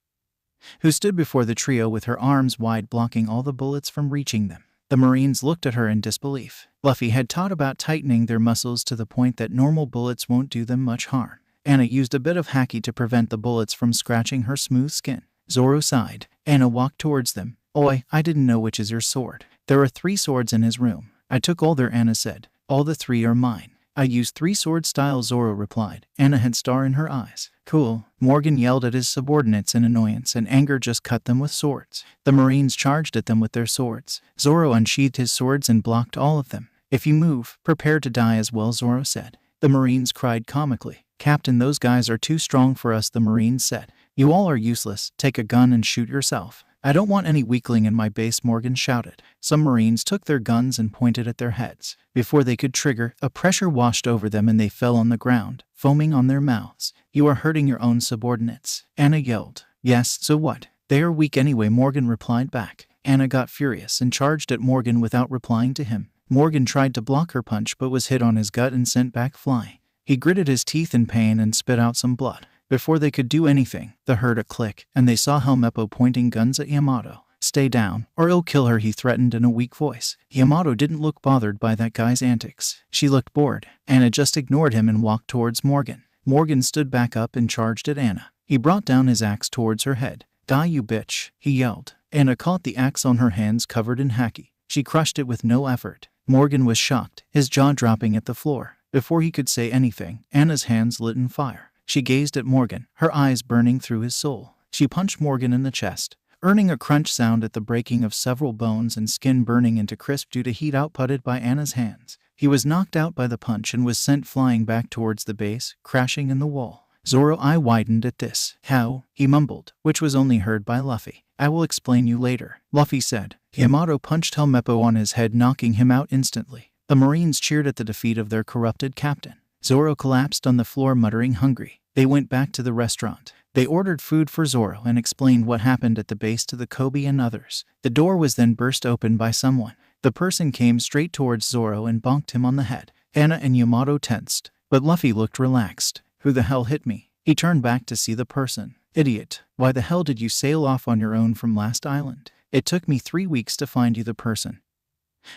who stood before the trio with her arms wide, blocking all the bullets from reaching them. The Marines looked at her in disbelief. Luffy had taught about tightening their muscles to the point that normal bullets won't do them much harm. Anna used a bit of haki to prevent the bullets from scratching her smooth skin. Zoro sighed. Anna walked towards them. Oi, I didn't know which is your sword. There are 3 swords in his room. I took all there, Anna said. All the 3 are mine. I used 3 sword style, Zoro replied. Anna had star in her eyes. Cool. Morgan yelled at his subordinates in annoyance, and anger just cut them with swords. The Marines charged at them with their swords. Zoro unsheathed his swords and blocked all of them. If you move, prepare to die as well, Zoro said. The Marines cried comically. Captain, those guys are too strong for us, the Marines said. You all are useless. Take a gun and shoot yourself. I don't want any weakling in my base, Morgan shouted. Some Marines took their guns and pointed at their heads. Before they could trigger, a pressure washed over them and they fell on the ground, foaming on their mouths. You are hurting your own subordinates, Anna yelled. Yes, so what? They are weak anyway, Morgan replied back. Anna got furious and charged at Morgan without replying to him. Morgan tried to block her punch but was hit on his gut and sent back flying. He gritted his teeth in pain and spit out some blood. Before they could do anything, they heard a click, and they saw Helmeppo pointing guns at Yamato. Stay down, or I'll kill her, he threatened in a weak voice. Yamato didn't look bothered by that guy's antics. She looked bored. Anna just ignored him and walked towards Morgan. Morgan stood back up and charged at Anna. He brought down his axe towards her head. Die, you bitch, he yelled. Anna caught the axe on her hands covered in haki. She crushed it with no effort. Morgan was shocked, his jaw dropping at the floor. Before he could say anything, Anna's hands lit in fire. She gazed at Morgan, her eyes burning through his soul. She punched Morgan in the chest, earning a crunch sound at the breaking of several bones and skin burning into crisp due to heat outputted by Anna's hands. He was knocked out by the punch and was sent flying back towards the base, crashing in the wall. Zoro's eye widened at this. How? He mumbled, which was only heard by Luffy. I will explain you later, Luffy said. Yamato punched Helmeppo on his head, knocking him out instantly. The Marines cheered at the defeat of their corrupted captain. Zoro collapsed on the floor, muttering hungry. They went back to the restaurant. They ordered food for Zoro and explained what happened at the base to the Kobe and others. The door was then burst open by someone. The person came straight towards Zoro and bonked him on the head. Anna and Yamato tensed, but Luffy looked relaxed. Who the hell hit me? He turned back to see the person. Idiot, why the hell did you sail off on your own from last island? It took me 3 weeks to find you. The person,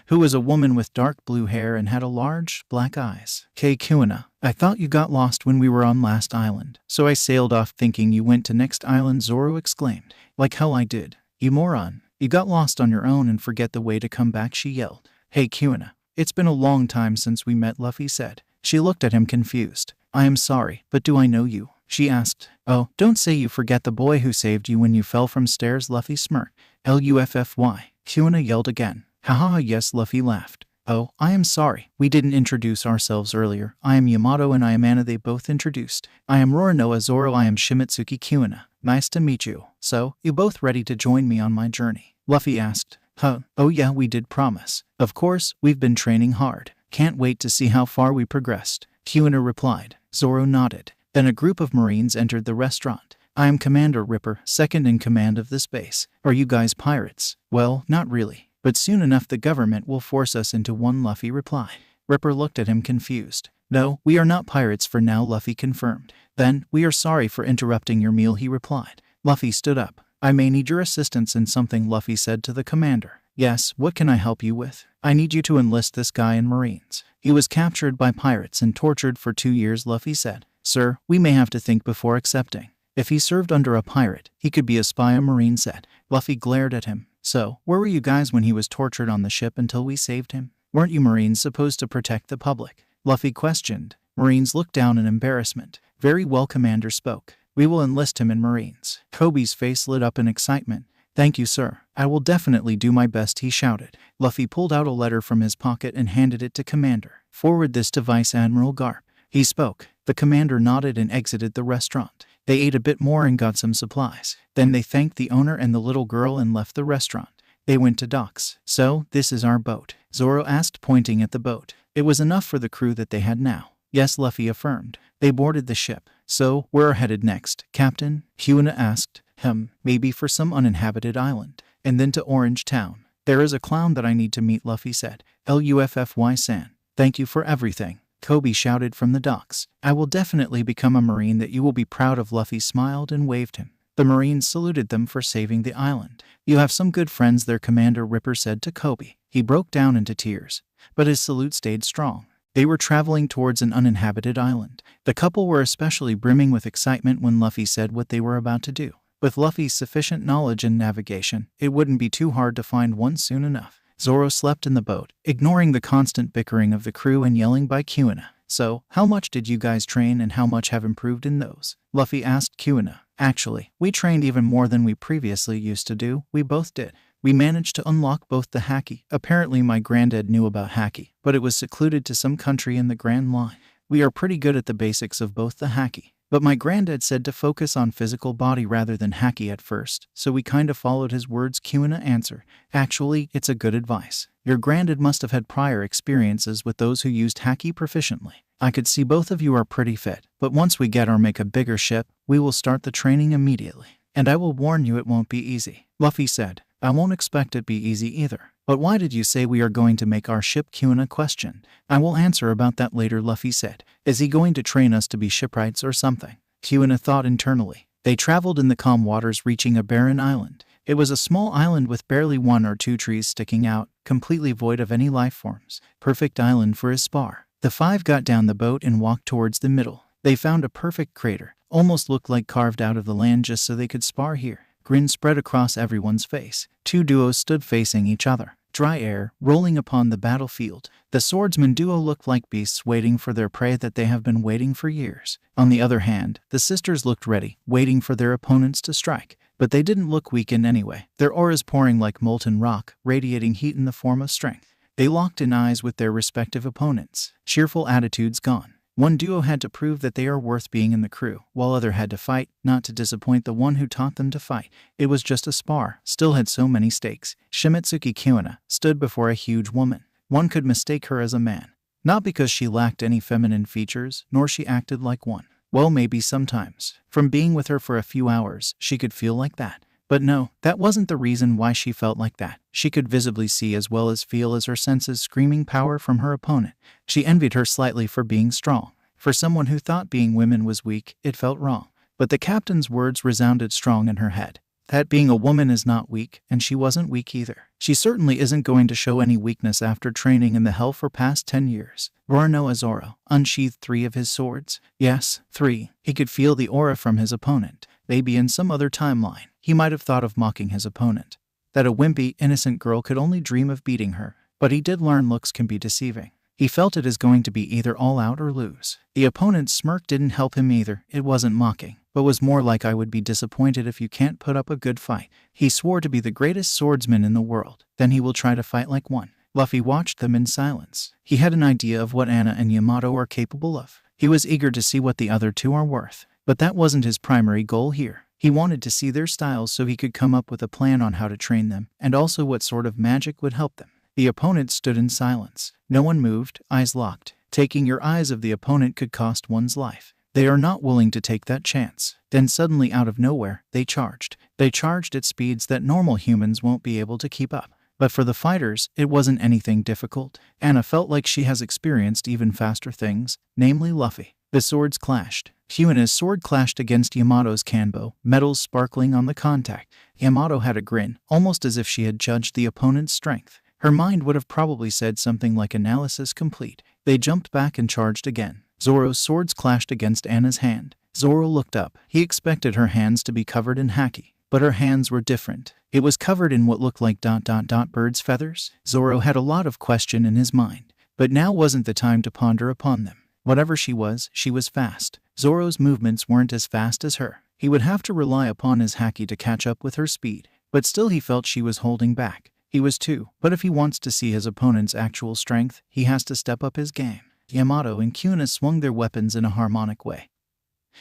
who was a woman with dark blue hair and had a large, black eyes. Kuina, I thought you got lost when we were on last island, so I sailed off thinking you went to next island, Zoro exclaimed. Like hell I did. You moron. You got lost on your own and forget the way to come back, she yelled. Hey Kuina, it's been a long time since we met, Luffy said. She looked at him confused. I am sorry, but do I know you? She asked. Oh, don't say you forget the boy who saved you when you fell from stairs, Luffy smirked. Luffy. Kuina yelled again. Haha, yes, Luffy laughed. Oh, I am sorry. We didn't introduce ourselves earlier. I am Yamato and I am Anna, they both introduced. I am Roronoa, Zoro, I am Shimotsuki Kuina. Nice to meet you. So, you both ready to join me on my journey? Luffy asked. Huh, oh yeah, we did promise. Of course, we've been training hard. Can't wait to see how far we progressed. Kuina replied. Zoro nodded. Then a group of Marines entered the restaurant. I am Commander Ripper, second in command of this base. Are you guys pirates? Well, not really. But soon enough the government will force us into one, Luffy replied. Ripper looked at him confused. No, we are not pirates for now, Luffy confirmed. Then, we are sorry for interrupting your meal, he replied. Luffy stood up. I may need your assistance in something, Luffy said to the commander. Yes, what can I help you with? I need you to enlist this guy in Marines. He was captured by pirates and tortured for 2 years, Luffy said. Sir, we may have to think before accepting. If he served under a pirate, he could be a spy, a Marine said. Luffy glared at him. So, where were you guys when he was tortured on the ship until we saved him? Weren't you Marines supposed to protect the public? Luffy questioned. Marines looked down in embarrassment. Very well, Commander spoke. We will enlist him in Marines. Kobe's face lit up in excitement. Thank you, sir. I will definitely do my best, he shouted. Luffy pulled out a letter from his pocket and handed it to Commander. Forward this to Vice Admiral Garp. He spoke. The commander nodded and exited the restaurant. They ate a bit more and got some supplies. Then they thanked the owner and the little girl and left the restaurant. They went to docks. So, this is our boat? Zoro asked, pointing at the boat. It was enough for the crew that they had now. Yes, Luffy affirmed. They boarded the ship. So, where are headed next, Captain? Kuina asked. Maybe for some uninhabited island. And then to Orange Town. There is a clown that I need to meet, Luffy said. Luffy-san. Thank you for everything. Kobe shouted from the docks. I will definitely become a Marine that you will be proud of. Luffy smiled and waved him. The Marines saluted them for saving the island. You have some good friends there, Commander Ripper said to Kobe. He broke down into tears, but his salute stayed strong. They were traveling towards an uninhabited island. The couple were especially brimming with excitement when Luffy said what they were about to do. With Luffy's sufficient knowledge in navigation, it wouldn't be too hard to find one soon enough. Zoro slept in the boat, ignoring the constant bickering of the crew and yelling by Kuina. So, how much did you guys train and how much have improved in those? Luffy asked Kuina. Actually, we trained even more than we previously used to do. We both did. We managed to unlock both the Haki. Apparently my granddad knew about Haki, but it was secluded to some country in the Grand Line. We are pretty good at the basics of both the Haki. But my granddad said to focus on physical body rather than Haki at first, so we kinda followed his words, Kuina answered. Actually, it's a good advice. Your granddad must have had prior experiences with those who used Haki proficiently. I could see both of you are pretty fit, but once we get or make a bigger ship, we will start the training immediately. And I will warn you it won't be easy. Luffy said. I won't expect it be easy either. But why did you say we are going to make our ship? Kuina questioned. I will answer about that later, Luffy said. Is he going to train us to be shipwrights or something? Kuina thought internally. They traveled in the calm waters, reaching a barren island. It was a small island with barely 1 or 2 trees sticking out, completely void of any life forms. Perfect island for a spar. The 5 got down the boat and walked towards the middle. They found a perfect crater, almost looked like carved out of the land just so they could spar here. Grin spread across everyone's face. 2 duos stood facing each other. Dry air, rolling upon the battlefield. The swordsman duo looked like beasts waiting for their prey that they have been waiting for years. On the other hand, the sisters looked ready, waiting for their opponents to strike. But they didn't look weak in any way. Their auras pouring like molten rock, radiating heat in the form of strength. They locked in eyes with their respective opponents. Cheerful attitudes gone. One duo had to prove that they are worth being in the crew, while other had to fight, not to disappoint the one who taught them to fight. It was just a spar, still had so many stakes. Shimotsuki Kuina stood before a huge woman. One could mistake her as a man. Not because she lacked any feminine features, nor she acted like one. Well, maybe sometimes. From being with her for a few hours, she could feel like that. But no, that wasn't the reason why she felt like that. She could visibly see as well as feel as her senses screaming power from her opponent. She envied her slightly for being strong. For someone who thought being women was weak, it felt wrong. But the captain's words resounded strong in her head. That being a woman is not weak, and she wasn't weak either. She certainly isn't going to show any weakness after training in the hell for past 10 years. Roronoa Zoro unsheathed 3 of his swords. Yes, 3. He could feel the aura from his opponent. Maybe in some other timeline, he might have thought of mocking his opponent. That a wimpy, innocent girl could only dream of beating her. But he did learn looks can be deceiving. He felt it is going to be either all out or lose. The opponent's smirk didn't help him either. It wasn't mocking, but was more like I would be disappointed if you can't put up a good fight. He swore to be the greatest swordsman in the world. Then he will try to fight like one. Luffy watched them in silence. He had an idea of what Anna and Yamato are capable of. He was eager to see what the other two are worth. But that wasn't his primary goal here. He wanted to see their styles so he could come up with a plan on how to train them, and also what sort of magic would help them. The opponent stood in silence. No one moved, eyes locked. Taking your eyes of the opponent could cost one's life. They are not willing to take that chance. Then suddenly out of nowhere, they charged. They charged at speeds that normal humans won't be able to keep up. But for the fighters, it wasn't anything difficult. Anna felt like she has experienced even faster things, namely Luffy. The swords clashed. Hyuna's sword clashed against Yamato's kanbo, metals sparkling on the contact. Yamato had a grin, almost as if she had judged the opponent's strength. Her mind would have probably said something like analysis complete. They jumped back and charged again. Zoro's swords clashed against Anna's hand. Zoro looked up. He expected her hands to be covered in haki, but her hands were different. It was covered in what looked like ... birds' feathers. Zoro had a lot of question in his mind, but now wasn't the time to ponder upon them. Whatever she was fast. Zoro's movements weren't as fast as her. He would have to rely upon his haki to catch up with her speed, but still he felt she was holding back. He was too, but if he wants to see his opponent's actual strength, he has to step up his game. Yamato and Hyuna swung their weapons in a harmonic way,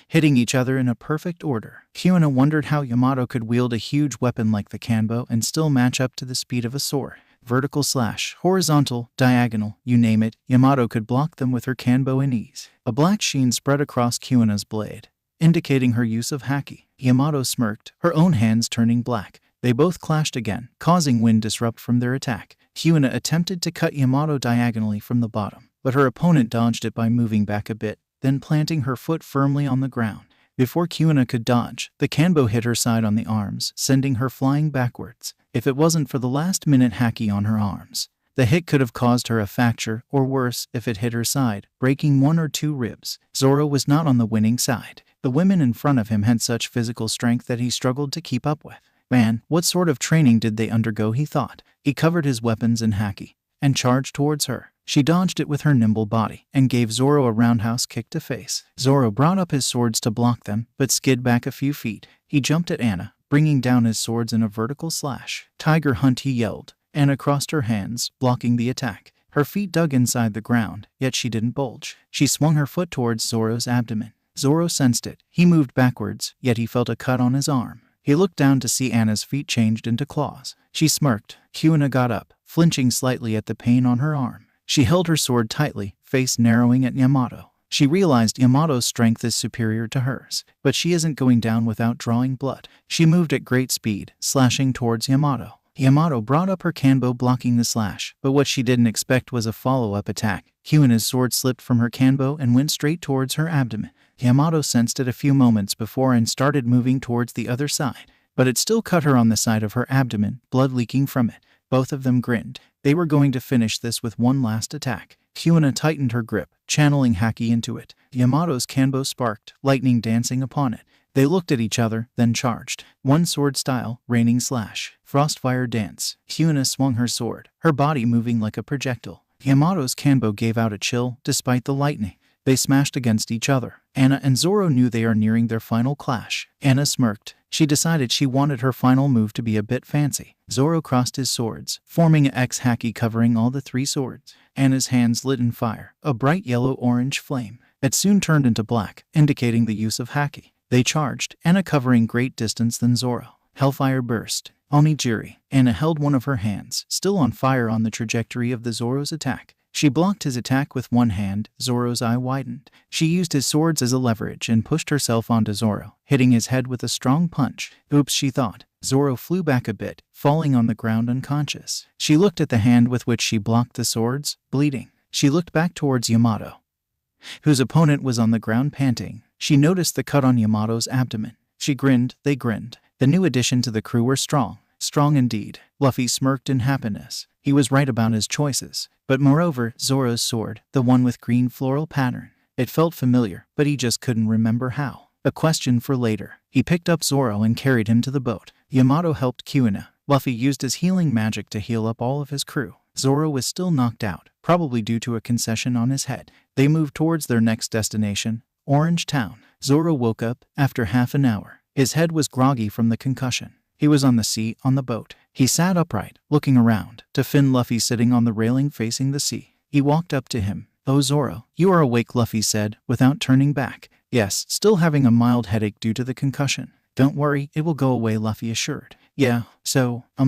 hitting each other in a perfect order. Hyuna wondered how Yamato could wield a huge weapon like the kanbo and still match up to the speed of a sword. Vertical slash, horizontal, diagonal, you name it, Yamato could block them with her kanbo in ease. A black sheen spread across Hyuna's blade, indicating her use of haki. Yamato smirked, her own hands turning black. They both clashed again, causing wind disrupt from their attack. Hyuna attempted to cut Yamato diagonally from the bottom, but her opponent dodged it by moving back a bit, then planting her foot firmly on the ground. Before Hyuna could dodge, the kanbo hit her side on the arms, sending her flying backwards. If it wasn't for the last-minute haki on her arms, the hit could have caused her a fracture, or worse, if it hit her side, breaking 1 or 2 ribs. Zoro was not on the winning side. The women in front of him had such physical strength that he struggled to keep up with. Man, what sort of training did they undergo, he thought. He covered his weapons in haki and charged towards her. She dodged it with her nimble body and gave Zoro a roundhouse kick to face. Zoro brought up his swords to block them, but skid back a few feet. He jumped at Anna, bringing down his swords in a vertical slash. Tiger hunt, he yelled. Anna crossed her hands, blocking the attack. Her feet dug inside the ground, yet she didn't bulge. She swung her foot towards Zoro's abdomen. Zoro sensed it. He moved backwards, yet he felt a cut on his arm. He looked down to see Anna's feet changed into claws. She smirked. Hyuna got up, flinching slightly at the pain on her arm. She held her sword tightly, face narrowing at Yamato. She realized Yamato's strength is superior to hers, but she isn't going down without drawing blood. She moved at great speed, slashing towards Yamato. Yamato brought up her kanbo blocking the slash, but what she didn't expect was a follow-up attack. Hyuna's sword slipped from her kanbo and went straight towards her abdomen. Yamato sensed it a few moments before and started moving towards the other side, but it still cut her on the side of her abdomen, blood leaking from it. Both of them grinned. They were going to finish this with one last attack. Hyuna tightened her grip, channeling haki into it. Yamato's kanbo sparked, lightning dancing upon it. They looked at each other, then charged. One sword style, raining slash, frostfire dance. Hyuna swung her sword, her body moving like a projectile. Yamato's kanbo gave out a chill, despite the lightning. They smashed against each other. Anna and Zoro knew they are nearing their final clash. Anna smirked. She decided she wanted her final move to be a bit fancy. Zoro crossed his swords, forming a X haki covering all the 3 swords. Anna's hands lit in fire, a bright yellow-orange flame. It soon turned into black, indicating the use of haki. They charged, Anna covering great distance than Zoro. Hellfire burst. Onigiri. Anna held one of her hands, still on fire on the trajectory of the Zoro's attack. She blocked his attack with one hand. Zoro's eye widened. She used his swords as a leverage and pushed herself onto Zoro, hitting his head with a strong punch. Oops, she thought. Zoro flew back a bit, falling on the ground unconscious. She looked at the hand with which she blocked the swords, bleeding. She looked back towards Yamato, whose opponent was on the ground panting. She noticed the cut on Yamato's abdomen. She grinned. They grinned. The new addition to the crew were strong. Strong indeed. Luffy smirked in happiness. He was right about his choices. But moreover, Zoro's sword, the one with green floral pattern. It felt familiar, but he just couldn't remember how. A question for later. He picked up Zoro and carried him to the boat. Yamato helped Kuina. Luffy used his healing magic to heal up all of his crew. Zoro was still knocked out, probably due to a concussion on his head. They moved towards their next destination, Orange Town. Zoro woke up after half an hour. His head was groggy from the concussion. He was on the sea, on the boat. He sat upright, looking around, to find Luffy sitting on the railing facing the sea. He walked up to him. "Oh, Zoro, you are awake," Luffy said, without turning back. "Yes, still having a mild headache due to the concussion." "Don't worry, it will go away," Luffy assured. "Yeah, so, how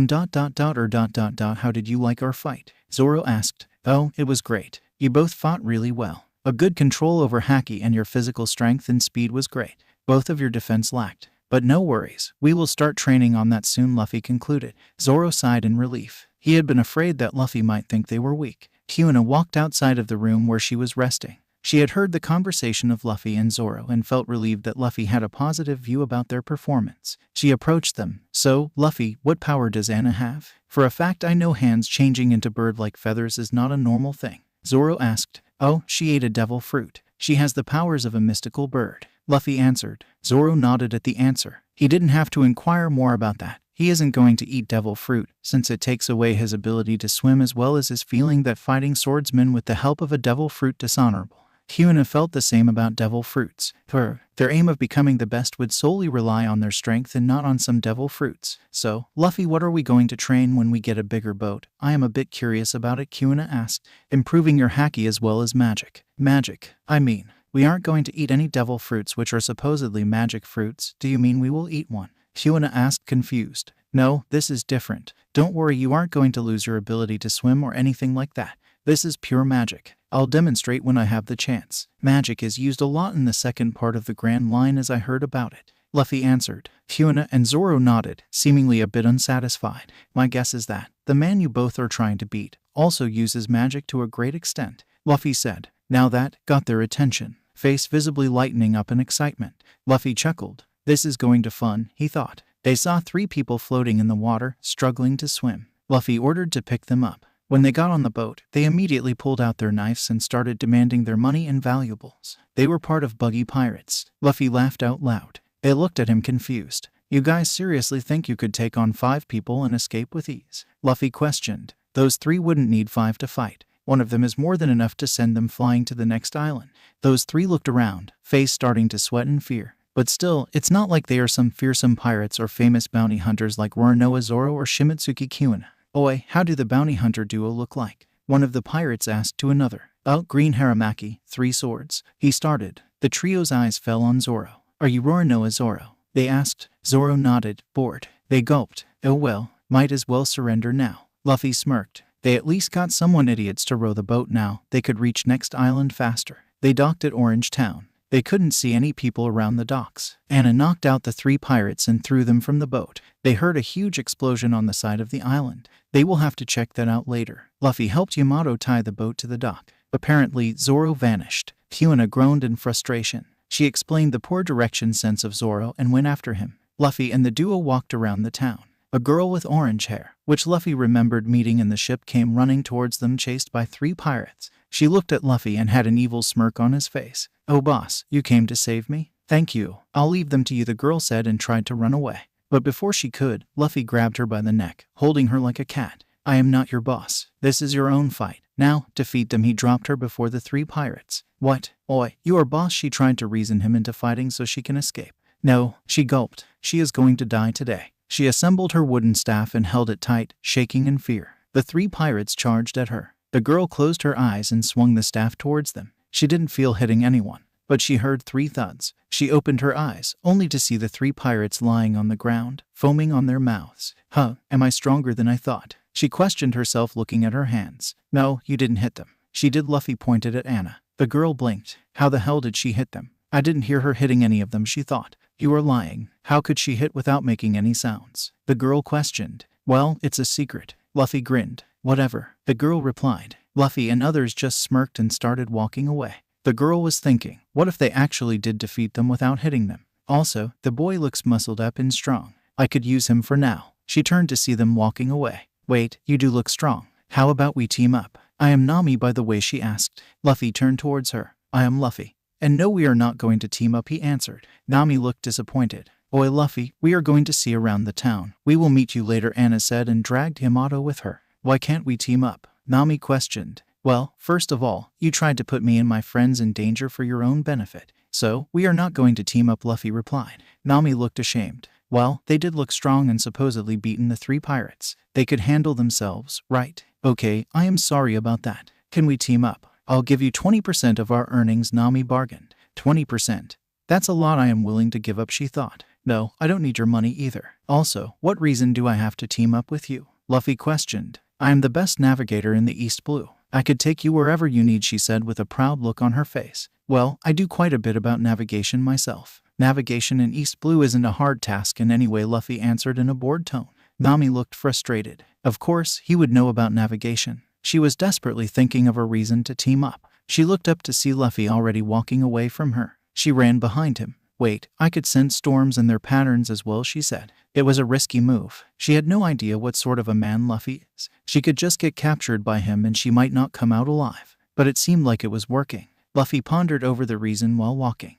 did you like our fight?" Zoro asked. "Oh, it was great. You both fought really well. A good control over Haki and your physical strength and speed was great. Both of your defense lacked. But no worries, we will start training on that soon," Luffy concluded. Zoro sighed in relief. He had been afraid that Luffy might think they were weak. Kuina walked outside of the room where she was resting. She had heard the conversation of Luffy and Zoro and felt relieved that Luffy had a positive view about their performance. She approached them. "So, Luffy, what power does Anna have? For a fact I know hands changing into bird-like feathers is not a normal thing." Zoro asked. "Oh, she ate a devil fruit. She has the powers of a mystical bird," Luffy answered. Zoro nodded at the answer. He didn't have to inquire more about that. He isn't going to eat devil fruit, since it takes away his ability to swim as well as his feeling that fighting swordsmen with the help of a devil fruit dishonorable. Kuina felt the same about devil fruits. Their aim of becoming the best would solely rely on their strength and not on some devil fruits. "So, Luffy, what are we going to train when we get a bigger boat?" "I am a bit curious about it," Kuina asked. "Improving your haki as well as magic." "Magic? I mean, we aren't going to eat any devil fruits which are supposedly magic fruits. Do you mean we will eat one?" Kuina asked, confused. "No, this is different. Don't worry, you aren't going to lose your ability to swim or anything like that. This is pure magic. I'll demonstrate when I have the chance. Magic is used a lot in the second part of the Grand Line as I heard about it," Luffy answered. Kuina and Zoro nodded, seemingly a bit unsatisfied. "My guess is that the man you both are trying to beat also uses magic to a great extent," Luffy said. Now that got their attention, face visibly lightening up in excitement. Luffy chuckled. This is going to fun, he thought. They saw 3 people floating in the water, struggling to swim. Luffy ordered to pick them up. When they got on the boat, they immediately pulled out their knives and started demanding their money and valuables. They were part of Buggy pirates. Luffy laughed out loud. They looked at him confused. "You guys seriously think you could take on 5 people and escape with ease?" Luffy questioned. "Those 3 wouldn't need 5 to fight. One of them is more than enough to send them flying to the next island." Those 3 looked around, face starting to sweat in fear. But still, it's not like they are some fearsome pirates or famous bounty hunters like Roronoa Zoro or Shimotsuki Kuina. "Oi, how do the bounty hunter duo look like?" one of the pirates asked to another. "Oh, Green Haramaki, 3 swords." He started. The trio's eyes fell on Zoro. "Are you Roronoa Zoro?" they asked. Zoro nodded, bored. They gulped. "Oh well, might as well surrender now." Luffy smirked. They at least got someone idiots to row the boat now. They could reach next island faster. They docked at Orange Town. They couldn't see any people around the docks. Anna knocked out the 3 pirates and threw them from the boat. They heard a huge explosion on the side of the island. They will have to check that out later. Luffy helped Yamato tie the boat to the dock. Apparently, Zoro vanished. Kuina groaned in frustration. She explained the poor direction sense of Zoro and went after him. Luffy and the duo walked around the town. A girl with orange hair, which Luffy remembered meeting in the ship, came running towards them chased by 3 pirates. She looked at Luffy and had an evil smirk on his face. "Oh boss, you came to save me? Thank you. I'll leave them to you," the girl said and tried to run away. But before she could, Luffy grabbed her by the neck, holding her like a cat. "I am not your boss. This is your own fight. Now, defeat them." He dropped her before the 3 pirates. "What? Oi, you are boss?" She tried to reason him into fighting so she can escape. "No," she gulped. "She is going to die today." She assembled her wooden staff and held it tight, shaking in fear. The 3 pirates charged at her. The girl closed her eyes and swung the staff towards them. She didn't feel hitting anyone, but she heard 3 thuds. She opened her eyes, only to see the 3 pirates lying on the ground, foaming on their mouths. Am I stronger than I thought?" She questioned herself, looking at her hands. "No, you didn't hit them." She did. Luffy pointed at Anna. The girl blinked. How the hell did she hit them? I didn't hear her hitting any of them, she thought. You are lying. How could she hit without making any sounds? The girl questioned. Well, it's a secret. Luffy grinned. Whatever. The girl replied. Luffy and others just smirked and started walking away. The girl was thinking, what if they actually did defeat them without hitting them? Also, the boy looks muscled up and strong. I could use him for now. She turned to see them walking away. Wait, you do look strong. How about we team up? I am Nami, by the way, she asked. Luffy turned towards her. I am Luffy. And no, we are not going to team up, he answered. Nami looked disappointed. Oi, Luffy, we are going to see around the town. We will meet you later, Anna said and dragged Yamato with her. Why can't we team up? Nami questioned. Well, first of all, you tried to put me and my friends in danger for your own benefit. So, we are not going to team up, Luffy replied. Nami looked ashamed. Well, they did look strong and supposedly beaten the 3 pirates. They could handle themselves, right? Okay, I am sorry about that. Can we team up? I'll give you 20% of our earnings, Nami bargained. 20%? That's a lot I am willing to give up, she thought. No, I don't need your money either. Also, what reason do I have to team up with you? Luffy questioned. I am the best navigator in the East Blue. I could take you wherever you need, she said with a proud look on her face. Well, I do quite a bit about navigation myself. Navigation in East Blue isn't a hard task in any way, Luffy answered in a bored tone. Nami looked frustrated. Of course, he would know about navigation. She was desperately thinking of a reason to team up. She looked up to see Luffy already walking away from her. She ran behind him. Wait, I could sense storms and their patterns as well, she said. It was a risky move. She had no idea what sort of a man Luffy is. She could just get captured by him and she might not come out alive. But it seemed like it was working. Luffy pondered over the reason while walking.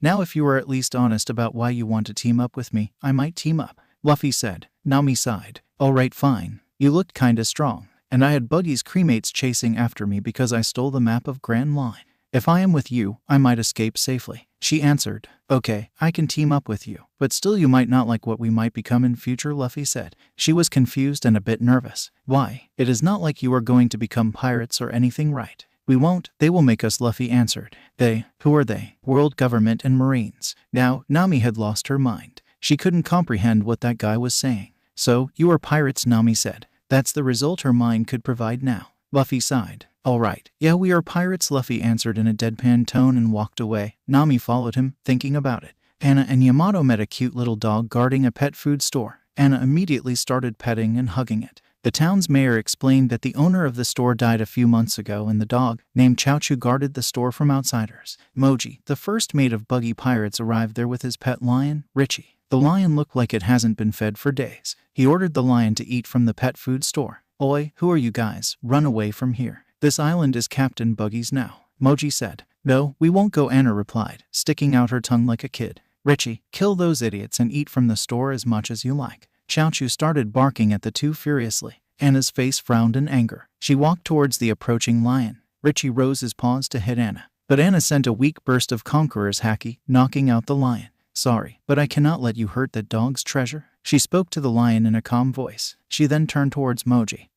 Now if you were at least honest about why you want to team up with me, I might team up, Luffy said. Nami sighed. Alright, fine. You looked kinda strong. And I had Buggy's cremates chasing after me because I stole the map of Grand Line. If I am with you, I might escape safely, she answered. Okay, I can team up with you, but still you might not like what we might become in future, Luffy said. She was confused and a bit nervous. Why? It is not like you are going to become pirates or anything, right? We won't, they will make us, Luffy answered. They? Who are they? World government and Marines. Now, Nami had lost her mind. She couldn't comprehend what that guy was saying. So, you are pirates, Nami said. That's the result her mind could provide now. Luffy sighed. Alright, yeah, we are pirates, Luffy answered in a deadpan tone and walked away. Nami followed him, thinking about it. Anna and Yamato met a cute little dog guarding a pet food store. Anna immediately started petting and hugging it. The town's mayor explained that the owner of the store died a few months ago and the dog, named Chowchu, guarded the store from outsiders. Moji, the first mate of Buggy Pirates, arrived there with his pet lion, Richie. The lion looked like it hasn't been fed for days. He ordered the lion to eat from the pet food store. Oi, who are you guys? Run away from here. This island is Captain Buggy's now, Moji said. No, we won't go, Anna replied, sticking out her tongue like a kid. Richie, kill those idiots and eat from the store as much as you like. Chowchu started barking at the two furiously. Anna's face frowned in anger. She walked towards the approaching lion. Richie rose his paws to hit Anna, but Anna sent a weak burst of Conqueror's haki, knocking out the lion. Sorry, but I cannot let you hurt that dog's treasure. She spoke to the lion in a calm voice. She then turned towards Moji.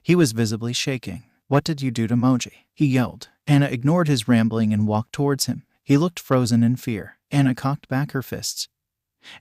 He was visibly shaking. What did you do to Moji? He yelled. Anna ignored his rambling and walked towards him. He looked frozen in fear. Anna cocked back her fists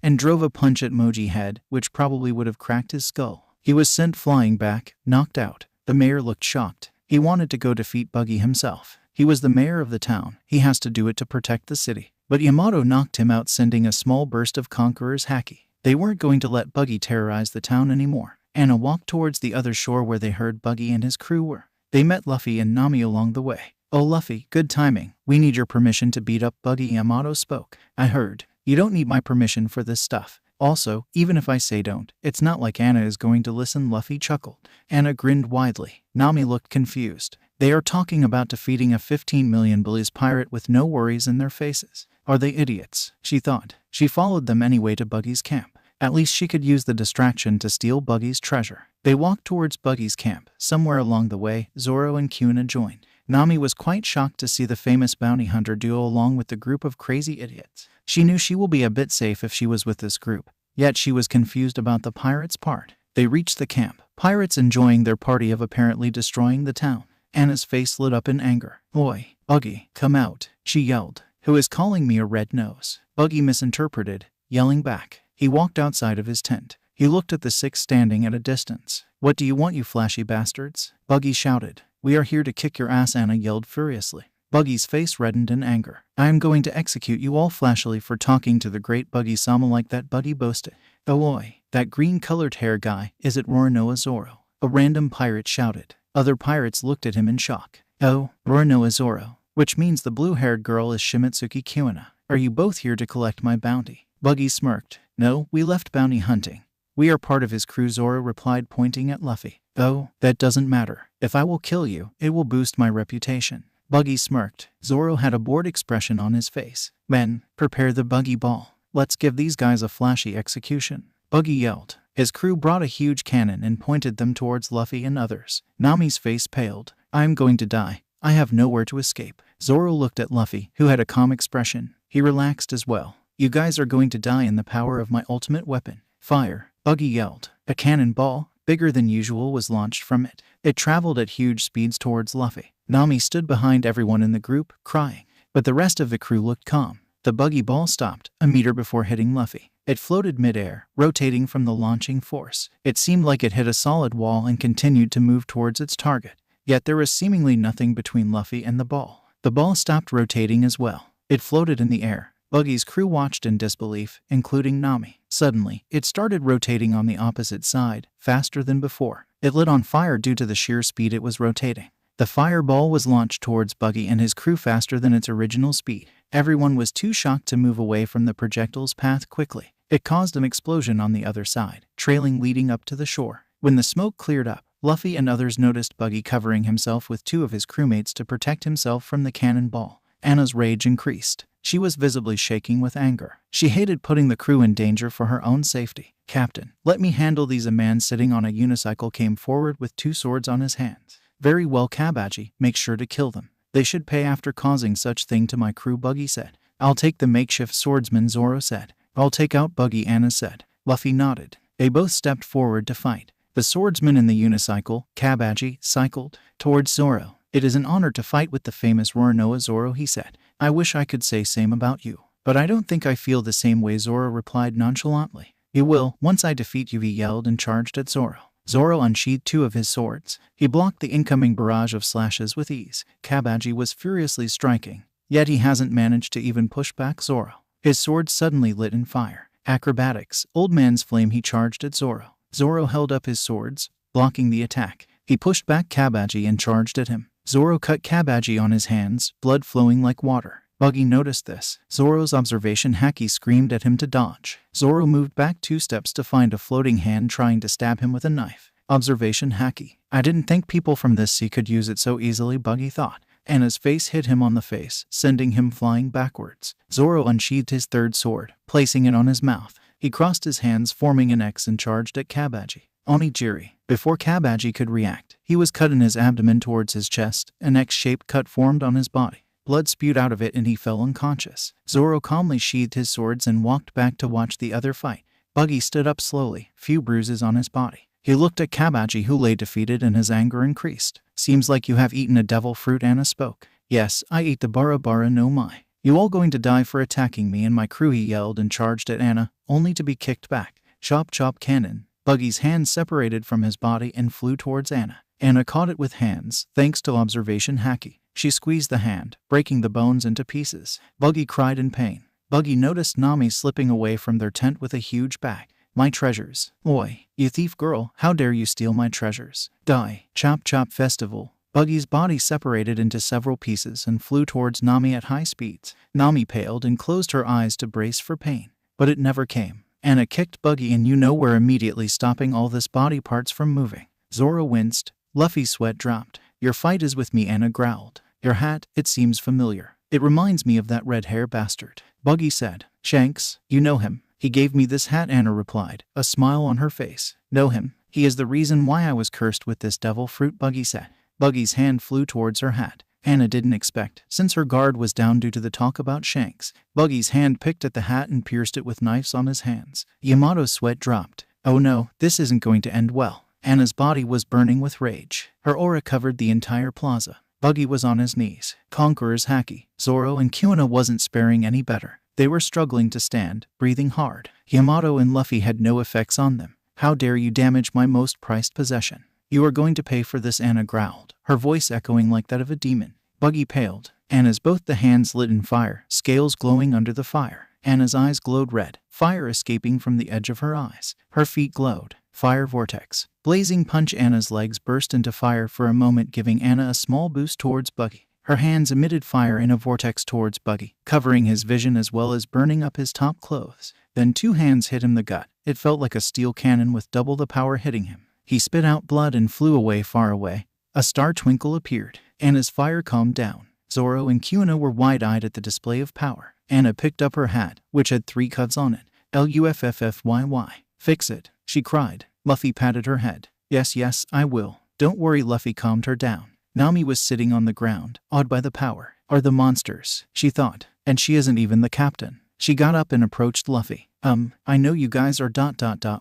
and drove a punch at Moji's head, which probably would have cracked his skull. He was sent flying back, knocked out. The mayor looked shocked. He wanted to go defeat Buggy himself. He was the mayor of the town. He has to do it to protect the city. But Yamato knocked him out, sending a small burst of Conqueror's haki. They weren't going to let Buggy terrorize the town anymore. Anna walked towards the other shore where they heard Buggy and his crew were. They met Luffy and Nami along the way. Oh Luffy, good timing. We need your permission to beat up Buggy, Yamato spoke. I heard. You don't need my permission for this stuff. Also, even if I say don't, it's not like Anna is going to listen, Luffy chuckled. Anna grinned widely. Nami looked confused. They are talking about defeating a 15 million bullies pirate with no worries in their faces. Are they idiots? She thought. She followed them anyway to Buggy's camp. At least she could use the distraction to steal Buggy's treasure. They walked towards Buggy's camp. Somewhere along the way, Zoro and Kuna joined. Nami was quite shocked to see the famous bounty hunter duo along with the group of crazy idiots. She knew she will be a bit safe if she was with this group. Yet she was confused about the pirates' part. They reached the camp. Pirates enjoying their party of apparently destroying the town. Anna's face lit up in anger. Oi, Buggy, come out, she yelled. Who is calling me a red nose? Buggy misinterpreted, yelling back. He walked outside of his tent. He looked at the six standing at a distance. What do you want, you flashy bastards? Buggy shouted. We are here to kick your ass, Anna yelled furiously. Buggy's face reddened in anger. I am going to execute you all flashily for talking to the great Buggy-sama like that, Buggy boasted. Oh oi, that green-colored hair guy, is it Roronoa Zoro? A random pirate shouted. Other pirates looked at him in shock. Oh, Roronoa Zoro, which means the blue-haired girl is Shimitsuki Kuina. Are you both here to collect my bounty? Buggy smirked. No, we left bounty hunting. We are part of his crew, Zoro replied, pointing at Luffy. Oh, that doesn't matter. If I will kill you, it will boost my reputation. Buggy smirked. Zoro had a bored expression on his face. Men, prepare the Buggy ball. Let's give these guys a flashy execution. Buggy yelled. His crew brought a huge cannon and pointed them towards Luffy and others. Nami's face paled. I am going to die. I have nowhere to escape. Zoro looked at Luffy, who had a calm expression. He relaxed as well. You guys are going to die in the power of my ultimate weapon. Fire. Buggy yelled. A cannonball, bigger than usual, was launched from it. It traveled at huge speeds towards Luffy. Nami stood behind everyone in the group, crying. But the rest of the crew looked calm. The Buggy ball stopped a meter before hitting Luffy. It floated mid-air, rotating from the launching force. It seemed like it hit a solid wall and continued to move towards its target. Yet there was seemingly nothing between Luffy and the ball. The ball stopped rotating as well. It floated in the air. Buggy's crew watched in disbelief, including Nami. Suddenly, it started rotating on the opposite side, faster than before. It lit on fire due to the sheer speed it was rotating. The fireball was launched towards Buggy and his crew faster than its original speed. Everyone was too shocked to move away from the projectile's path quickly. It caused an explosion on the other side, trailing leading up to the shore. When the smoke cleared up, Luffy and others noticed Buggy covering himself with two of his crewmates to protect himself from the cannonball. Anna's rage increased. She was visibly shaking with anger. She hated putting the crew in danger for her own safety. Captain, let me handle these. A man sitting on a unicycle came forward with two swords on his hands. Very well, Kabaji, make sure to kill them. They should pay after causing such thing to my crew, Buggy said. I'll take the makeshift swordsman, Zoro said. I'll take out Buggy, Anna said. Luffy nodded. They both stepped forward to fight. The swordsman in the unicycle, Kabaji, cycled towards Zoro. It is an honor to fight with the famous Roronoa Zoro, he said. I wish I could say same about you. But I don't think I feel the same way, Zoro replied nonchalantly. You will, once I defeat you, he yelled and charged at Zoro. Zoro unsheathed two of his swords. He blocked the incoming barrage of slashes with ease. Kabaji was furiously striking, yet he hasn't managed to even push back Zoro. His sword suddenly lit in fire. Acrobatics, old man's flame, he charged at Zoro. Zoro held up his swords, blocking the attack. He pushed back Kabaji and charged at him. Zoro cut Kabaji on his hands, blood flowing like water. Buggy noticed this. Zoro's observation Haki screamed at him to dodge. Zoro moved back 2 steps to find a floating hand trying to stab him with a knife. Observation Haki. I didn't think people from this sea could use it so easily, Buggy thought. Anna's face hit him on the face, sending him flying backwards. Zoro unsheathed his third sword, placing it on his mouth. He crossed his hands, forming an X, and charged at Kabaji. Onigiri. Before Kabaji could react, he was cut in his abdomen towards his chest. An X-shaped cut formed on his body. Blood spewed out of it and he fell unconscious. Zoro calmly sheathed his swords and walked back to watch the other fight. Buggy stood up slowly, few bruises on his body. He looked at Kabaji, who lay defeated, and his anger increased. Seems like you have eaten a devil fruit, Anna spoke. Yes, I ate the bara no mai. You all going to die for attacking me and my crew, he yelled and charged at Anna, only to be kicked back. Chop chop cannon. Buggy's hand separated from his body and flew towards Anna. Anna caught it with hands, thanks to observation Haki. She squeezed the hand, breaking the bones into pieces. Buggy cried in pain. Buggy noticed Nami slipping away from their tent with a huge bag. My treasures. Oi, you thief girl, how dare you steal my treasures? Die. Chop chop festival. Buggy's body separated into several pieces and flew towards Nami at high speeds. Nami paled and closed her eyes to brace for pain. But it never came. Anna kicked Buggy and nowhere, immediately stopping all this body parts from moving. Zoro winced. Luffy's sweat dropped. Your fight is with me, Anna growled. Your hat, it seems familiar. It reminds me of that red hair bastard. Buggy said. Shanks, you know him. He gave me this hat, Anna replied, a smile on her face. Know him? He is the reason why I was cursed with this devil fruit, Buggy said. Buggy's hand flew towards her hat. Anna didn't expect, since her guard was down due to the talk about Shanks. Buggy's hand picked at the hat and pierced it with knives on his hands. Yamato's sweat dropped. Oh no, this isn't going to end well. Anna's body was burning with rage. Her aura covered the entire plaza. Buggy was on his knees. Conquerors Haki, Zoro, and Kuina wasn't sparing any better. They were struggling to stand, breathing hard. Yamato and Luffy had no effects on them. How dare you damage my most prized possession? You are going to pay for this, Anna growled, her voice echoing like that of a demon. Buggy paled. Anna's both the hands lit in fire, scales glowing under the fire. Anna's eyes glowed red, fire escaping from the edge of her eyes. Her feet glowed. Fire vortex. Blazing punch. Anna's legs burst into fire for a moment, giving Anna a small boost towards Buggy. Her hands emitted fire in a vortex towards Buggy, covering his vision as well as burning up his top clothes. Then 2 hands hit him the gut. It felt like a steel cannon with double the power hitting him. He spit out blood and flew away, far away. A star twinkle appeared. Anna's fire calmed down. Zoro and Kuina were wide-eyed at the display of power. Anna picked up her hat, which had 3 cuts on it. Luffy. Fix it, she cried. Luffy patted her head. Yes, I will. Don't worry. Luffy calmed her down. Nami was sitting on the ground, awed by the power. Are the monsters, she thought, and she isn't even the captain. She got up and approached Luffy. I know you guys are ...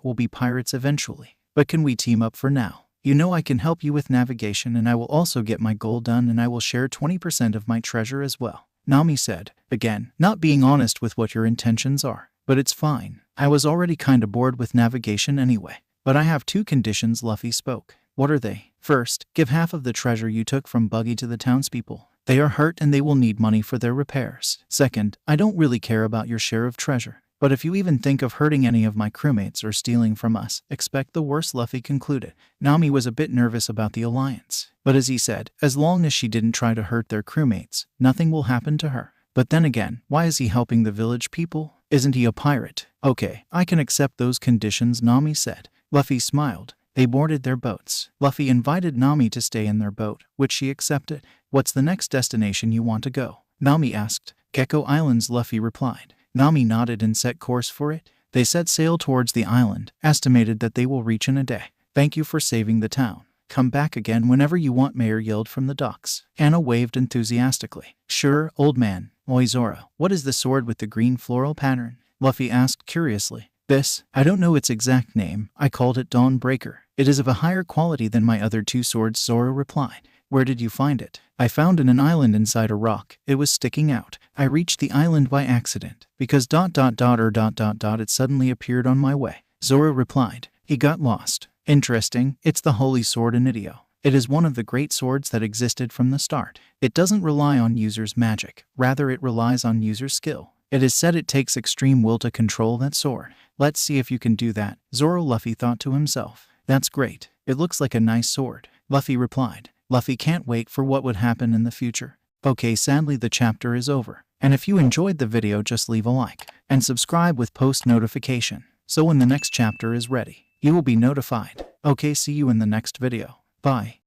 will be pirates eventually, but can we team up for now? You know I can help you with navigation, and I will also get my goal done, and I will share 20% of my treasure as well. Nami said, again, not being honest with what your intentions are. But it's fine. I was already kinda bored with navigation anyway. But I have 2 conditions. Luffy spoke. What are they? First, give half of the treasure you took from Buggy to the townspeople. They are hurt and they will need money for their repairs. Second, I don't really care about your share of treasure. But if you even think of hurting any of my crewmates or stealing from us, expect the worst, Luffy concluded. Nami was a bit nervous about the alliance. But as he said, as long as she didn't try to hurt their crewmates, nothing will happen to her. But then again, why is he helping the village people? Isn't he a pirate? Okay, I can accept those conditions, Nami said. Luffy smiled. They boarded their boats. Luffy invited Nami to stay in their boat, which she accepted. What's the next destination you want to go? Nami asked. Gecko Islands, Luffy replied. Nami nodded and set course for it. They set sail towards the island, estimated that they will reach in a day. Thank you for saving the town. Come back again whenever you want, Mayor yelled from the docks. Anna waved enthusiastically. Sure, old man. Oi Zoro, what is the sword with the green floral pattern? Luffy asked curiously. This? I don't know its exact name. I called it Dawnbreaker. It is of a higher quality than my other 2 swords, Zoro replied. Where did you find it? I found in an island inside a rock. It was sticking out. I reached the island by accident, because ... it suddenly appeared on my way. Zoro replied. He got lost. Interesting. It's the holy sword Inidio. It is one of the great swords that existed from the start. It doesn't rely on users' magic. Rather, it relies on user skill. It is said it takes extreme will to control that sword. Let's see if you can do that, Zoro, Luffy thought to himself. That's great. It looks like a nice sword, Luffy replied. Luffy can't wait for what would happen in the future. Okay, sadly the chapter is over. And if you enjoyed the video, just leave a like and subscribe with post notification. So when the next chapter is ready, you will be notified. Okay, see you in the next video. Bye.